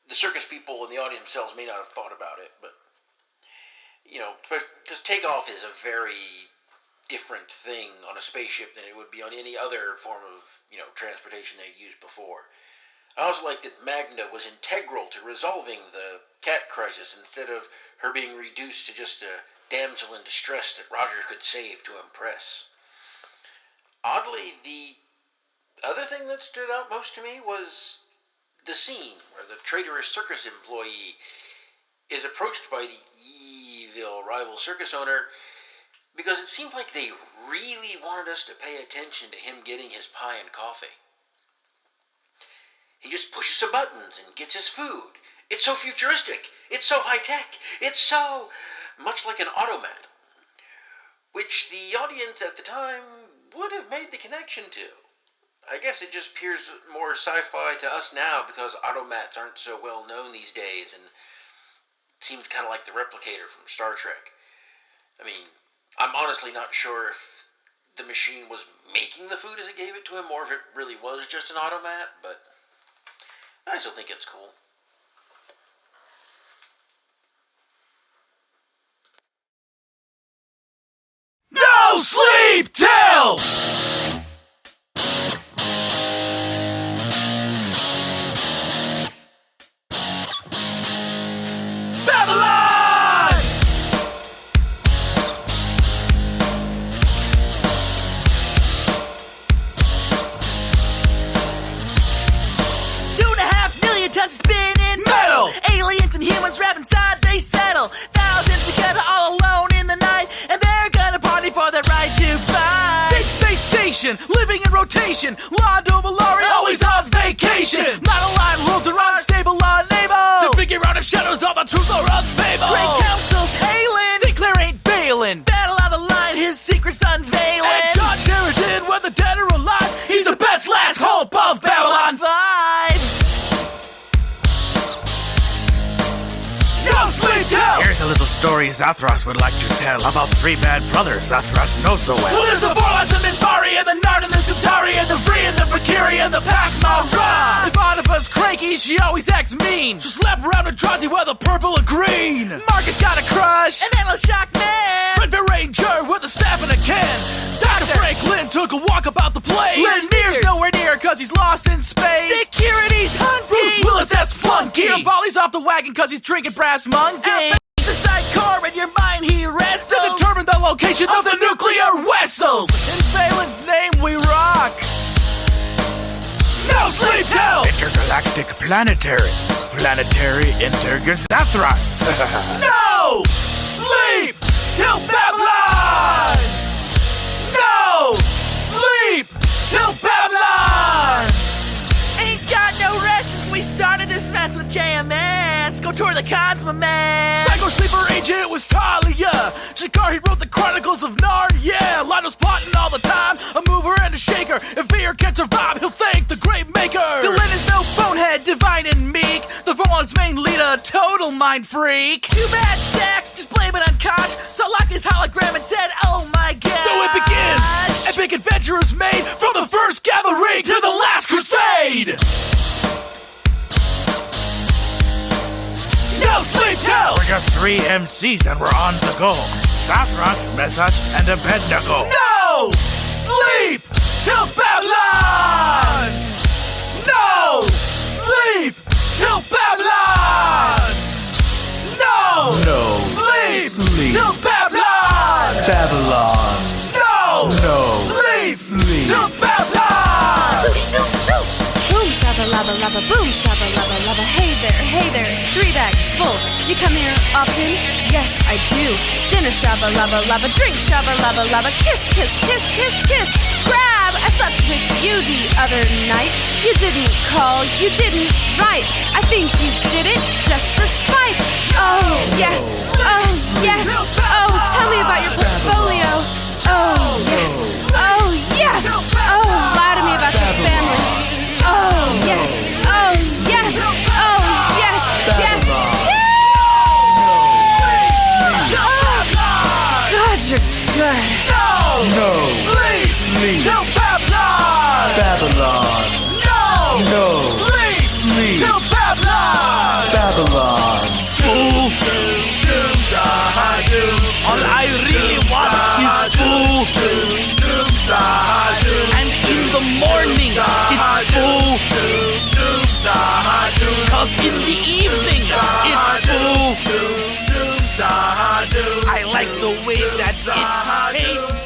the circus people and the audience themselves may not have thought about it, but, you know, because takeoff is a very different thing on a spaceship than it would be on any other form of, you know, transportation they'd used before. I also like that Magda was integral to resolving the cat crisis instead of her being reduced to just a damsel in distress that Roger could save to impress. Oddly, the other thing that stood out most to me was the scene where the traitorous circus employee is approached by the evil rival circus owner because it seemed like they really wanted us to pay attention to him getting his pie and coffee. He just pushes some buttons and gets his food. It's so futuristic. It's so high-tech. It's so much like an automat, which the audience at the time would have made the connection to. I guess it just appears more sci-fi to us now because automats aren't so well known these days and seems kind of like the replicator from Star Trek. I mean, I'm honestly not sure if the machine was making the food as it gave it to him or if it really was just an automat, but I still think it's cool. No sleep till! Babylon! $2.5 million tons of spinning metal. Aliens and humans wrapped inside, they settle. Thousands together all alone in the night, and they're gonna party for the right to fight. Big space station, living in rotation. Londo Malari always on vacation. Not aligned worlds are unstable, unable to figure out if shadows are the truth or a fable. Great council's hailing, Sinclair ain't bailing. Battle out the line, his secrets unveiling. And John Sheridan, whether dead or alive, he's the best last hope of Babylon 5. No sleep till! Here's a little story Zathras would like to tell about three bad brothers Zathras knows so well. Well, there's the Vorlons and Minbari and the Nard and the Sutari and the Vree and the Prekiri and the Pac-Mara. If Onifa's cranky, she always acts mean. She'll slap around with Drazi whether purple or green. Marcus got a crush, an endless shock man. Red Ranger with a staff and a can. Dr. Franklin took a walk about the place. Linnear's nowhere near cause he's lost in space. Security's hunting. Bruce Willis has flunky. Garibaldi's off the wagon cause he's drinking brass monkey. The sidecar in your mind he wrestles to determine the location of the nuclear vessels. In Valen's name we rock. No sleep till! Intergalactic planetary. Planetary Intergazathras. No sleep till Babylon! No sleep till Babylon! Ain't got no rest since we started this mess with JMS. Go tour the cons, my man. Psycho Sleeper Agent was Talia. Shakar, he wrote the Chronicles of Narnia. Lionel's plotting all the time, a mover and a shaker. If Veer can't survive, he'll thank the great maker. Dylan is no bonehead, divine and meek. The Vorlon's main leader, total mind freak. Too bad, Zack, just blame it on Kosh. Saw like his hologram and said, oh my god. So it begins. Epic adventure is made from the first gathering to the last crusade. No sleep till! We're just three MCs and we're on the go. Zathras, Mesach, and Abednego. No sleep till Babylon! lubba lubba, boom shabba lubba lubba. Hey there, 3 bags full. You come here often? Yes, I do. Dinner shabba lubba lubba, drink shabba lubba lubba. Kiss, kiss, kiss, kiss, kiss. Grab! I slept with you the other night. You didn't call, you didn't write. I think you did it just for spite. Oh, yes, oh, yes. Oh, tell me about your portfolio. Oh, yes, oh, yes. Oh, lie to me about your family. Oh, yes, oh, yes, oh, yes, yes. God, you're good. No. Sleep. Till Babylon. Babylon. No. Sleep. Till Babylon. Babylon. Spook. All I really want is spook. And in the morning, it's spook. 'Cause in the evening, it's spook. I like the way that it tastes.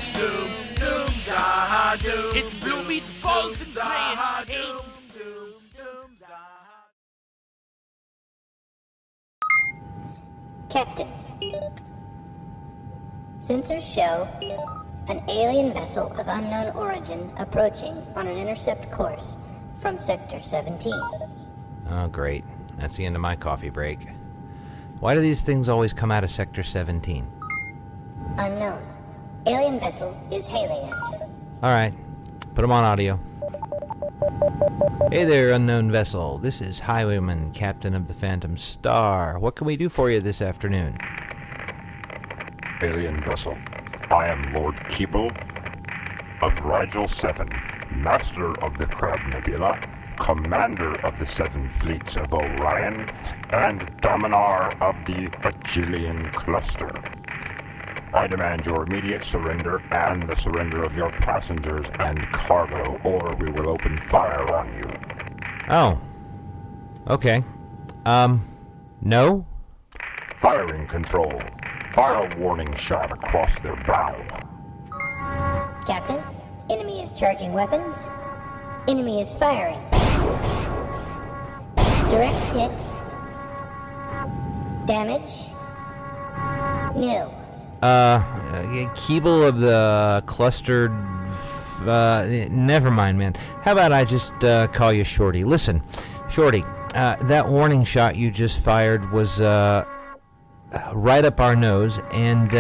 It's blue meatballs and grayish taste. Captain. Sensors show an alien vessel of unknown origin approaching on an intercept course from Sector 17. Oh, great. That's the end of my coffee break. Why do these things always come out of Sector 17? Unknown. Alien vessel is hailing us. All right. Put them on audio. Hey there, unknown vessel. This is Highwayman, Captain of the Phantom Star. What can we do for you this afternoon? Alien vessel. I am Lord Keeble of Rigel 7, Master of the Crab Nebula, Commander of the 7 Fleets of Orion, and Dominar of the Bajillion Cluster. I demand your immediate surrender and the surrender of your passengers and cargo, or we will open fire on you. Oh. Okay. No? Firing control. Fire a warning shot across their bow. Captain, enemy is charging weapons. Enemy is firing. Direct hit. Damage. Nil. Keeble of the clustered... never mind, man. How about I just call you Shorty? Listen, Shorty, that warning shot you just fired was right up our nose, and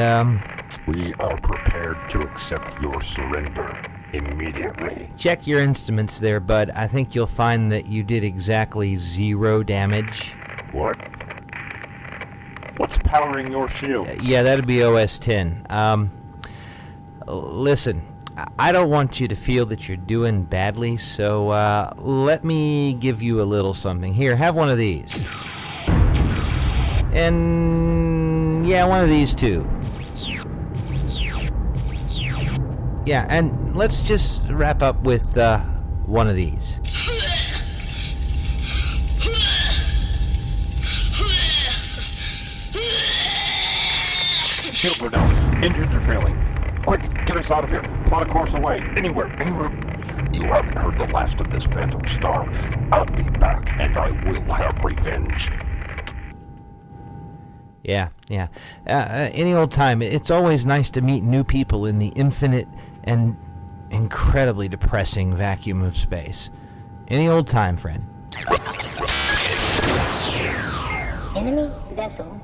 we are prepared to accept your surrender immediately. Check your instruments there, bud. I think you'll find that you did exactly 0 damage. What? What's powering your shields? Yeah, that'd be OS 10. Listen, I don't want you to feel that you're doing badly, so let me give you a little something. Here, have one of these. And yeah, one of these too. Yeah, and let's just wrap up with one of these. Shields are down. Engines are failing. Quick, get us out of here. Plot a course away. Anywhere. You haven't heard the last of this Phantom Star. I'll be back, and I will have revenge. Yeah. Any old time. It's always nice to meet new people in the infinite and incredibly depressing vacuum of space. Any old time, friend. Enemy vessel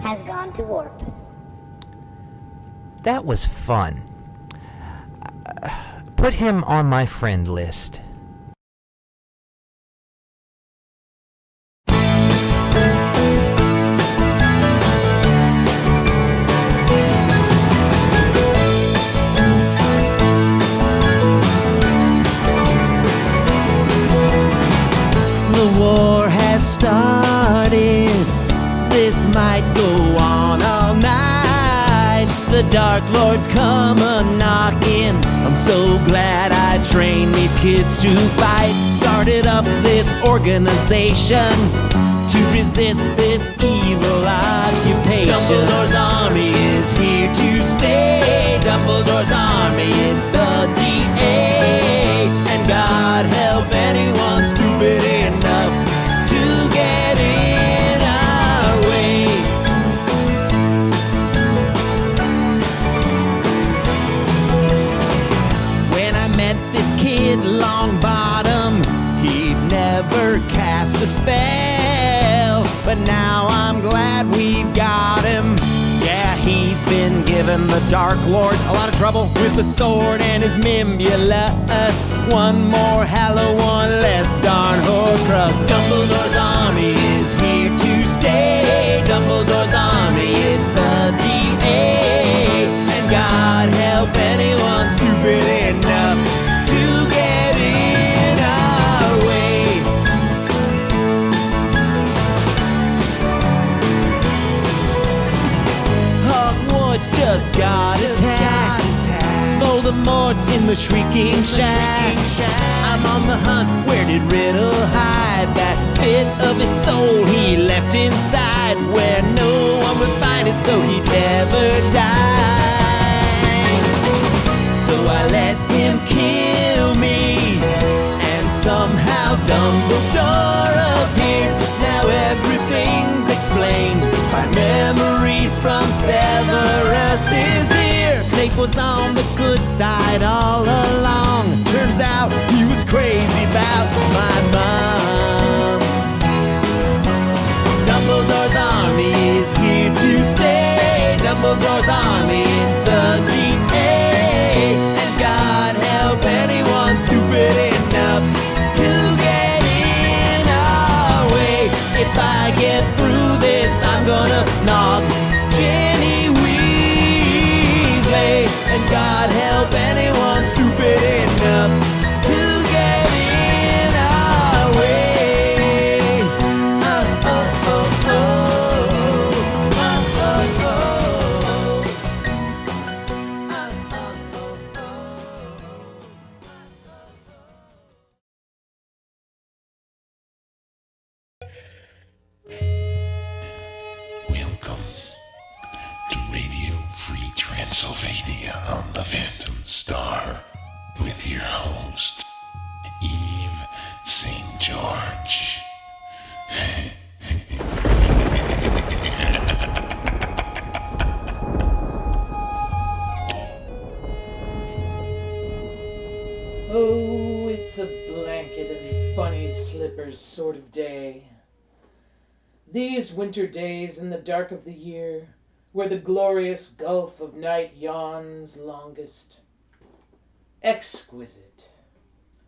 has gone to warp. That was fun. Put him on my friend list. The war has started. This might go on all night. The Dark Lord's come a-knocking. I'm so glad I trained these kids to fight. Started up this organization to resist this evil occupation. Dumbledore's army is here to stay. Dumbledore's army is the DA. And God help anyone never cast a spell. But now I'm glad we've got him. Yeah, he's been giving the Dark Lord a lot of trouble with the sword and his Mimbulus. One more Hallow, one less, darn Horcrux. Dumbledore's army is here to stay. Dumbledore's army is the DA. And God help anyone stupid enough to get in our way. Hogwarts just got attacked. Voldemort's in the Shrieking Shack. I'm on the hunt, where did Riddle hide? That bit of his soul he left inside, where no one would find it, so he'd never die. So I let him kill me, and somehow Dumbledore appeared. Now everything's explained by memories from Severus's ear. Snape was on the good side all along. Turns out he was crazy about my mom. Dumbledore's army is here to stay. Dumbledore's army, it's the DA. And God help anyone stupid enough to get in our way. If I get through this, I'm gonna snog Ginny Weasley. And God help anyone stupid enough to get in our way. Oh, oh, oh, oh. Welcome to Radio Free Transylvania on the Phantom Star with your host, Eve St. George. Oh, it's a blanket and bunny slippers sort of day. These winter days in the dark of the year, where the glorious gulf of night yawns longest. Exquisite.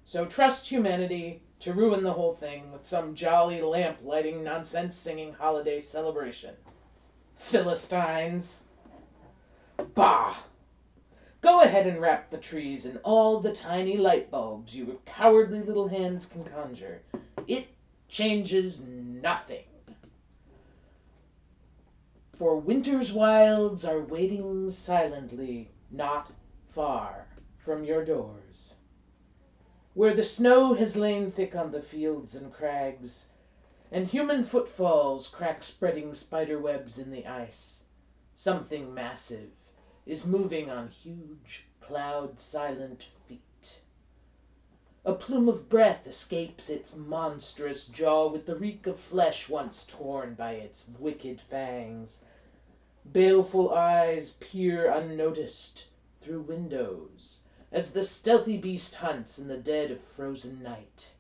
So trust humanity to ruin the whole thing with some jolly lamp-lighting, nonsense-singing holiday celebration. Philistines. Bah! Go ahead and wrap the trees in all the tiny light bulbs your cowardly little hands can conjure. It changes nothing. For winter's wilds are waiting silently, not far from your doors. Where the snow has lain thick on the fields and crags, and human footfalls crack spreading spider webs in the ice, something massive is moving on huge, cloud-silent feet. A plume of breath escapes its monstrous jaw with the reek of flesh once torn by its wicked fangs. Baleful eyes peer unnoticed through windows as the stealthy beast hunts in the dead of frozen night.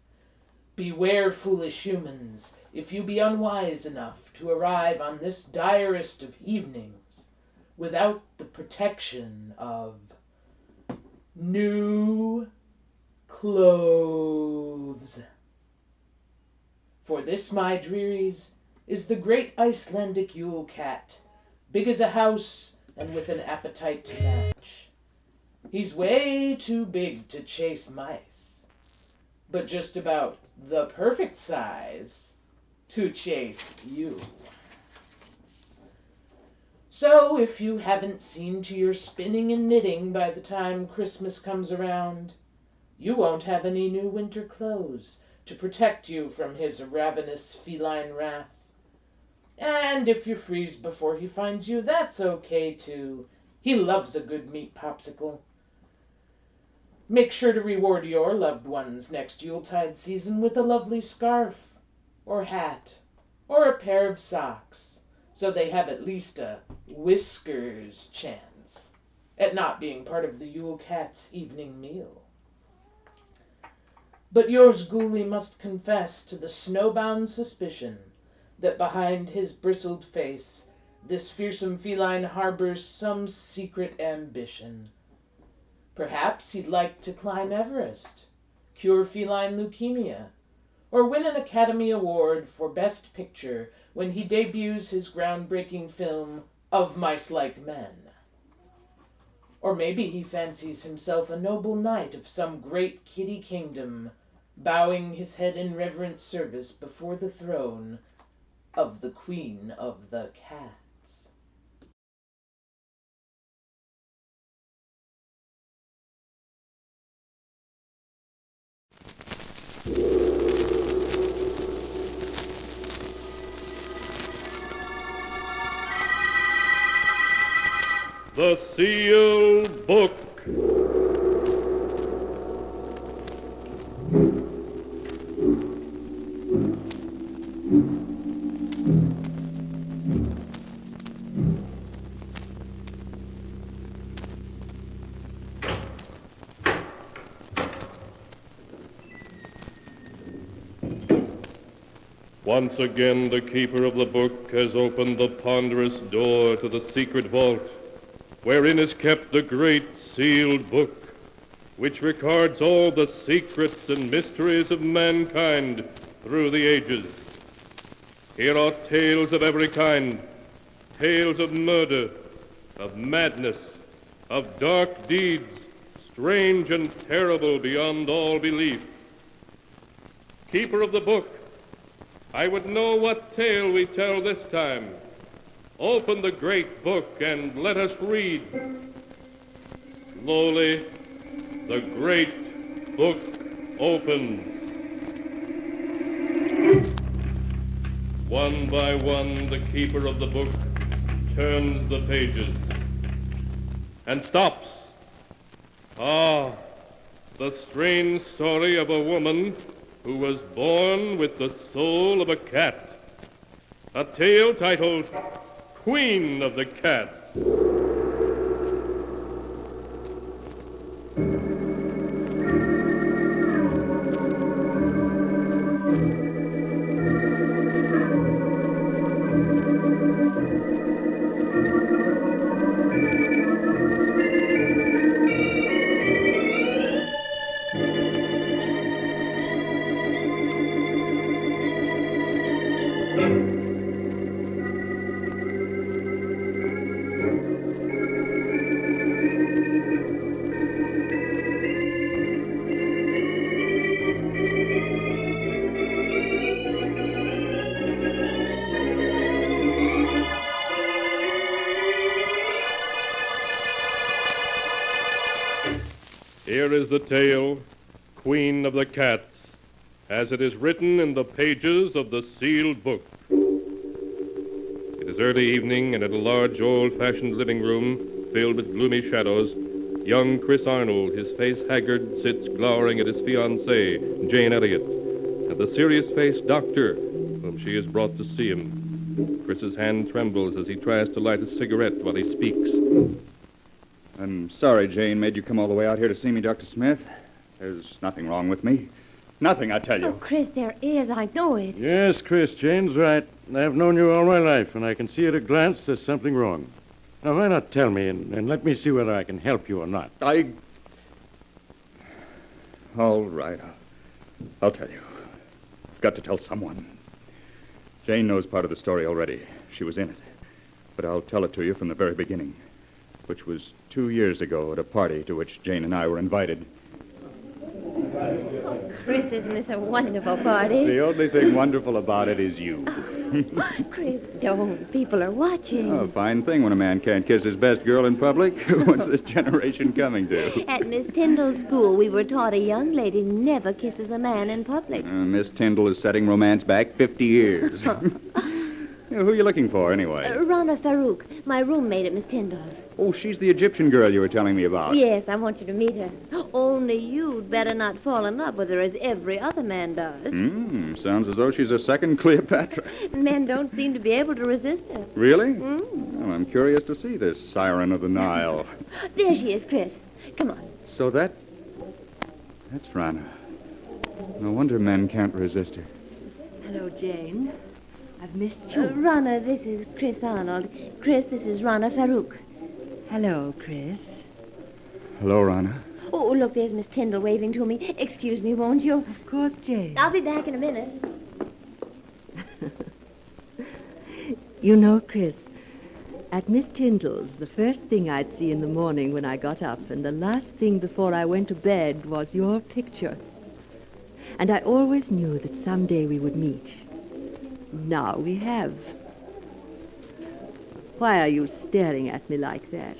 Beware, foolish humans, if you be unwise enough to arrive on this direst of evenings without the protection of new clothes. For this, my drearies, is the great Icelandic Yule cat, big as a house and with an appetite to match. He's way too big to chase mice, but just about the perfect size to chase you. So if you haven't seen to your spinning and knitting by the time Christmas comes around, you won't have any new winter clothes to protect you from his ravenous feline wrath. And if you freeze before he finds you, that's okay too. He loves a good meat popsicle. Make sure to reward your loved ones next Yuletide season with a lovely scarf, or hat, or a pair of socks, so they have at least a whiskers chance at not being part of the Yule Cat's evening meal. But yours, Ghoulie, must confess to the snowbound suspicion that behind his bristled face this fearsome feline harbors some secret ambition. Perhaps he'd like to climb Everest, cure feline leukemia, or win an Academy Award for Best Picture when he debuts his groundbreaking film Of Mice-Like Men. Or maybe he fancies himself a noble knight of some great kitty kingdom, bowing his head in reverent service before the throne of the Queen of the Cats. The Sealed Book. Once again, the keeper of the book has opened the ponderous door to the secret vault, wherein is kept the great sealed book, which records all the secrets and mysteries of mankind through the ages. Here are tales of every kind, tales of murder, of madness, of dark deeds, strange and terrible beyond all belief. Keeper of the book, I would know what tale we tell this time. Open the great book and let us read. Slowly, the great book opens. One by one, the keeper of the book turns the pages and stops. Ah, the strange story of a woman who was born with the soul of a cat. A tale titled Queen of the Cats. Here is the tale, Queen of the Cats, as it is written in the pages of the sealed book. It is early evening, and in a large, old-fashioned living room filled with gloomy shadows, young Chris Arnold, his face haggard, sits glowering at his fiancée, Jane Elliott, and the serious-faced doctor, whom she has brought to see him. Chris's hand trembles as he tries to light a cigarette while he speaks. I'm sorry Jane made you come all the way out here to see me, Dr. Smith. There's nothing wrong with me. Nothing, I tell you. Oh, Chris, there is. I know it. Yes, Chris, Jane's right. I've known you all my life, and I can see at a glance there's something wrong. Now, why not tell me, and let me see whether I can help you or not. All right. I'll tell you. I've got to tell someone. Jane knows part of the story already. She was in it. But I'll tell it to you from the very beginning, which was 2 years ago at a party to which Jane and I were invited. Oh, Chris, isn't this a wonderful party? The only thing wonderful about it is you. Chris, don't. People are watching. Oh, fine thing when a man can't kiss his best girl in public. What's this generation coming to? At Miss Tyndall's school, we were taught a young lady never kisses a man in public. Miss Tyndall is setting romance back 50 years. Who are you looking for, anyway? Rana Farouk, my roommate at Miss Tyndall's. Oh, she's the Egyptian girl you were telling me about. Yes, I want you to meet her. Only you'd better not fall in love with her as every other man does. Sounds as though she's a second Cleopatra. Men don't seem to be able to resist her. Really? Well, I'm curious to see this siren of the Nile. There she is, Chris. Come on. So that's Rana. No wonder men can't resist her. Hello, Jane. I've missed you. Rana, this is Chris Arnold. Chris, this is Rana Farouk. Hello, Chris. Hello, Rana. Oh, look, there's Miss Tyndall waving to me. Excuse me, won't you? Of course, Jane. I'll be back in a minute. You know, Chris, at Miss Tyndall's, the first thing I'd see in the morning when I got up, and the last thing before I went to bed, was your picture. And I always knew that someday we would meet. Now we have. Why are you staring at me like that?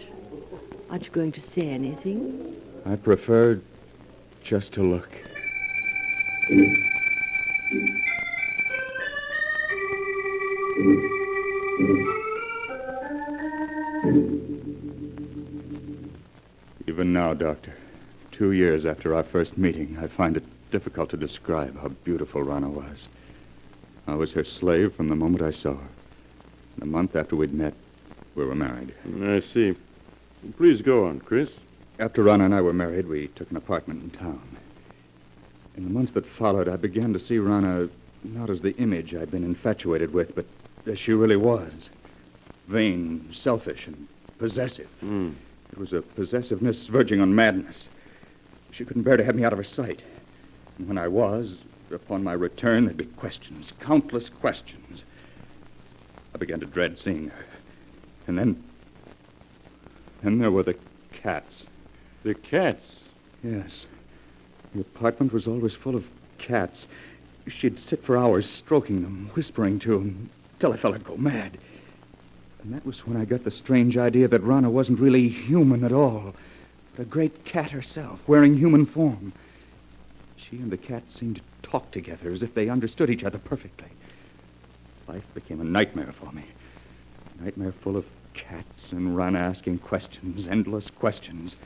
Aren't you going to say anything? I prefer just to look. Even now, Doctor, 2 years after our first meeting, I find it difficult to describe how beautiful Rana was. I was her slave from the moment I saw her. And a month after we'd met, we were married. I see. Please go on, Chris. After Rana and I were married, we took an apartment in town. In the months that followed, I began to see Rana not as the image I'd been infatuated with, but as she really was. Vain, selfish, and possessive. It was a possessiveness verging on madness. She couldn't bear to have me out of her sight. And when I was, upon my return, there'd be questions, countless questions. I began to dread seeing her. And then there were the cats. The cats? Yes. The apartment was always full of cats. She'd sit for hours stroking them, whispering to them, till I felt I'd go mad. And that was when I got the strange idea that Rana wasn't really human at all, but a great cat herself, wearing human form. She and the cat seemed to talk together as if they understood each other perfectly. Life became a nightmare for me. A nightmare full of cats and Rana asking questions, endless questions.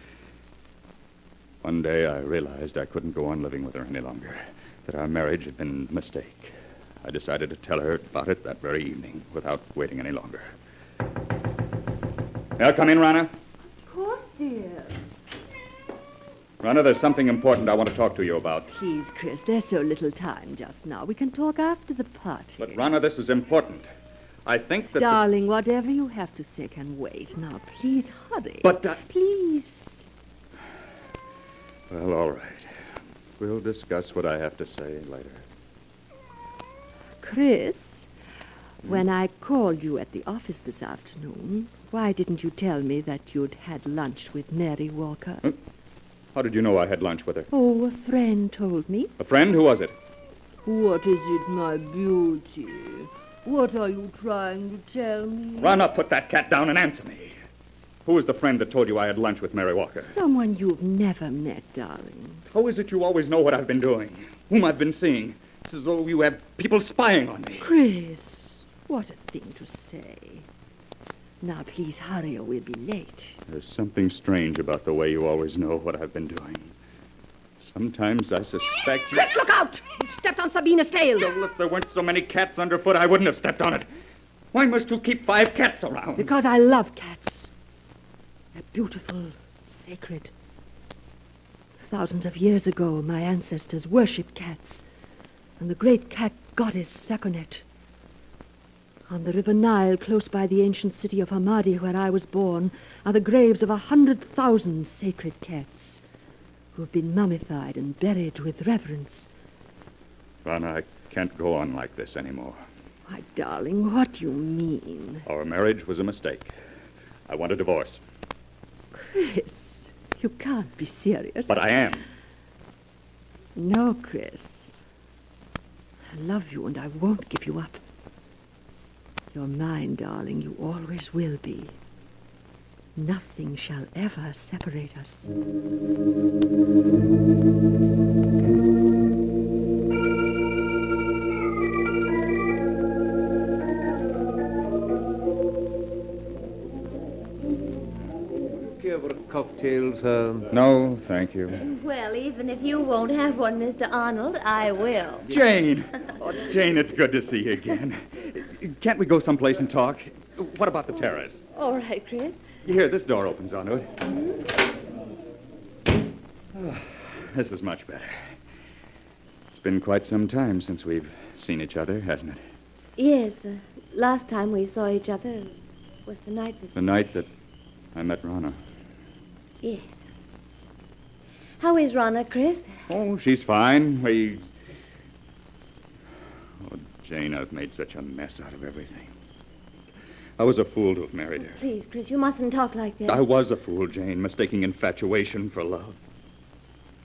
One day I realized I couldn't go on living with her any longer, that our marriage had been a mistake. I decided to tell her about it that very evening, without waiting any longer. May I come in, Rana? Of course, dear. Rana, there's something important I want to talk to you about. Please, Chris, there's so little time just now. We can talk after the party. But, Rana, this is important. I think that... Darling, whatever you have to say can wait. Now, please hurry. But, Please. Well, all right. We'll discuss what I have to say later. Chris, when I called you at the office this afternoon, why didn't you tell me that you'd had lunch with Mary Walker? How did you know I had lunch with her? Oh, a friend told me. A friend? Who was it? What is it, my beauty? What are you trying to tell me? Rana, put that cat down and answer me. Who was the friend that told you I had lunch with Mary Walker? Someone you've never met, darling. How is it you always know what I've been doing? Whom I've been seeing? It's as though you have people spying on me. Chris, what a thing to say. Now, please hurry or we'll be late. There's something strange about the way you always know what I've been doing. Sometimes I suspect... Chris, look out! You stepped on Sabina's tail. Well, if there weren't so many cats underfoot, I wouldn't have stepped on it. Why must you keep 5 cats around? Because I love cats. They're beautiful, sacred. Thousands of years ago, my ancestors worshipped cats. And the great cat goddess Sakonet. On the River Nile, close by the ancient city of Hamadi, where I was born, are the graves of 100,000 sacred cats who have been mummified and buried with reverence. Rana, I can't go on like this anymore. My darling, what do you mean? Our marriage was a mistake. I want a divorce. Chris, you can't be serious. But I am. No, Chris. I love you and I won't give you up. You're mine, darling. You always will be. Nothing shall ever separate us. Cocktails, No, thank you. Well, even if you won't have one, Mr. Arnold, I will. Jane! Oh, Jane, it's good to see you again. Can't we go someplace and talk? What about the terrace? All right, Chris. Here, this door opens onto it. Oh, this is much better. It's been quite some time since we've seen each other, hasn't it? Yes, the last time we saw each other was the night that... The night that I met Rana. Yes. How is Rana, Chris? Oh, she's fine. Oh, Jane, I've made such a mess out of everything. I was a fool to have married her. Please, Chris, you mustn't talk like that. I was a fool, Jane, mistaking infatuation for love.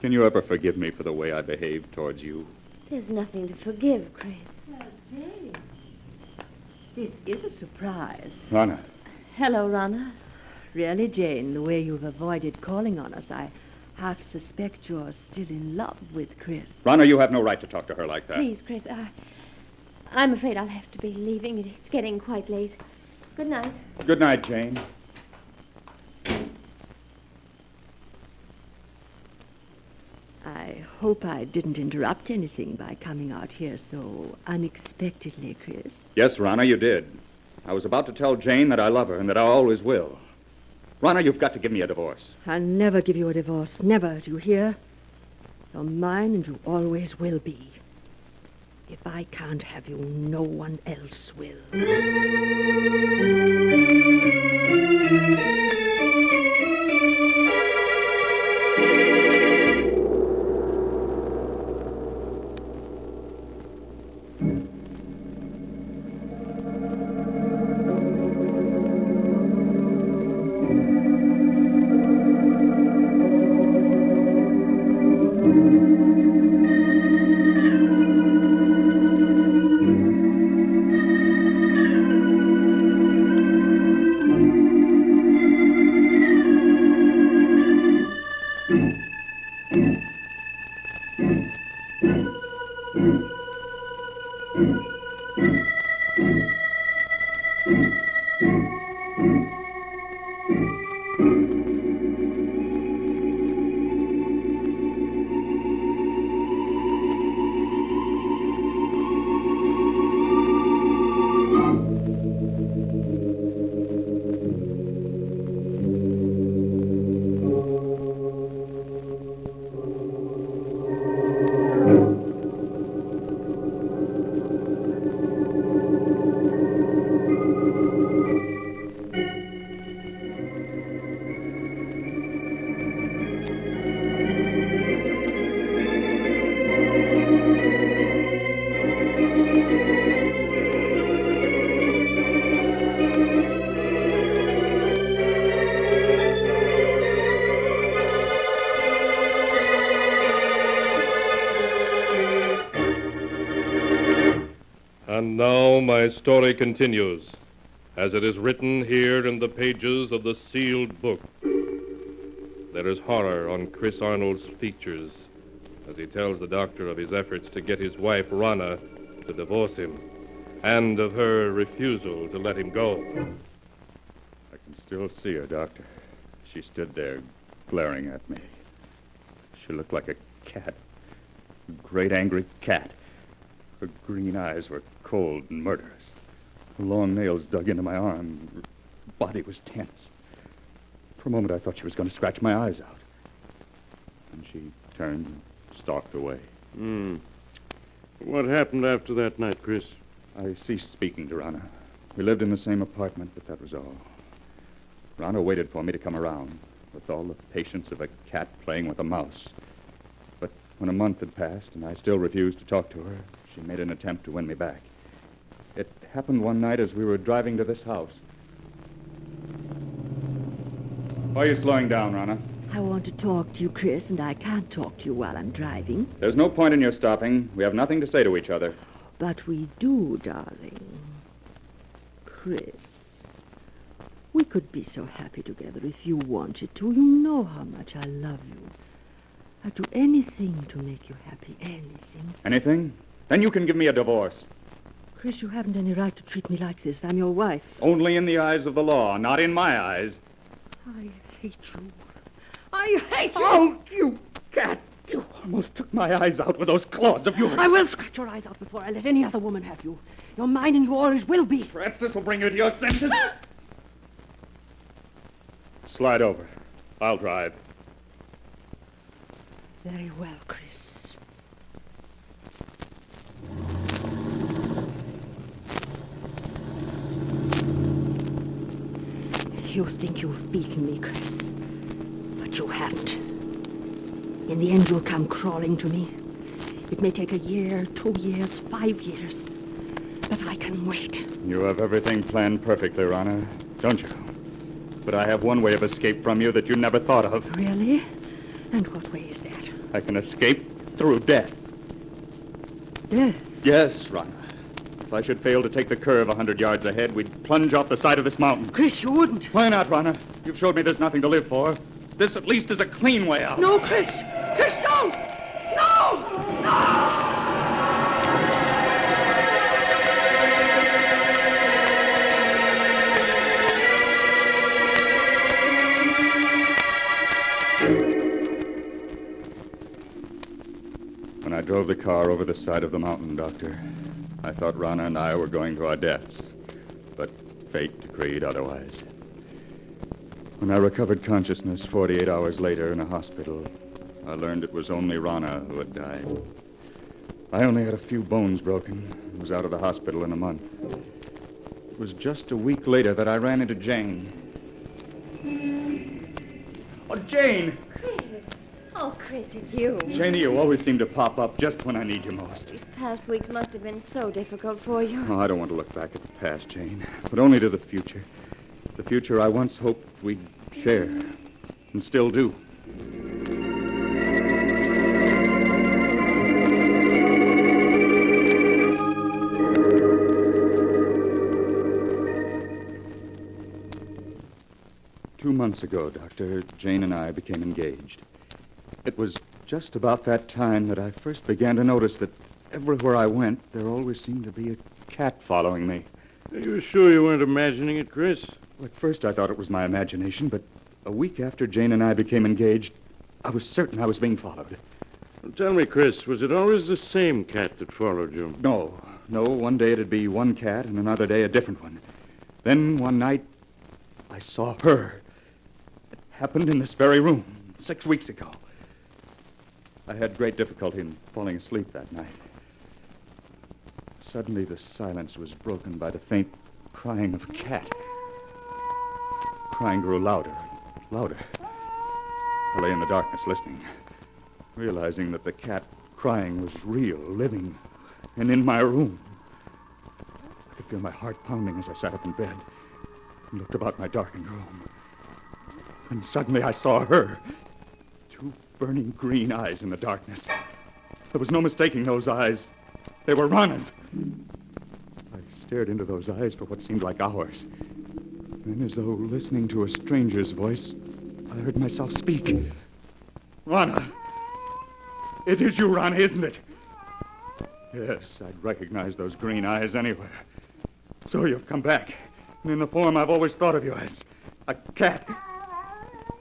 Can you ever forgive me for the way I behaved towards you? There's nothing to forgive, Chris. Jane. This is a surprise. Rana. Hello, Rana. Really, Jane, the way you've avoided calling on us, I half suspect you're still in love with Chris. Rana, you have no right to talk to her like that. Please, Chris, I'm afraid I'll have to be leaving. It's getting quite late. Good night. Good night, Jane. I hope I didn't interrupt anything by coming out here so unexpectedly, Chris. Yes, Rana, you did. I was about to tell Jane that I love her and that I always will. Rana, you've got to give me a divorce. I'll never give you a divorce. Never, do you hear? You're mine and you always will be. If I can't have you, no one else will. And now my story continues, as it is written here in the pages of the sealed book. There is horror on Chris Arnold's features as he tells the doctor of his efforts to get his wife, Rana, to divorce him, and of her refusal to let him go. I can still see her, Doctor. She stood there, glaring at me. She looked like a cat. A great angry cat. Her green eyes were cold and murderous. Her long nails dug into my arm. Her body was tense. For a moment, I thought she was going to scratch my eyes out. And she turned and stalked away. What happened after that night, Chris? I ceased speaking to Rana. We lived in the same apartment, but that was all. Rana waited for me to come around, with all the patience of a cat playing with a mouse. But when a month had passed and I still refused to talk to her, she made an attempt to win me back. It happened one night as we were driving to this house. Why are you slowing down, Rana? I want to talk to you, Chris, and I can't talk to you while I'm driving. There's no point in your stopping. We have nothing to say to each other. But we do, darling. Chris, we could be so happy together if you wanted to. You know how much I love you. I'd do anything to make you happy, anything. Anything? Then you can give me a divorce. Chris, you haven't any right to treat me like this. I'm your wife. Only in the eyes of the law, not in my eyes. I hate you. I hate you! Oh, you cat! You almost took my eyes out with those claws of yours. I will scratch your eyes out before I let any other woman have you. You're mine and you always will be. Perhaps this will bring you to your senses. Slide over. I'll drive. Very well, Chris. You think you've beaten me, Chris. But you haven't. In the end, you'll come crawling to me. It may take a year, 2 years, 5 years. But I can wait. You have everything planned perfectly, Rana, don't you? But I have one way of escape from you that you never thought of. Really? And what way is that? I can escape through death. Death? Yes, Rana. If I should fail to take the curve 100 yards ahead, we'd plunge off the side of this mountain. Chris, you wouldn't. Why not, Rana? You've showed me there's nothing to live for. This at least is a clean way out. No, Chris! Chris, don't! No! No! When I drove the car over the side of the mountain, Doctor, I thought Rana and I were going to our deaths. But fate decreed otherwise. When I recovered consciousness 48 hours later in a hospital, I learned it was only Rana who had died. I only had a few bones broken and was out of the hospital in a month. It was just a week later that I ran into Jane. Oh, Jane! Oh, Chris, it's you. Janie, you always seem to pop up just when I need you most. These past weeks must have been so difficult for you. Oh, I don't want to look back at the past, Jane, but only to the future. The future I once hoped we'd share, and still do. 2 months ago, Doctor, Jane and I became engaged. It was just about that time that I first began to notice that everywhere I went, there always seemed to be a cat following me. Are you sure you weren't imagining it, Chris? Well, at first I thought it was my imagination, but a week after Jane and I became engaged, I was certain I was being followed. Well, tell me, Chris, was it always the same cat that followed you? No. One day it'd be one cat, and another day a different one. Then one night, I saw her. It happened in this very room 6 weeks ago. I had great difficulty in falling asleep that night. Suddenly, the silence was broken by the faint crying of a cat. The crying grew louder and louder. I lay in the darkness listening, realizing that the cat crying was real, living, and in my room. I could feel my heart pounding as I sat up in bed and looked about my darkened room. And suddenly I saw her. 2 burning green eyes in the darkness. There was no mistaking those eyes. They were Rana's. I stared into those eyes for what seemed like hours. Then, as though listening to a stranger's voice, I heard myself speak. Rana! It is you, Rana, isn't it? Yes, I'd recognize those green eyes anywhere. So you've come back, and in the form I've always thought of you as, a cat.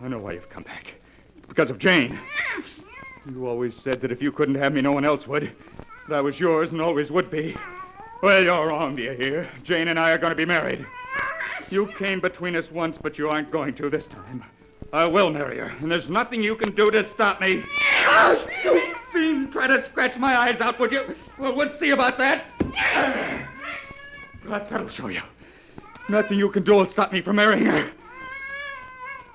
I know why you've come back. It's because of Jane. You always said that if you couldn't have me, no one else would. That I was yours and always would be. Well, you're wrong, do you hear? Jane and I are going to be married. You came between us once, but you aren't going to this time. I will marry her, and there's nothing you can do to stop me. You fiend, try to scratch my eyes out, would you? Well, we'll see about that. Perhaps that'll show you. Nothing you can do will stop me from marrying her.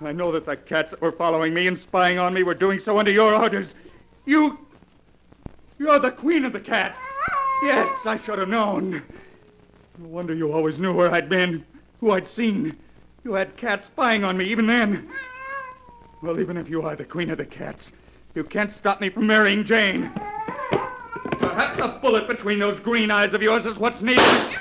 I know that the cats that were following me and spying on me were doing so under your orders. You're the queen of the cats. Yes, I should have known. No wonder you always knew where I'd been, who I'd seen. You had cats spying on me even then. Well, even if you are the queen of the cats, you can't stop me from marrying Jane. Perhaps a bullet between those green eyes of yours is what's needed.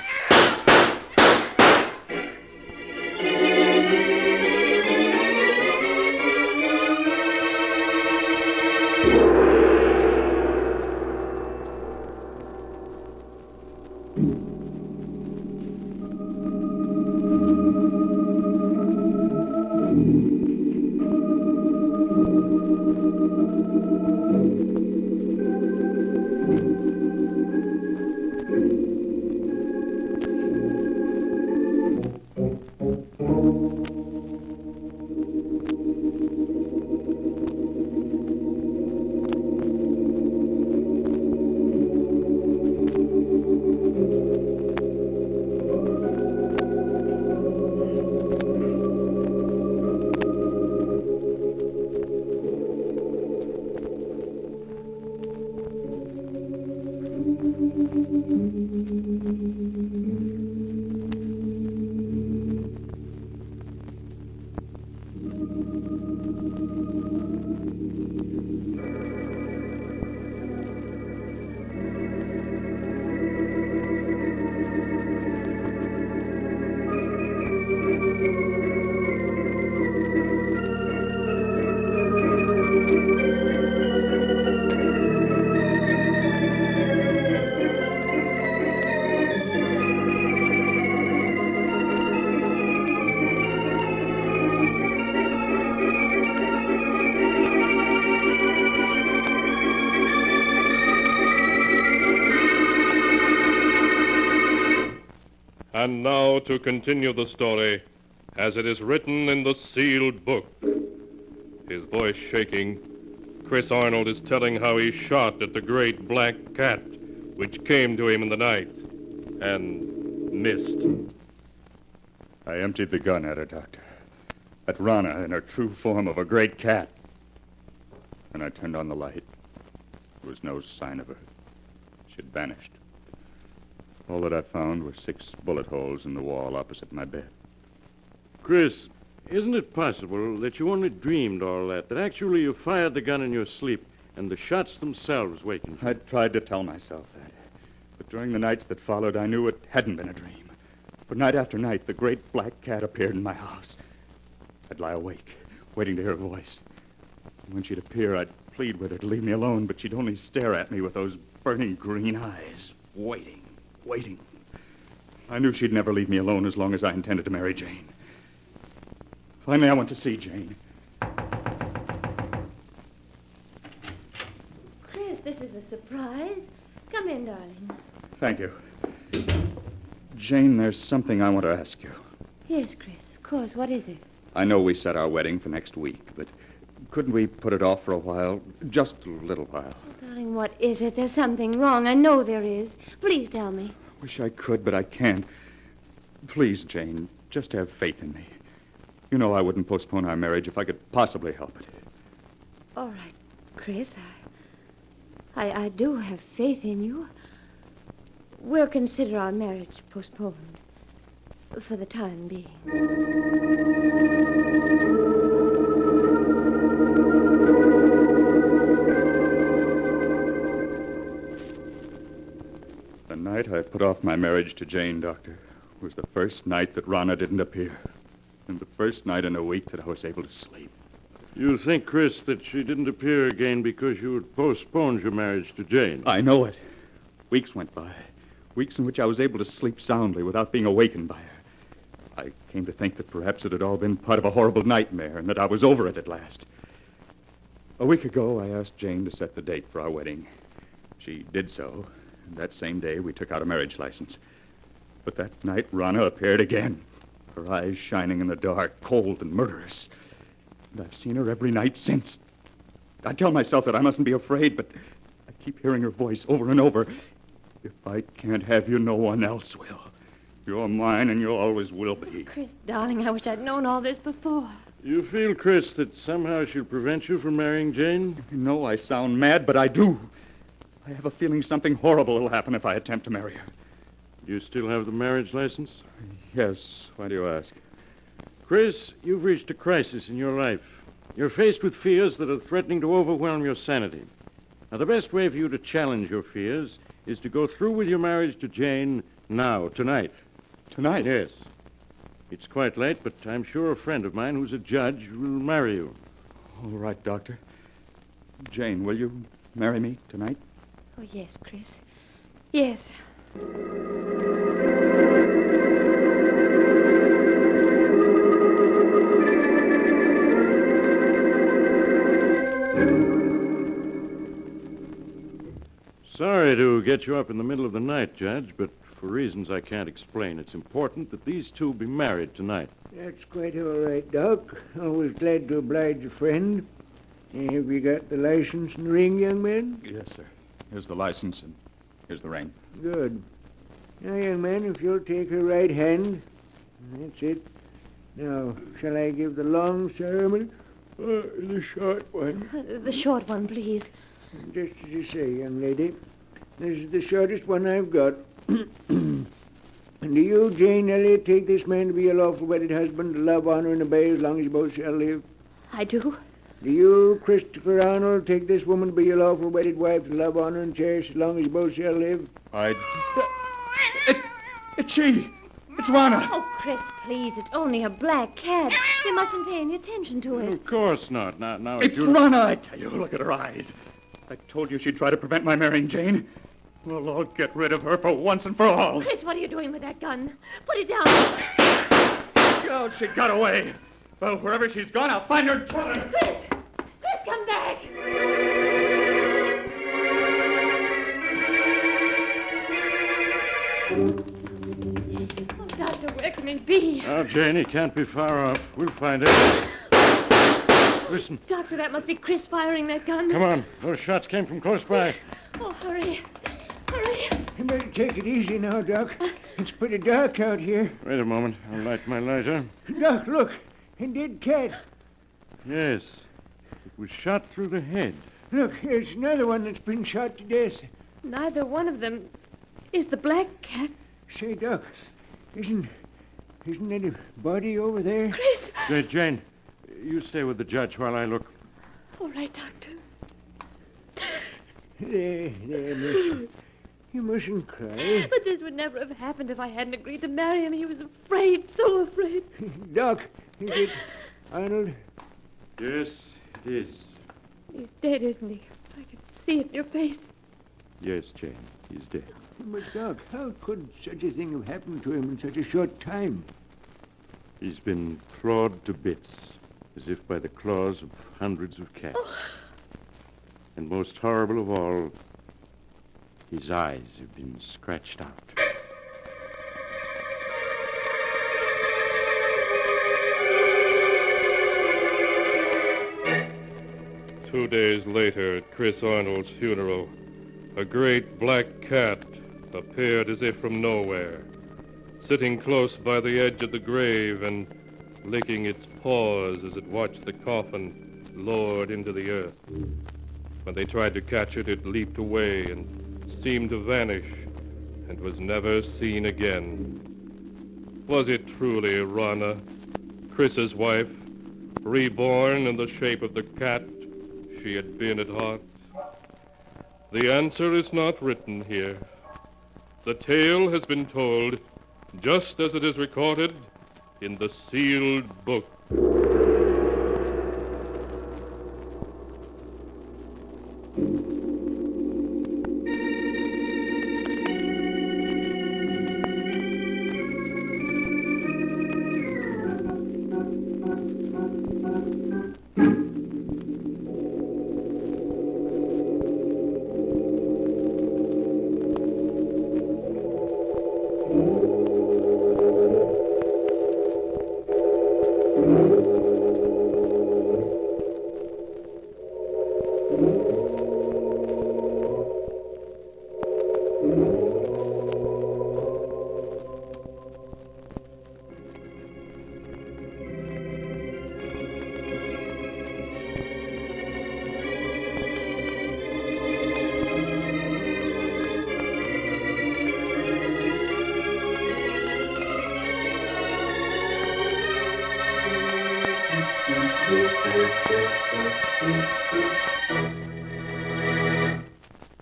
And now to continue the story, as it is written in the sealed book. His voice shaking, Chris Arnold is telling how he shot at the great black cat, which came to him in the night, and missed. I emptied the gun at her, Doctor. At Rana in her true form of a great cat. And I turned on the light. There was no sign of her. She'd vanished. All that I found were 6 bullet holes in the wall opposite my bed. Chris, isn't it possible that you only dreamed all that actually you fired the gun in your sleep and the shots themselves wakened you? I tried to tell myself that. But during the nights that followed, I knew it hadn't been a dream. For night after night, the great black cat appeared in my house. I'd lie awake, waiting to hear her voice. And when she'd appear, I'd plead with her to leave me alone, but she'd only stare at me with those burning green eyes, waiting. I knew she'd never leave me alone as long as I intended to marry Jane. Finally, I went to see Jane. Chris, this is a surprise. Come in, darling. Thank you. Jane, there's something I want to ask you. Yes, Chris, of course. What is it? I know we set our wedding for next week, but couldn't we put it off for a while? Just a little while. Oh, darling, what is it? There's something wrong. I know there is. Please tell me. Wish I could, but I can't. Please, Jane, just have faith in me. You know I wouldn't postpone our marriage if I could possibly help it. All right, Chris. I do have faith in you. We'll consider our marriage postponed for the time being. The night I put off my marriage to Jane, Doctor, was the first night that Rana didn't appear. And the first night in a week that I was able to sleep. You think, Chris, that she didn't appear again because you had postponed your marriage to Jane? I know it. Weeks went by. Weeks in which I was able to sleep soundly without being awakened by her. I came to think that perhaps it had all been part of a horrible nightmare and that I was over it at last. A week ago, I asked Jane to set the date for our wedding. She did so, and that same day we took out a marriage license. But that night, Rana appeared again, her eyes shining in the dark, cold and murderous. And I've seen her every night since. I tell myself that I mustn't be afraid, but I keep hearing her voice over and over. If I can't have you, no one else will. You're mine, and you always will be. Chris, darling, I wish I'd known all this before. You feel, Chris, that somehow she'll prevent you from marrying Jane? You know I sound mad, but I do. I have a feeling something horrible will happen if I attempt to marry her. You still have the marriage license? Yes. Why do you ask? Chris, you've reached a crisis in your life. You're faced with fears that are threatening to overwhelm your sanity. Now, the best way for you to challenge your fears is to go through with your marriage to Jane now, tonight. Tonight? Yes. It's quite late, but I'm sure a friend of mine who's a judge will marry you. All right, Doctor. Jane, will you marry me tonight? Oh, yes, Chris. Yes. Sorry to get you up in the middle of the night, Judge, but for reasons I can't explain, it's important that these two be married tonight. That's quite all right, Doc. Always glad to oblige a friend. Have you got the license and ring, young man? Yes, sir. Here's the license and here's the ring. Good. Now, young man, if you'll take her right hand. That's it. Now, shall I give the long ceremony or the short one? The short one, please. Just as you say, young lady. This is the shortest one I've got. And do you, Jane Elliott, take this man to be your lawful wedded husband, to love, honor, and obey as long as you both shall live? I do. Do you, Christopher Arnold, take this woman to be your lawful wedded wife, to love, honor, and cherish as long as you both shall live? It's she! It's Rana! Oh, Chris, please. It's only a black cat. You mustn't pay any attention to it. Of course not. Now It's Rana, I tell you. Look at her eyes. I told you she'd try to prevent my marrying Jane. Well, I'll get rid of her for once and for all. Chris, what are you doing with that gun? Put it down. Oh, she got away. Well, wherever she's gone, I'll find her and kill her. Chris! Chris, come back! Oh, may be. Now, Jane, he can't be far off. We'll find him. Listen. Doctor, that must be Chris firing that gun. Come on. Those shots came from close by. Oh, hurry. Hurry. You better take it easy now, Doc. It's pretty dark out here. Wait a moment. I'll light my lighter. Doc, look. A dead cat. Yes. It was shot through the head. Look, here's another one that's been shot to death. Neither one of them is the black cat. Say, Doc, isn't there a body over there? Chris! Jane, you stay with the judge while I look. All right, Doctor. There, miss. You mustn't cry. But this would never have happened if I hadn't agreed to marry him. He was afraid, so afraid. Doc, is it Arnold? Yes, it is. He's dead, isn't he? I can see it in your face. Yes, Jane, he's dead. But, Doc, how could such a thing have happened to him in such a short time? He's been clawed to bits, as if by the claws of hundreds of cats. Oh. And most horrible of all, his eyes have been scratched out. 2 days later, at Chris Arnold's funeral, a great black cat appeared as if from nowhere, sitting close by the edge of the grave and licking its paws as it watched the coffin lowered into the earth. When they tried to catch it, it leaped away and seemed to vanish and was never seen again. Was it truly Rana, Chris's wife, reborn in the shape of the cat she had been at heart? The answer is not written here. The tale has been told just as it is recorded in the sealed book.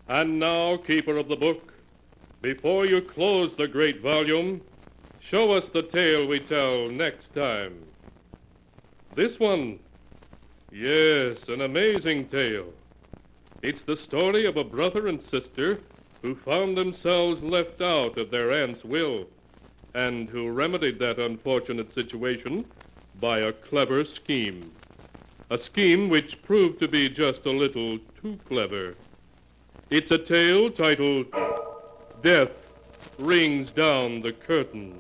And now, keeper of the book, before you close the great volume, show us the tale we tell next time. This one, yes, an amazing tale. It's the story of a brother and sister who found themselves left out of their aunt's will and who remedied that unfortunate situation by a clever scheme. A scheme which proved to be just a little too clever. It's a tale titled Death Rings Down the Curtain.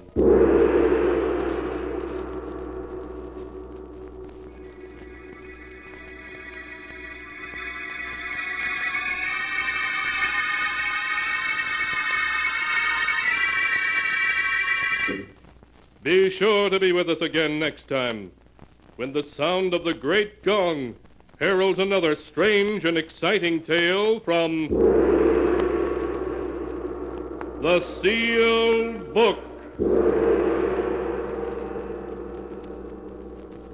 Be sure to be with us again next time, when the sound of the great gong heralds another strange and exciting tale from The Sealed Book.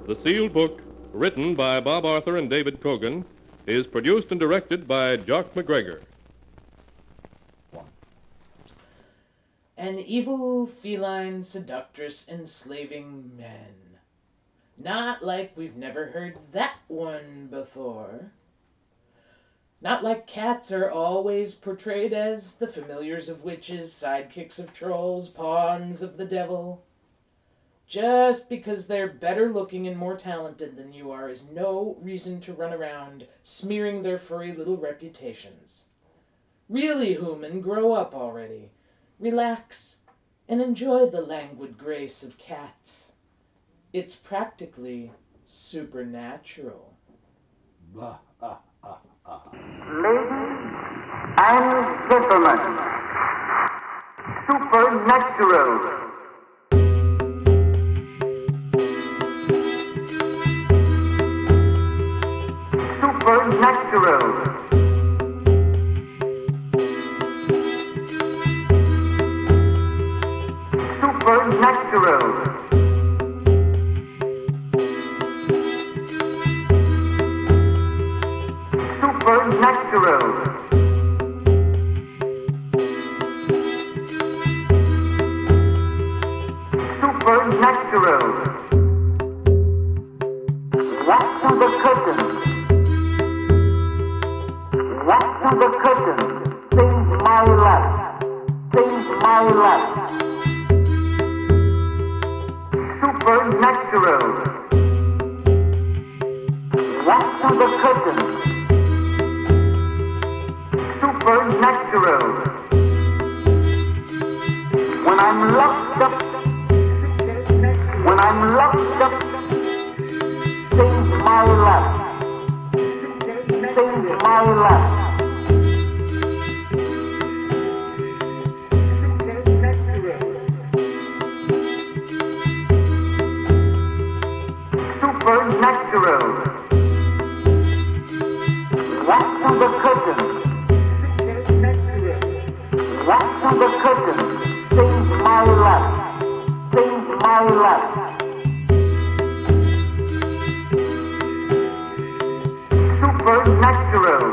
The Sealed Book, written by Bob Arthur and David Cogan, is produced and directed by Jock McGregor. An evil feline seductress enslaving men. Not like we've never heard that one before. Not like cats are always portrayed as the familiars of witches, sidekicks of trolls, pawns of the devil. Just because they're better looking and more talented than you are is no reason to run around smearing their furry little reputations. Really, human, grow up already. Relax and enjoy the languid grace of cats. It's practically supernatural. Bah, Ladies and gentlemen, supernatural. Supernatural. Supernatural. Supernatural. Supernatural. Walk through the curtain. Walk through the curtain. Change my life. Change my life. Supernatural. Walk through the curtain. Supernatural. When I'm locked up, change my life. Change my life. Supernatural. Walk through the curtain. Walk through the curtain. Change my life. Change my life. Supernatural.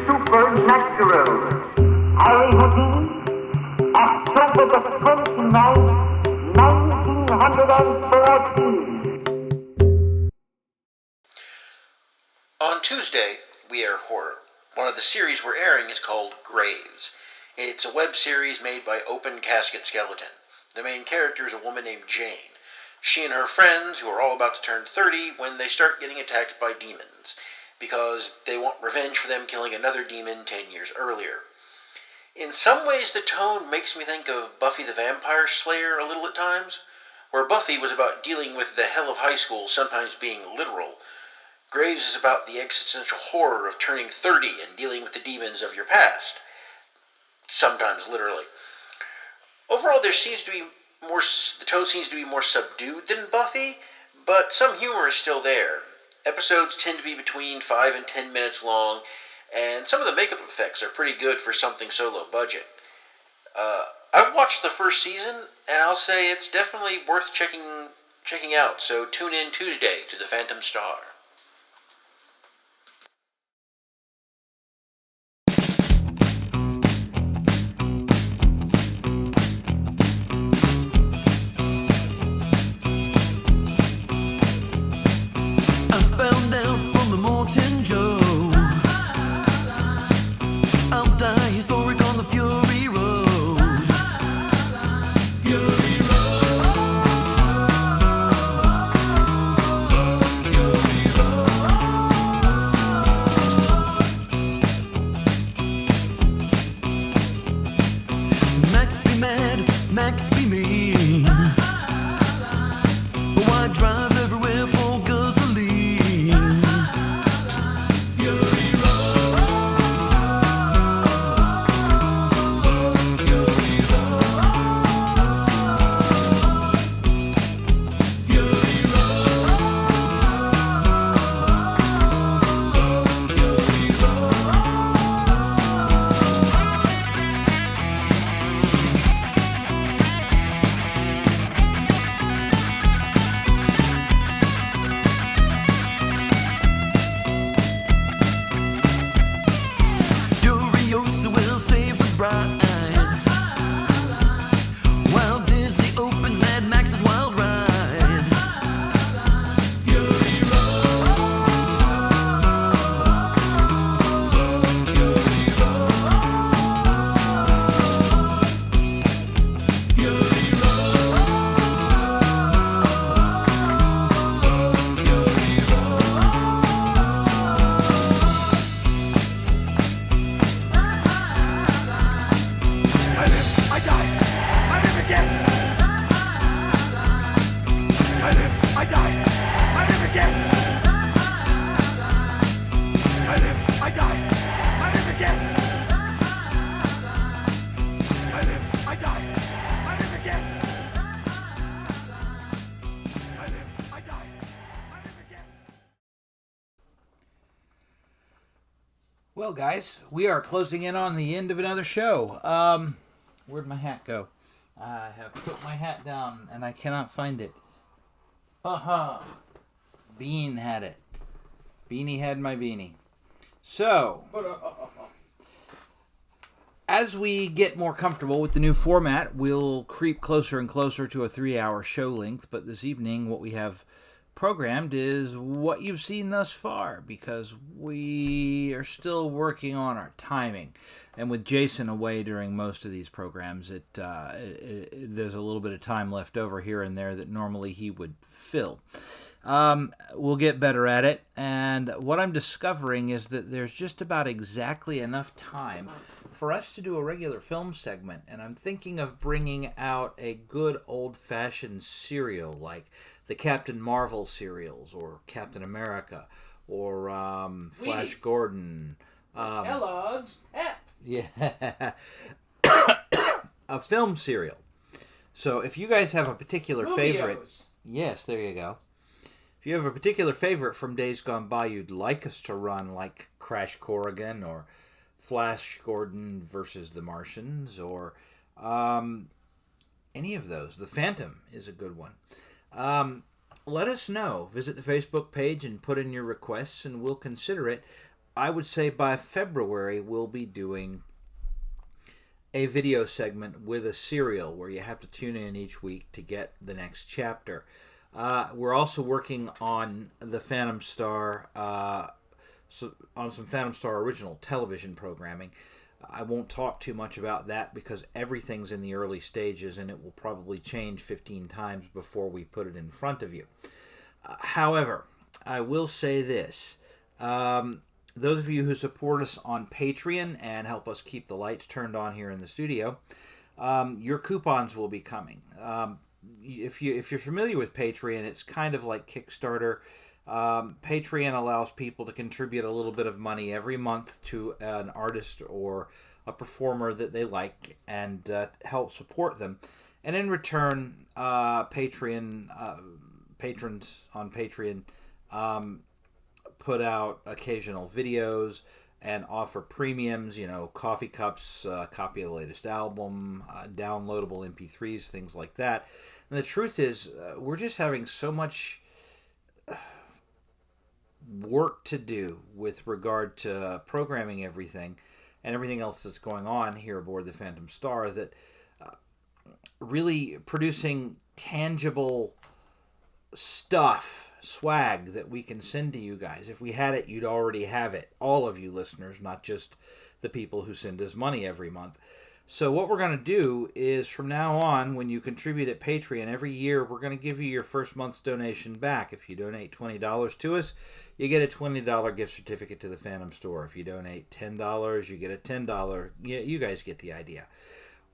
Supernatural. Harry Houdini, October the 29th, 1914. On Tuesday, we air horror. One of the series we're airing is called Graves. It's a web series made by Open Casket Skeleton. The main character is a woman named Jane. She and her friends, who are all about to turn 30, when they start getting attacked by demons, because they want revenge for them killing another demon 10 years earlier. In some ways, the tone makes me think of Buffy the Vampire Slayer a little at times, where Buffy was about dealing with the hell of high school sometimes being literal. Graves is about the existential horror of turning 30 and dealing with the demons of your past, sometimes literally. Overall, the tone seems to be more subdued than Buffy, but some humor is still there. Episodes tend to be between 5 and 10 minutes long, and some of the makeup effects are pretty good for something so low budget. I've watched the first season, and I'll say it's definitely worth checking out, so tune in Tuesday to The Phantom Star. Well, guys, we are closing in on the end of another show. Where'd my hat go? I have put my hat down, and I cannot find it. Bean had it. Beanie had my beanie. So, as we get more comfortable with the new format, we'll creep closer and closer to a 3-hour show length. But this evening, what we have programmed is what you've seen thus far, because we are still working on our timing. And with Jason away during most of these programs, there's a little bit of time left over here and there that normally he would fill. We'll get better at it, and what I'm discovering is that there's just about exactly enough time for us to do a regular film segment, and I'm thinking of bringing out a good old-fashioned serial like the Captain Marvel serials, or Captain America, or Flash Gordon. Kellogg's Pep. Yeah. A film serial. So if you guys have a particular favorite... Yes, there you go. If you have a particular favorite from days gone by you'd like us to run, like Crash Corrigan or Flash Gordon versus the Martians, or any of those. The Phantom is a good one. Let us know. Visit the Facebook page and put in your requests, and we'll consider it. I would say by February we'll be doing a video segment with a serial where you have to tune in each week to get the next chapter. We're also working on the Phantom Star, on some Phantom Star original television programming. I won't talk too much about that because everything's in the early stages, and it will probably change 15 times before we put it in front of you. However, I will say this. Those of you who support us on Patreon and help us keep the lights turned on here in the studio, your coupons will be coming. If you're familiar with Patreon, it's kind of like Kickstarter. Patreon allows people to contribute a little bit of money every month to an artist or a performer that they like and help support them. And in return, patrons on Patreon put out occasional videos and offer premiums, coffee cups, copy of the latest album, downloadable MP3s, things like that. And the truth is, we're just having so much work to do with regard to programming everything and everything else that's going on here aboard the Phantom Star that really producing tangible stuff, swag that we can send to you guys. If we had it, you'd already have it. All of you listeners, not just the people who send us money every month. So what we're going to do is from now on, when you contribute at Patreon, every year we're going to give you your first month's donation back. If you donate $20 to us, you get a $20 gift certificate to the Phantom Store. If you donate $10, you get a $10. You guys get the idea.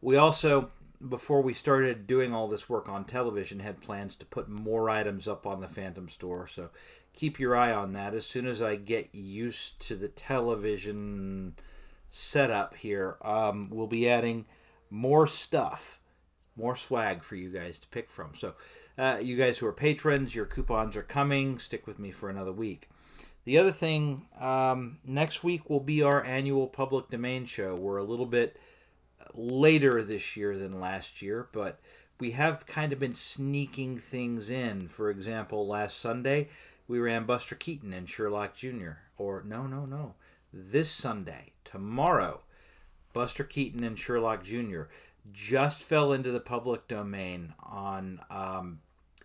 We also, before we started doing all this work on television, had plans to put more items up on the Phantom Store. So keep your eye on that. As soon as I get used to the television setup here, we'll be adding more stuff, more swag for you guys to pick from. So you guys who are patrons, your coupons are coming. Stick with me for another week. The other thing, next week will be our annual public domain show. We're a little bit later this year than last year, but we have kind of been sneaking things in. For example, last Sunday we ran Buster Keaton and Sherlock Jr. Or no. This Sunday, tomorrow, Buster Keaton and Sherlock Jr. just fell into the public domain on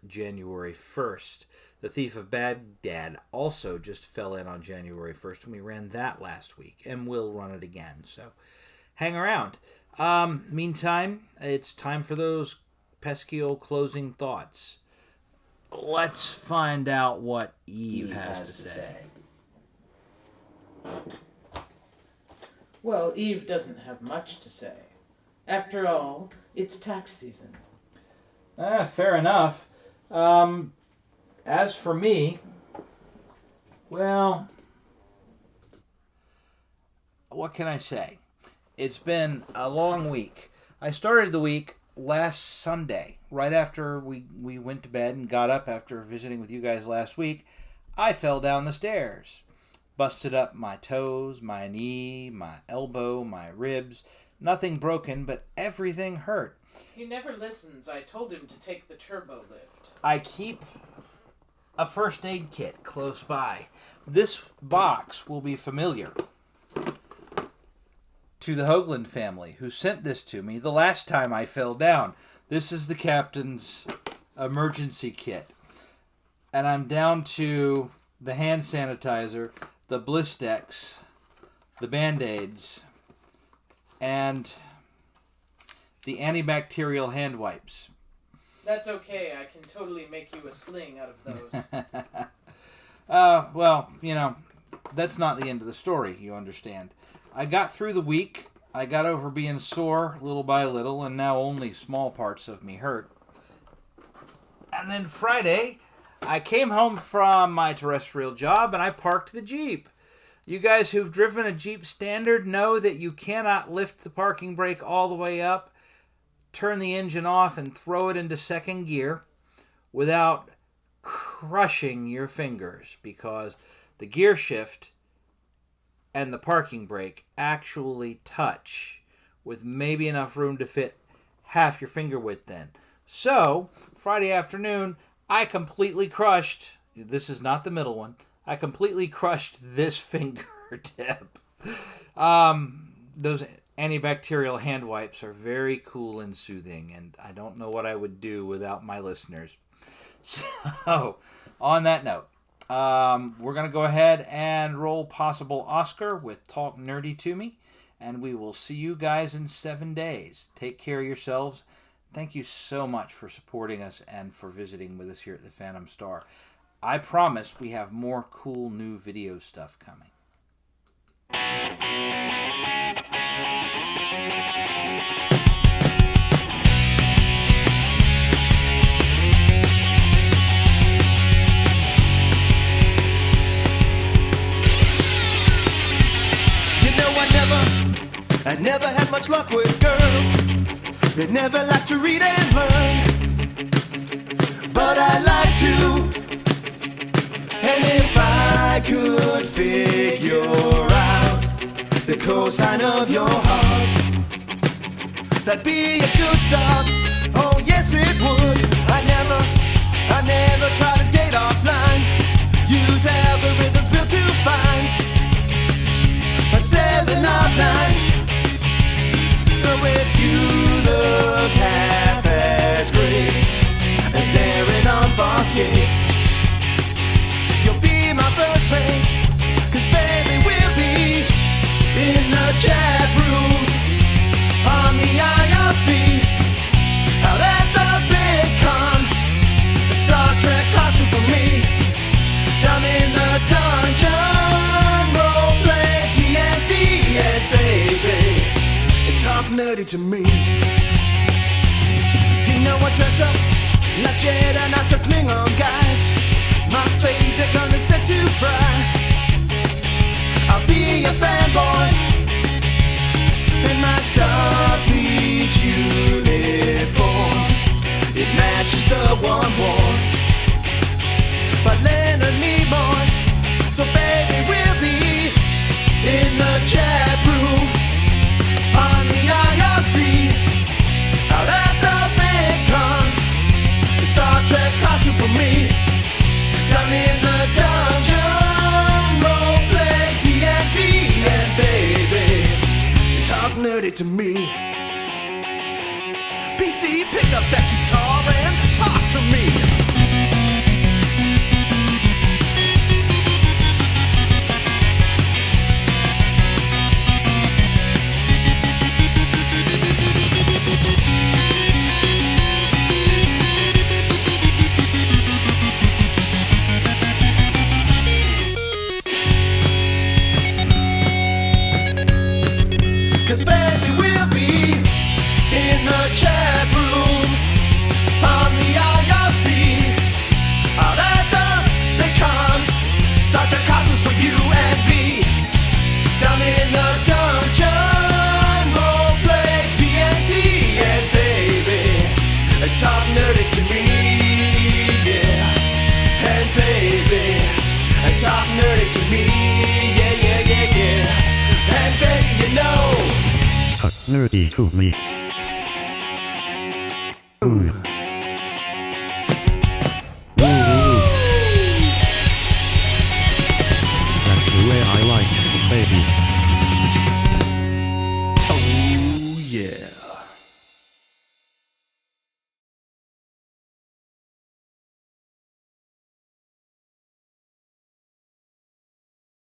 January 1st. The Thief of Baghdad also just fell in on January 1st, and we ran that last week, and we'll run it again. So hang around. Meantime, it's time for those pesky old closing thoughts. Let's find out what Eve has to say. Well, Eve doesn't have much to say. After all, it's tax season. Fair enough. As for me, well, what can I say? It's been a long week. I started the week last Sunday, right after we went to bed and got up after visiting with you guys last week. I fell down the stairs. Busted up my toes, my knee, my elbow, my ribs. Nothing broken, but everything hurt. He never listens. I told him to take the turbo lift. I keep a first aid kit close by. This box will be familiar to the Hoagland family, who sent this to me the last time I fell down. This is the captain's emergency kit. And I'm down to the hand sanitizer, the Blistex, the Band-Aids, and the antibacterial hand wipes. That's okay. I can totally make you a sling out of those. Well, you know, that's not the end of the story, you understand. I got through the week. I got over being sore little by little, and now only small parts of me hurt. And then Friday, I came home from my terrestrial job, and I parked the Jeep. You guys who've driven a Jeep Standard know that you cannot lift the parking brake all the way up, turn the engine off, and throw it into second gear without crushing your fingers, because the gear shift and the parking brake actually touch with maybe enough room to fit half your finger width in. So, Friday afternoon, I completely crushed, this is not the middle one, I completely crushed this fingertip. Those antibacterial hand wipes are very cool and soothing, and I don't know what I would do without my listeners. So, on that note, we're going to go ahead and roll possible Oscar with Talk Nerdy to Me, and we will see you guys in 7 days. Take care of yourselves. Thank you so much for supporting us and for visiting with us here at the Phantom Star. I promise we have more cool new video stuff coming. I never had much luck with girls. They never like to read and learn, but I like to. And if I could figure out the cosine of your heart, that'd be a good start. Oh yes it would. I never try to date offline. Use algorithms built to find a 7 of 9. So if you look half as great as Aaron on Farscape, you'll be my first mate. 'Cause baby we'll be in the chat room on the IRC, out at the VidCon, a Star Trek costume for me, down in the dungeon, roleplay TNT, and baby, talk nerdy to me. You know I dress up like Jedi Knights or Klingon guys. My face are gonna set to fry. I'll be a fanboy in my Starfleet uniform. It matches the one worn by Leonard Nimoy. So baby we'll be in the chat room on the IRC, out at the VidCon, the Star Trek costume for me, down in the dungeon, roleplay TNT, and baby, talk nerdy to me. PC, pick up that guitar and talk to me. chat room on the IRC. responsibility to me.